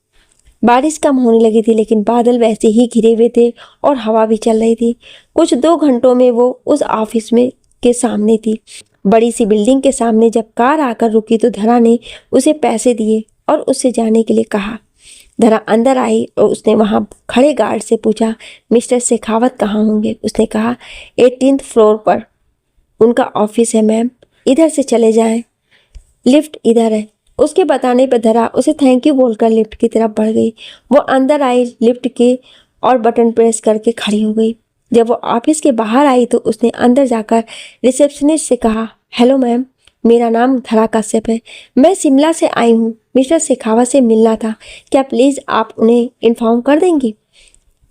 A: बारिश कम होने लगी थी लेकिन बादल वैसे ही घिरे हुए थे और हवा भी चल रही थी। कुछ 2 घंटों में वो उस ऑफिस में के सामने थी। बड़ी सी बिल्डिंग के सामने जब कार आकर रुकी तो धरा ने उसे पैसे दिए और उससे जाने के लिए कहा। धरा अंदर आई और उसने वहाँ खड़े गार्ड से पूछा, मिस्टर शेखावत कहाँ होंगे? उसने कहा 18th फ्लोर पर उनका ऑफिस है मैम, इधर से चले जाएं, लिफ्ट इधर है। उसके बताने पर धरा उसे थैंक यू बोलकर लिफ्ट की तरफ बढ़ गई। वो अंदर आई लिफ्ट के और बटन प्रेस करके खड़ी हो गई। जब वो ऑफिस के बाहर आई तो उसने अंदर जाकर रिसेप्शनिस्ट से कहा, हेलो मैम, मेरा नाम धरा कश्यप है, मैं शिमला से आई हूँ, मिस्टर शेखावत से मिलना था, क्या प्लीज़ आप उन्हें इन्फॉर्म कर देंगी?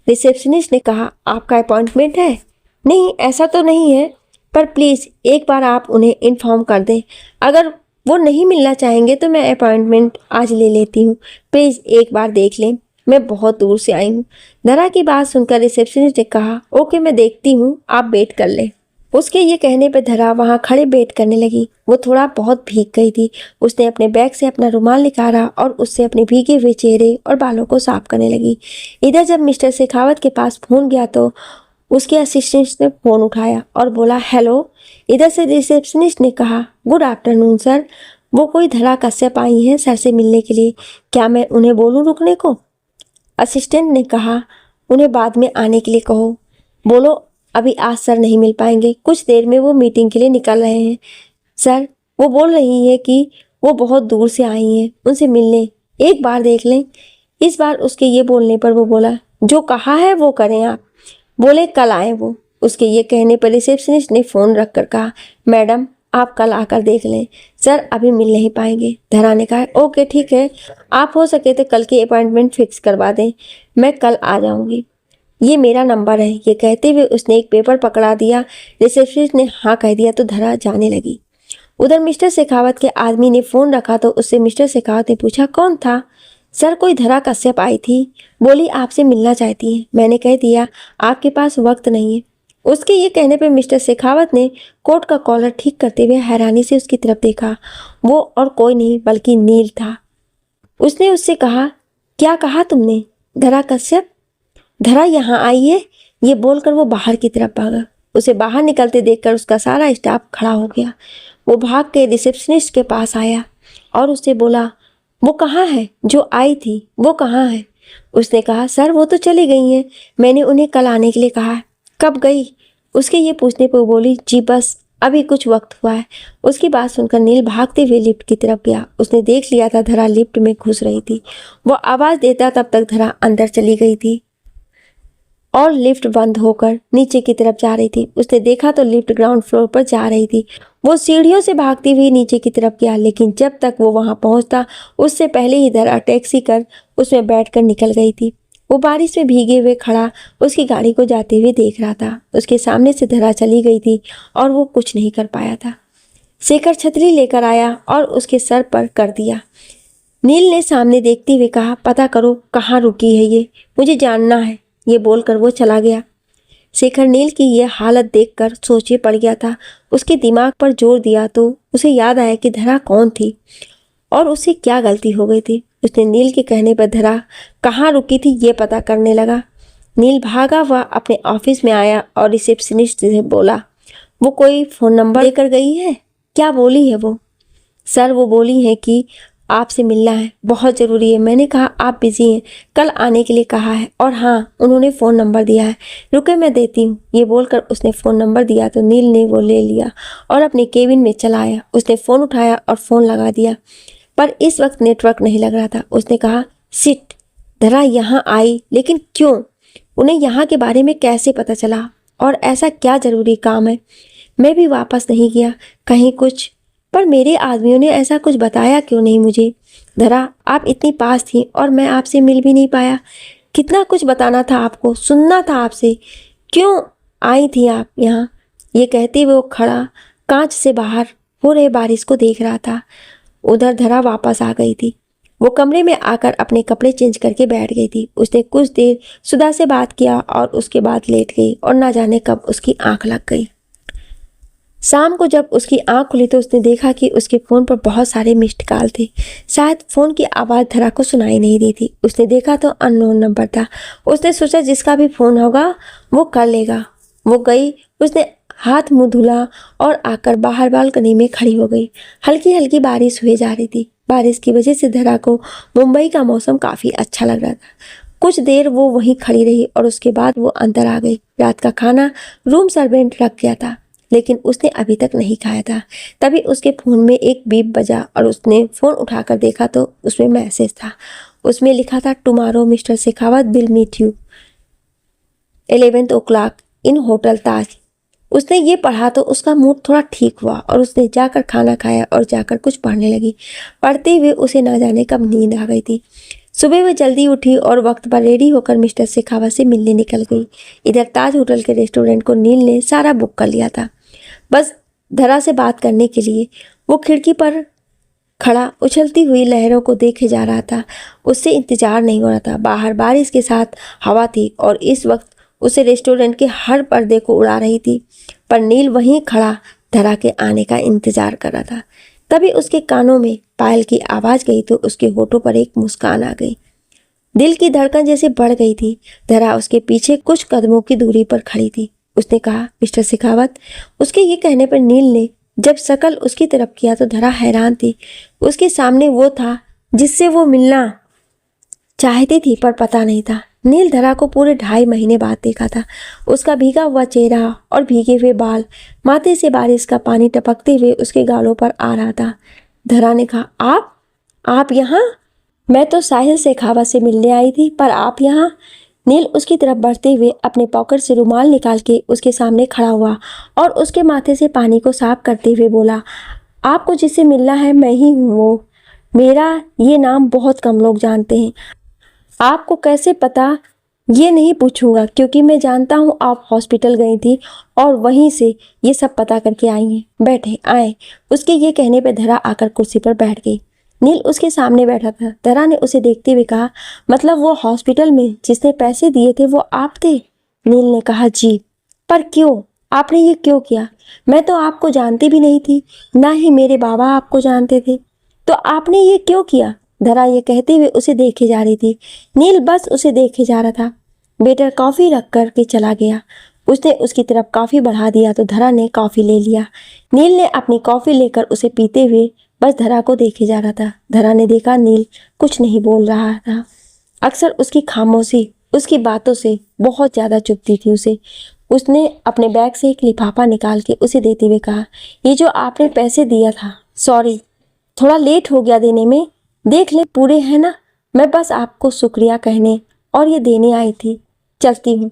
A: रिसेप्शनिस्ट ने कहा, आपका अपॉइंटमेंट है? नहीं ऐसा तो नहीं है, पर प्लीज़ एक बार आप उन्हें इन्फॉर्म कर दें, अगर वो नहीं मिलना चाहेंगे तो मैं अपॉइंटमेंट आज ले लेती हूँ, प्लीज़ एक बार देख लें, मैं बहुत दूर से आई हूँ। धरा की बात सुनकर रिसेप्शनिस्ट ने कहा, ओके मैं देखती हूँ, आप वेट कर लें। उसके ये कहने पर धरा वहाँ खड़े वेट करने लगी। वो थोड़ा बहुत भीग गई थी। उसने अपने बैग से अपना रुमाल निकाला और उससे अपने भीगे हुए चेहरे और बालों को साफ करने लगी। इधर जब मिस्टर शेखावत के पास फ़ोन गया तो उसके असिस्टेंट ने फ़ोन उठाया और बोला, हेलो। इधर से रिसेप्शनिस्ट ने कहा, गुड आफ्टरनून सर, वो कोई धरा कश्यप आई हैं सर से मिलने के लिए, क्या मैं उन्हें बोलूं रुकने को? असिस्टेंट ने कहा, उन्हें बाद में आने के लिए कहो, बोलो अभी आज सर नहीं मिल पाएंगे, कुछ देर में वो मीटिंग के लिए निकल रहे हैं। सर वो बोल रही है कि वो बहुत दूर से आई हैं, उनसे मिलने, एक बार देख लें। इस बार उसके ये बोलने पर वो बोला, जो कहा है वो करें आप, बोले कल आए वो। उसके ये कहने पर रिसेप्शनिस्ट ने फ़ोन रख कर कहा, मैडम आप कल आकर देख लें, सर अभी मिल नहीं पाएंगे। धरा ने कहा, ओके ठीक है, आप हो सके तो कल की अपॉइंटमेंट फिक्स करवा दें, मैं कल आ जाऊंगी, ये मेरा नंबर है। ये कहते हुए उसने एक पेपर पकड़ा दिया। रिसेप्शनिस्ट ने हाँ कह दिया तो धरा जाने लगी। उधर मिस्टर शेखावत के आदमी ने फ़ोन रखा तो उससे मिस्टर शेखावत ने पूछा, कौन था? सर कोई धरा कश्यप आई थी, बोली आपसे मिलना चाहती है, मैंने कह दिया आपके पास वक्त नहीं है। उसके ये कहने पर मिस्टर शेखावत ने कोट का कॉलर ठीक करते हुए हैरानी से उसकी तरफ देखा। वो और कोई नहीं बल्कि नील था। उसने उससे कहा, क्या कहा तुमने? धरा कश्यप, धरा यहाँ आई है, ये बोलकर वो बाहर की तरफ भागा। उसे बाहर निकलते देखकर उसका सारा स्टाफ खड़ा हो गया। वो भाग के रिसेप्शनिस्ट के पास आया और उससे बोला, वो कहाँ है जो आई थी, वो कहाँ है? उसने कहा, सर वो तो चली गई हैं, मैंने उन्हें कल आने के लिए कहा है। कब गई? उसके ये पूछने पर वो बोली, जी बस अभी कुछ वक्त हुआ है। उसकी बात सुनकर नील भागते हुए लिफ्ट की तरफ गया। उसने देख लिया था धरा लिफ्ट में घुस रही थी। वो आवाज़ देता तब तक धरा अंदर चली गई थी और लिफ्ट बंद होकर नीचे की तरफ जा रही थी। उसने देखा तो लिफ्ट ग्राउंड फ्लोर पर जा रही थी। वो सीढ़ियों से भागती हुई नीचे की तरफ गया, लेकिन जब तक वो वहां पहुंचता उससे पहले ही धरा टैक्सी कर उसमें बैठकर निकल गई थी। वो बारिश में भीगे हुए खड़ा उसकी गाड़ी को जाते हुए देख रहा था। उसके सामने से धरा चली गई थी और वो कुछ नहीं कर पाया था। शेखर छतरी लेकर आया और उसके सर पर कर दिया। नील ने सामने देखते हुए कहा, पता करो कहाँ रुकी है ये, मुझे जानना है। ये बोलकर वो चला गया। शेखर नील की यह हालत देखकर सोचे पड़ गया था। उसके दिमाग पर जोर दिया तो उसे याद आया कि धरा कौन थी और उसे क्या गलती हो गई थी। उसने नील के कहने पर धरा कहाँ रुकी थी ये पता करने लगा। नील भागा हुआ अपने ऑफिस में आया और रिसेप्शनिस्ट से बोला, वो कोई फ़ोन नंबर लेकर गई है? क्या बोली है वो? सर वो बोली है कि आपसे मिलना है, बहुत ज़रूरी है। मैंने कहा आप बिज़ी हैं, कल आने के लिए कहा है, और हाँ उन्होंने फ़ोन नंबर दिया है, रुके मैं देती हूँ। ये बोलकर उसने फ़ोन नंबर दिया तो नील ने वो ले लिया और अपने केबिन में चला आया। उसने फ़ोन उठाया और फ़ोन लगा दिया। पर इस वक्त नेटवर्क नहीं लग रहा था। उसने कहा, सिट। धरा यहाँ आई, लेकिन क्यों? उन्हें यहाँ के बारे में कैसे पता चला और ऐसा क्या जरूरी काम है? मैं भी वापस नहीं गया, कहीं कुछ, पर मेरे आदमियों ने ऐसा कुछ बताया क्यों नहीं मुझे? धरा, आप इतनी पास थी और मैं आपसे मिल भी नहीं पाया। कितना कुछ बताना था आपको, सुनना था आपसे। क्यों आई थी आप यहाँ? ये कहते हुए वो खड़ा कांच से बाहर हो रहे बारिश को देख रहा था। उधर धरा वापस आ गई थी। वो कमरे में आकर अपने कपड़े चेंज करके बैठ गई थी। उसने कुछ देर सुधा से बात किया और उसके बाद लेट गई और ना जाने कब उसकी आंख लग गई। शाम को जब उसकी आंख खुली तो उसने देखा कि उसके फ़ोन पर बहुत सारे मिस्ड कॉल थे। शायद फ़ोन की आवाज़ धरा को सुनाई नहीं दी थी। उसने देखा तो अननोन नंबर था। उसने सोचा जिसका भी फ़ोन होगा वो कर लेगा। वो गई, उसने हाथ मुंह धुला और आकर बाहर बालकनी में खड़ी हो गई। हल्की हल्की बारिश हुए जा रही थी। बारिश की वजह से धरा को मुंबई का मौसम काफ़ी अच्छा लग रहा था। कुछ देर वो वहीं खड़ी रही और उसके बाद वो अंदर आ गई। रात का खाना रूम सर्वेंट रख गया था, लेकिन उसने अभी तक नहीं खाया था। तभी उसके फ़ोन में एक बीप बजा और उसने फ़ोन उठाकर देखा तो उसमें मैसेज था। उसमें लिखा था, tomorrow Mister Shekhawat will meet you 11 o'clock in hotel Taj. उसने ये पढ़ा तो उसका मूड थोड़ा ठीक हुआ और उसने जाकर खाना खाया और जाकर कुछ पढ़ने लगी। पढ़ते हुए उसे ना जाने कब नींद आ गई थी। सुबह वह जल्दी उठी और वक्त पर रेडी होकर मिस्टर शेखावत से मिलने निकल गई। इधर ताज होटल के रेस्टोरेंट को नील ने सारा बुक कर लिया था, बस धरा से बात करने के लिए। वो खिड़की पर खड़ा उछलती हुई लहरों को देखे जा रहा था। उससे इंतजार नहीं हो रहा था। बाहर बारिश के साथ हवा थी और इस वक्त उसे रेस्टोरेंट के हर पर्दे को उड़ा रही थी, पर नील वहीं खड़ा धरा के आने का इंतजार कर रहा था। तभी उसके कानों में पायल की आवाज़ गई तो उसके होठों पर एक मुस्कान आ गई। दिल की धड़कन जैसे बढ़ गई थी। धरा उसके पीछे कुछ कदमों की दूरी पर खड़ी थी। उसने कहा, मिस्टर शेखावत। उसके ये कहने पर नील ने जब शकल उसकी तरफ किया तो धरा हैरान थी। उसके सामने वो था जिससे वो मिलना चाहती थी, पर पता नहीं था। नील धरा को पूरे 2.5 महीने बाद देखा था। उसका भीगा हुआ चेहरा और भीगे हुए बाल, माथे से बारिश का पानी टपकते हुए उसके गालों पर आ रहा था। धरा ने कहा, आप यहाँ? मैं तो साहिल शेखावत से मिलने आई थी, पर आप यहाँ? नील उसकी तरफ बढ़ते हुए अपने पॉकेट से रुमाल निकाल के उसके सामने खड़ा हुआ और उसके माथे से पानी को साफ करते हुए बोला, आपको जिससे मिलना है मैं ही हूँ वो। मेरा ये नाम बहुत कम लोग जानते हैं। आपको कैसे पता ये नहीं पूछूंगा, क्योंकि मैं जानता हूँ आप हॉस्पिटल गई थी और वहीं से ये सब पता करके आई हैं। बैठे आए। उसके ये कहने पर धरा आकर कुर्सी पर बैठ गई। नील उसके सामने बैठा था। धरा ने उसे देखते हुए कहा, मतलब वो हॉस्पिटल में जिसने पैसे दिए थे वो आप थे? नील ने कहा, जी। पर क्यों? आपने ये क्यों किया? मैं तो आपको जानती भी नहीं थी, ना ही मेरे बाबा आपको जानते थे, तो आपने ये क्यों किया? धरा ये कहते हुए उसे देखे जा रही थी। नील बस उसे देखे जा रहा था। वेटर कॉफ़ी रख कर के चला गया। उसने उसकी तरफ कॉफ़ी बढ़ा दिया तो धरा ने कॉफ़ी ले लिया। नील ने अपनी कॉफ़ी लेकर उसे पीते हुए बस धरा को देखे जा रहा था। धरा ने देखा नील कुछ नहीं बोल रहा था। अक्सर उसकी खामोशी उसकी बातों से बहुत ज़्यादा चुभती थी उसे। उसने अपने बैग से एक लिफाफा निकाल के उसे देते हुए कहा, ये जो आपने पैसे दिया था, सॉरी थोड़ा लेट हो गया देने में, देख ले पूरे हैं ना। मैं बस आपको शुक्रिया कहने और ये देने आई थी, चलती हूँ।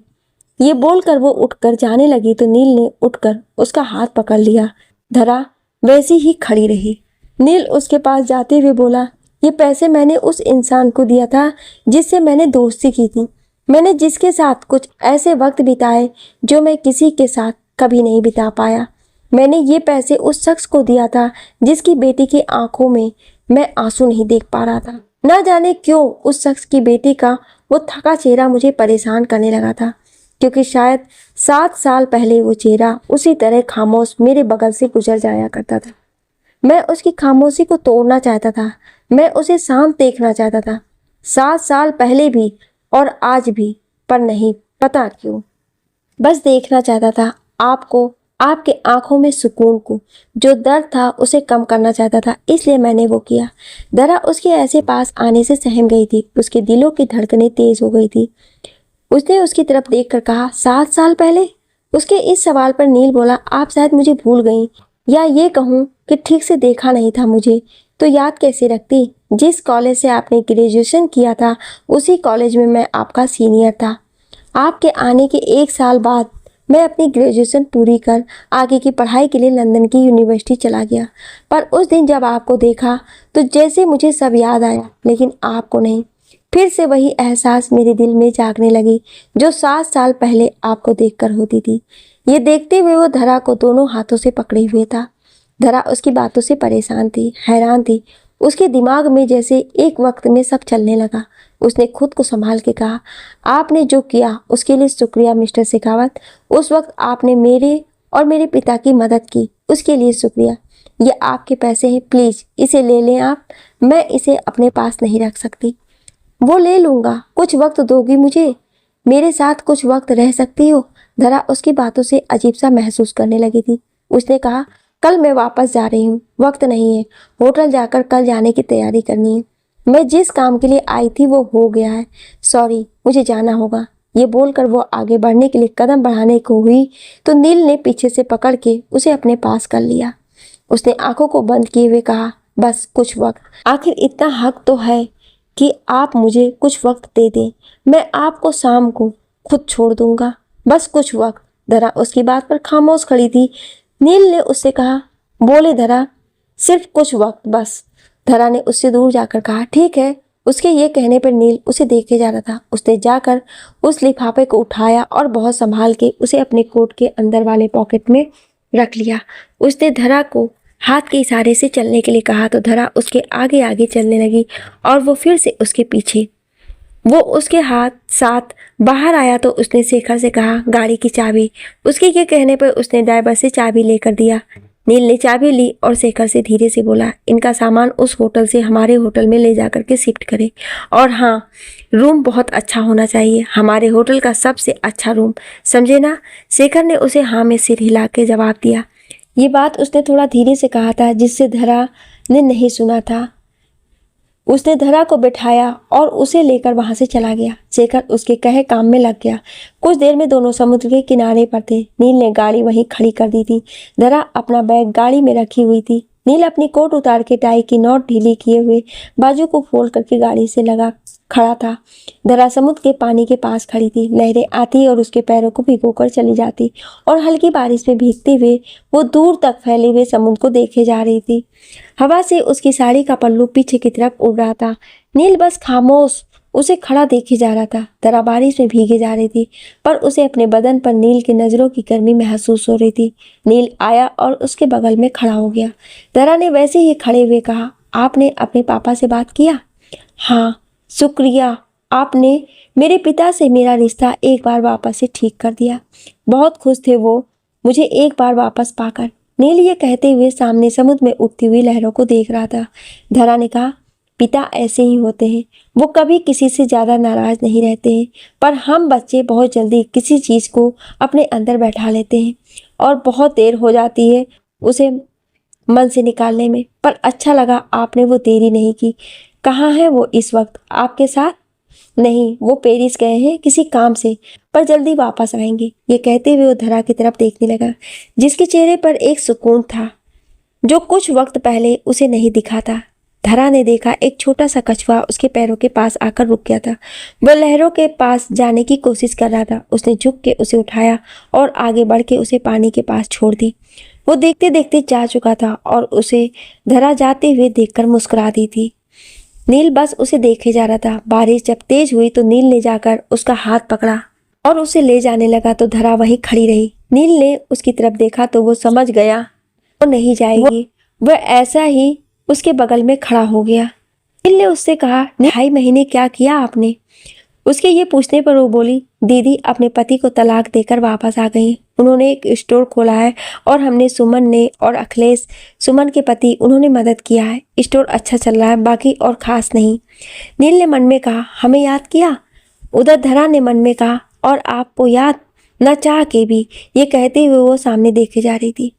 A: ये बोलकर वो उठकर जाने लगी तो नील ने उठकर उसका हाथ पकड़ लिया। धरा वैसी ही खड़ी रही। नील उसके पास जाते हुए बोला, ये पैसे मैंने उस इंसान को दिया था जिससे मैंने दोस्ती की थी। मैंने जिसके साथ कुछ ऐसे वक्त बिताए जो मैं किसी के साथ कभी नहीं बिता पाया। मैंने ये पैसे उस शख्स को दिया था जिसकी बेटी की आंखों में मैं आंसू नहीं देख पा रहा था। ना जाने क्यों उस शख्स की बेटी का वो थका चेहरा मुझे परेशान करने लगा था, क्योंकि शायद 7 साल पहले वो चेहरा उसी तरह खामोश मेरे बगल से गुजर जाया करता था। मैं उसकी खामोशी को तोड़ना चाहता था। मैं उसे शांत देखना चाहता था, 7 साल पहले भी और आज भी, पर नहीं पता क्यों। बस देखना चाहता था आपको, आपके आंखों में सुकून को। जो दर्द था उसे कम करना चाहता था, इसलिए मैंने वो किया। धरा उसके ऐसे पास आने से सहम गई थी। उसके दिलों की धड़कनें तेज हो गई थी। उसने उसकी तरफ देखकर कहा, 7 साल पहले? उसके इस सवाल पर नील बोला, आप शायद मुझे भूल गई, या ये कहूँ कि ठीक से देखा नहीं था मुझे, तो याद कैसे रखती? जिस कॉलेज से आपने ग्रेजुएशन किया था उसी कॉलेज में मैं आपका सीनियर था। आपके आने के 1 साल बाद मैं अपनी ग्रेजुएशन पूरी कर आगे की पढ़ाई के लिए लंदन की यूनिवर्सिटी चला गया। पर उस दिन जब आपको देखा तो जैसे मुझे सब याद आया, लेकिन आपको नहीं। फिर से वही एहसास मेरे दिल में जागने लगी जो 7 साल पहले आपको देखकर होती थी। ये देखते हुए वो धरा को दोनों हाथों से पकड़े हुए था। धरा उसकी बातों से परेशान थी, हैरान थी। उसके दिमाग में जैसे एक वक्त में सब चलने लगा। उसने खुद को संभाल के कहा, आपने जो किया उसके लिए शुक्रिया मिस्टर शेखावत। उस वक्त आपने मेरे और मेरे पिता की मदद की, उसके लिए शुक्रिया। ये आपके पैसे हैं, प्लीज़ इसे ले लें आप। मैं इसे अपने पास नहीं रख सकती। वो ले लूँगा, कुछ वक्त दोगी मुझे? मेरे साथ कुछ वक्त रह सकती हो? धरा उसकी बातों से अजीब सा महसूस करने लगी थी। उसने कहा, कल मैं वापस जा रही हूँ, वक्त नहीं है। होटल जाकर कल जाने की तैयारी करनी है। मैं जिस काम के लिए आई थी वो हो गया है। सॉरी, मुझे जाना होगा। ये बोलकर वो आगे बढ़ने के लिए कदम बढ़ाने को हुई तो नील ने पीछे से पकड़ के उसे अपने पास कर लिया। उसने आंखों को बंद किए हुए कहा, बस कुछ वक्त। आखिर इतना हक तो है कि आप मुझे कुछ वक्त दे दें। मैं आपको शाम को खुद छोड़ दूंगा, बस कुछ वक्त। धरा उसकी बात पर खामोश खड़ी थी। नील ने उससे कहा, बोले धरा, सिर्फ कुछ वक्त बस। धरा ने उससे दूर जाकर कहा, ठीक है। उसके ये कहने पर नील उसे देखे जा रहा था। उसने जाकर उस लिफाफे को उठाया और बहुत संभाल के उसे अपने कोट के अंदर वाले पॉकेट में रख लिया। उसने धरा को हाथ के इशारे से चलने के लिए कहा तो धरा उसके आगे आगे चलने लगी और वो फिर से उसके पीछे। वो उसके हाथ साथ बाहर आया तो उसने शेखर से कहा, गाड़ी की चाबी। उसके ये कहने पर उसने ड्राइवर से चाबी लेकर दिया। नील ने चाबी ली और शेखर से धीरे से बोला, इनका सामान उस होटल से हमारे होटल में ले जाकर के शिफ्ट करें। और हाँ, रूम बहुत अच्छा होना चाहिए, हमारे होटल का सबसे अच्छा रूम, समझे ना? शेखर ने उसे हाँ में सिर हिला के जवाब दिया। ये बात उसने थोड़ा धीरे से कहा था जिससे धरा ने नहीं सुना था। उसने धरा को बिठाया और उसे लेकर वहां से चला गया। शेखर उसके कहे काम में लग गया। कुछ देर में दोनों समुद्र के किनारे पर थे। नील ने गाड़ी वहीं खड़ी कर दी थी। धरा अपना बैग गाड़ी में रखी हुई थी। नील अपनी कोट उतार के टाई की नॉट ढीली किए हुए बाजू को फोल्ड करके गाड़ी से लगा खड़ा था। धरा समुद्र के पानी के पास खड़ी थी। लहरें आती और उसके पैरों को भिगोकर चली जाती और हल्की बारिश में भीगते हुए वो दूर तक फैले हुए समुद्र को देखे जा रही थी। हवा से उसकी साड़ी का पल्लू पीछे की तरफ उड़ रहा था। नील बस खामोश उसे खड़ा देखे जा रहा था। धरा बारिश में भीगे जा रही थी पर उसे अपने बदन पर नील की नजरों की गर्मी महसूस हो रही थी। नील आया और उसके बगल में खड़ा हो गया। धरा ने वैसे ही खड़े हुए कहा, आपने अपने पापा से बात किया? हाँ, शुक्रिया, आपने मेरे पिता से मेरा रिश्ता एक बार वापस से ठीक कर दिया। बहुत खुश थे वो मुझे एक बार वापस पाकर। नील ये कहते हुए सामने समुद्र में उठती हुई लहरों को देख रहा था। धरा ने कहा, पिता ऐसे ही होते हैं, वो कभी किसी से ज़्यादा नाराज नहीं रहते हैं, पर हम बच्चे बहुत जल्दी किसी चीज़ को अपने अंदर बैठा लेते हैं और बहुत देर हो जाती है उसे मन से निकालने में। पर अच्छा लगा आपने वो देरी नहीं की। कहाँ है वो इस वक्त? आपके साथ? नहीं, वो पेरिस गए हैं किसी काम से, पर जल्दी वापस आएंगे। ये कहते हुए वो धरा की तरफ देखने लगा जिसके चेहरे पर एक सुकून था जो कुछ वक्त पहले उसे नहीं दिखा था। धरा ने देखा एक छोटा सा कछुआ उसके पैरों के पास आकर रुक गया था। वह लहरों के पास जाने की कोशिश कर रहा था। उसने झुक के उसे उठाया और आगे बढ़ के उसे पानी के पास छोड़ दी। वो देखते देखते जा चुका था और उसे धरा जाते हुए देखकर मुस्कुरा दी थी। नील बस उसे देखे जा रहा था। बारिश जब तेज हुई तो नील ने जाकर उसका हाथ पकड़ा और उसे ले जाने लगा तो धरा वहीं खड़ी रही। नील ने उसकी तरफ देखा तो वो समझ गया वो नहीं जाएगी। वह ऐसा ही उसके बगल में खड़ा हो गया। नील ने उससे कहा, 2.5 महीने क्या किया आपने? उसके ये पूछने पर वो बोली, दीदी अपने पति को तलाक देकर वापस आ गई। उन्होंने एक स्टोर खोला है और हमने सुमन ने और अखिलेश, सुमन के पति, उन्होंने मदद किया है। स्टोर अच्छा चल रहा है, बाकी और खास नहीं। नील ने मन में कहा, हमें याद किया? उधर धरा ने मन में कहा, और आपको याद न चाह के भी। ये कहते हुए वो सामने देखे जा रही थी।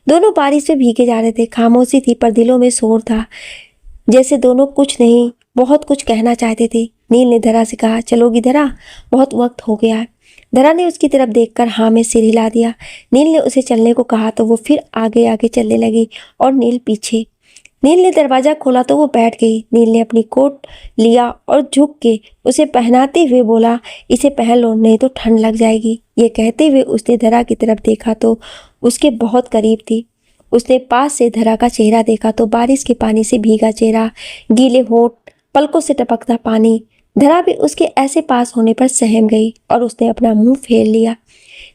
A: दोनों बारिश में भीगे जा रहे थे। खामोशी थी पर दिलों में शोर था, जैसे दोनों कुछ नहीं बहुत कुछ कहना चाहते थे। नील ने धरा से कहा, चलोगी धरा? बहुत वक्त हो गया है। धरा ने उसकी तरफ देखकर हाँ में सिर हिला दिया। नील ने उसे चलने को कहा तो वो फिर आगे आगे चलने लगी और नील पीछे। नील ने दरवाजा खोला तो वो बैठ गई। नील ने अपनी कोट लिया और झुक के उसे पहनाते हुए बोला, इसे पहन लो नहीं तो ठंड लग जाएगी। ये कहते हुए उसने धरा की तरफ देखा तो उसके बहुत करीब थी। उसने पास से धरा का चेहरा देखा तो बारिश के पानी से भीगा चेहरा, गीले होंठ, पलकों से टपकता पानी। धरा भी उसके ऐसे पास होने पर सहम गई और उसने अपना मुंह फेर लिया।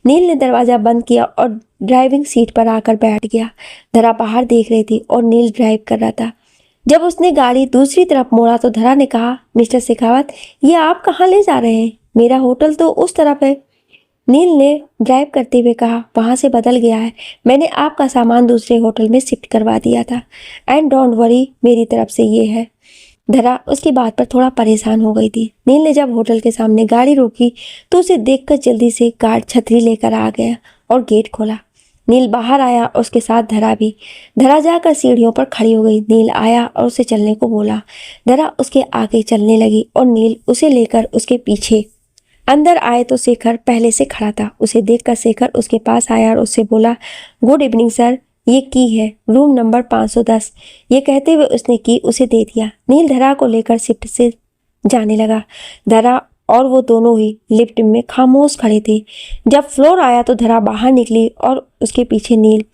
A: नील ने दरवाजा बंद किया और ड्राइविंग सीट पर आकर बैठ गया। धरा बाहर देख रही थी और नील ड्राइव कर रहा था। जब उसने गाड़ी दूसरी तरफ मोड़ा तो धरा ने कहा, मिस्टर शेखावत, ये आप कहाँ ले जा रहे हैं? मेरा होटल तो उस तरफ है। नील ने ड्राइव करते हुए कहा, वहाँ से बदल गया है। मैंने आपका सामान दूसरे होटल में शिफ्ट करवा दिया था। एंड डोंट वरी, मेरी तरफ से ये है। धरा उसकी बात पर थोड़ा परेशान हो गई थी। नील ने जब होटल के सामने गाड़ी रोकी तो उसे देखकर जल्दी से गार्ड छतरी लेकर आ गया और गेट खोला। नील बाहर आया और उसके साथ धरा भी। धरा जाकर सीढ़ियों पर खड़ी हो गई। नील आया और उसे चलने को बोला। धरा उसके आगे चलने लगी और नील उसे लेकर उसके पीछे। अंदर आए तो शेखर पहले से खड़ा था। उसे देखकर शेखर उसके पास आया और उससे बोला, गुड इवनिंग सर, ये की है रूम नंबर 510। ये कहते हुए उसने की उसे दे दिया। नील धरा को लेकर शिफ्ट से जाने लगा। धरा और वो दोनों ही लिफ्ट में खामोश खड़े थे। जब फ्लोर आया तो धरा बाहर निकली और उसके पीछे नील।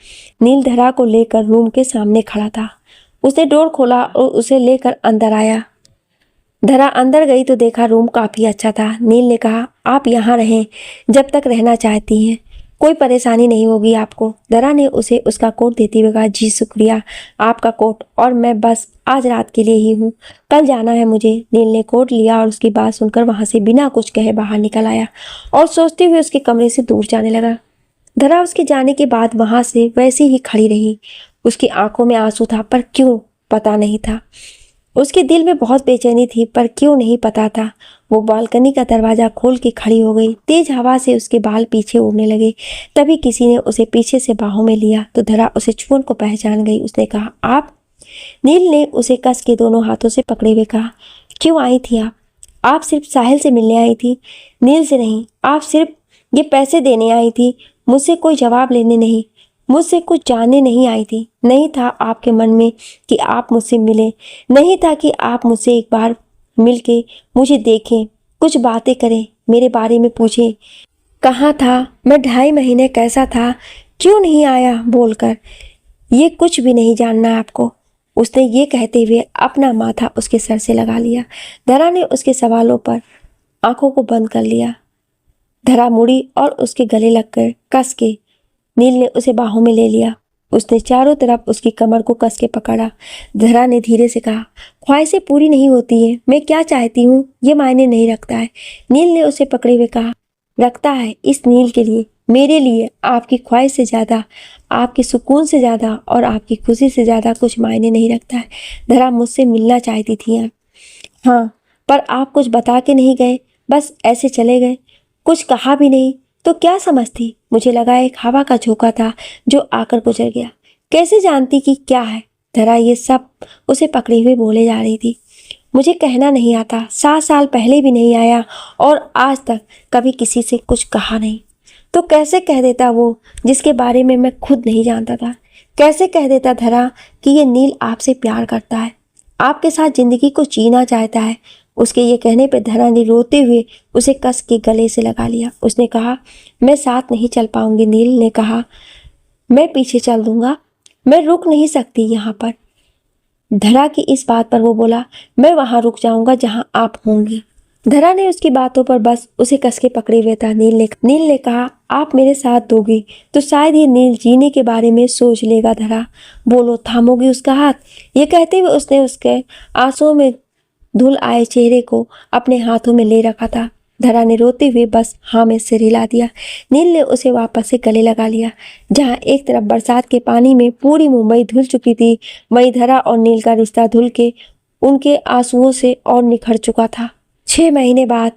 A: नील धरा को लेकर रूम के सामने खड़ा था। उसने डोर खोला और उसे लेकर अंदर आया। धरा अंदर गई तो देखा रूम काफ़ी अच्छा था। नील ने कहा, आप यहाँ रहें जब तक रहना चाहती हैं, कोई परेशानी नहीं होगी आपको। धरा ने उसे उसका कोट देते हुए कहा, जी शुक्रिया, आपका कोट, और मैं बस आज रात के लिए ही हूँ, कल जाना है मुझे। नील ने कोट लिया और उसकी बात सुनकर वहाँ से बिना कुछ कहे बाहर निकल आया और सोचते हुए उसके कमरे से दूर जाने लगा। धरा उसके जाने के बाद वहाँ से वैसे ही खड़ी रही। उसकी आंखों में आंसू था पर क्यों पता नहीं था। उसके दिल में बहुत बेचैनी थी पर क्यों नहीं पता था। वो बालकनी का दरवाज़ा खोल के खड़ी हो गई। तेज हवा से उसके बाल पीछे उड़ने लगे। तभी किसी ने उसे पीछे से बाहों में लिया तो धरा उसे छून को पहचान गई। उसने कहा, आप? नील ने उसे कस के दोनों हाथों से पकड़े हुए कहा, क्यों आई थी आप? आप सिर्फ साहिल से मिलने आई थी? नील से नहीं, आप सिर्फ ये पैसे देने आई थी, मुझसे कोई जवाब लेने नहीं, मुझसे कुछ जानने नहीं आई थी। नहीं था आपके मन में कि आप मुझसे मिलें, नहीं था कि आप मुझसे एक बार मिलके मुझे देखें, कुछ बातें करें, मेरे बारे में पूछें, कहाँ था मैं 2.5 महीने, कैसा था, क्यों नहीं आया बोलकर। ये कुछ भी नहीं जानना आपको। उसने ये कहते हुए अपना माथा उसके सर से लगा लिया। धरा ने उसके सवालों पर आंखों को बंद कर लिया। धरा मुड़ी और उसके गले लगकर कस के नील ने उसे बाहों में ले लिया। उसने चारों तरफ उसकी कमर को कस के पकड़ा। धरा ने धीरे से कहा, ख्वाहिशें पूरी नहीं होती हैं, मैं क्या चाहती हूँ ये मायने नहीं रखता है। नील ने उसे पकड़े हुए कहा, रखता है। इस नील के लिए, मेरे लिए आपकी ख्वाहिश से ज़्यादा, आपके सुकून से ज़्यादा और आपकी खुशी से ज़्यादा कुछ मायने नहीं रखता है। धरा मुझसे मिलना चाहती थी आप। हाँ, पर आप कुछ बता के नहीं गए, बस ऐसे चले गए, कुछ कहा भी नहीं। तो क्या समझती? मुझे लगा एक हवा का झोंका था जो आकर गुजर गया। कैसे जानती कि क्या है? धरा ये सब उसे पकड़े हुए बोले जा रही थी। मुझे कहना नहीं आता, 7 साल पहले भी नहीं आया और आज तक कभी किसी से कुछ कहा नहीं। तो कैसे कह देता वो जिसके बारे में मैं खुद नहीं जानता था? कैसे कह देता धरा कि ये नील आपसे प्यार करता है, आपके साथ जिंदगी को जीना चाहता है? उसके ये कहने पर धरा ने रोते हुए उसे कस के गले से लगा लिया। उसने कहा, मैं साथ नहीं चल पाऊंगी। नील ने कहा, मैं पीछे चल दूंगा, मैं रुक नहीं सकती यहाँ पर। धरा की इस बात पर वो बोला, मैं वहाँ रुक जाऊंगा जहाँ आप होंगी। धरा ने उसकी बातों पर बस उसे कस के पकड़े हुए था। नील ने कहा, आप मेरे साथ दोगी तो शायद ये नील जीने के बारे में सोच लेगा। धरा, बोलो, थामोगी उसका हाथ? ये कहते हुए उसने उसके आंसुओं में धुल आए चेहरे को अपने हाथों में ले रखा था। धरा ने रोते हुए बस हाँ में सिर हिला दिया। नील ने उसे वापस से गले लगा लिया। जहाँ एक तरफ बरसात के पानी में पूरी मुंबई धुल चुकी थी, वहीं धरा और नील का रिश्ता धुल के उनके आंसुओं से और निखर चुका था। 6 महीने बाद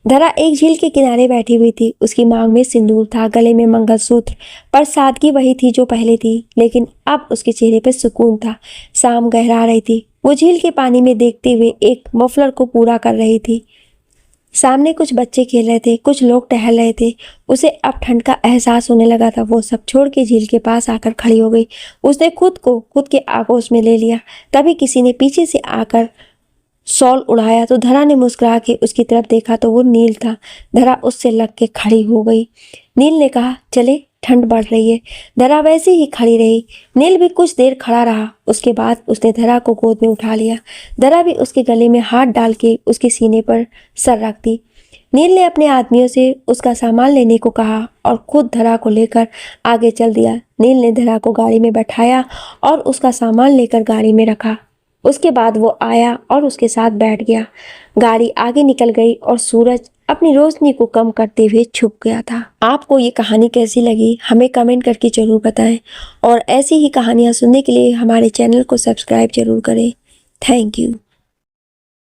A: धरा एक झील के किनारे बैठी हुई थी। उसकी मांग में सिंदूर था, गले में मंगलसूत्र, पर सादगी वही थी जो पहले थी, लेकिन अब उसके चेहरे पर सुकून था। शाम गहरा रही थी। वो झील के पानी में देखते हुए एक मफलर को पूरा कर रही थी। सामने कुछ बच्चे खेल रहे थे, कुछ लोग टहल रहे थे। उसे अब ठंड का एहसास होने लगा था। वो सब छोड़ के झील के पास आकर खड़ी हो गई। उसने खुद को खुद के आगोश में ले लिया। तभी किसी ने पीछे से आकर शॉल उड़ाया तो धरा ने मुस्कुरा के उसकी तरफ देखा तो वो नील था। धरा उससे लग के खड़ी हो गई। नील ने कहा, चले, ठंड बढ़ रही है। धरा वैसे ही खड़ी रही। नील भी कुछ देर खड़ा रहा। उसके बाद उसने धरा को गोद में उठा लिया। धरा भी उसके गले में हाथ डाल के उसके सीने पर सर रख दी। नील ने अपने आदमियों से उसका सामान लेने को कहा और खुद धरा को लेकर आगे चल दिया। नील ने धरा को गाड़ी में बैठाया और उसका सामान लेकर गाड़ी में रखा। उसके बाद वो आया और उसके साथ बैठ गया। गाड़ी आगे निकल गई और सूरज अपनी रोशनी को कम करते हुए छुप गया था। आपको ये कहानी कैसी लगी हमें कमेंट करके जरूर बताएं और ऐसी ही कहानियाँ सुनने के लिए हमारे चैनल को सब्सक्राइब जरूर करें। Thank you.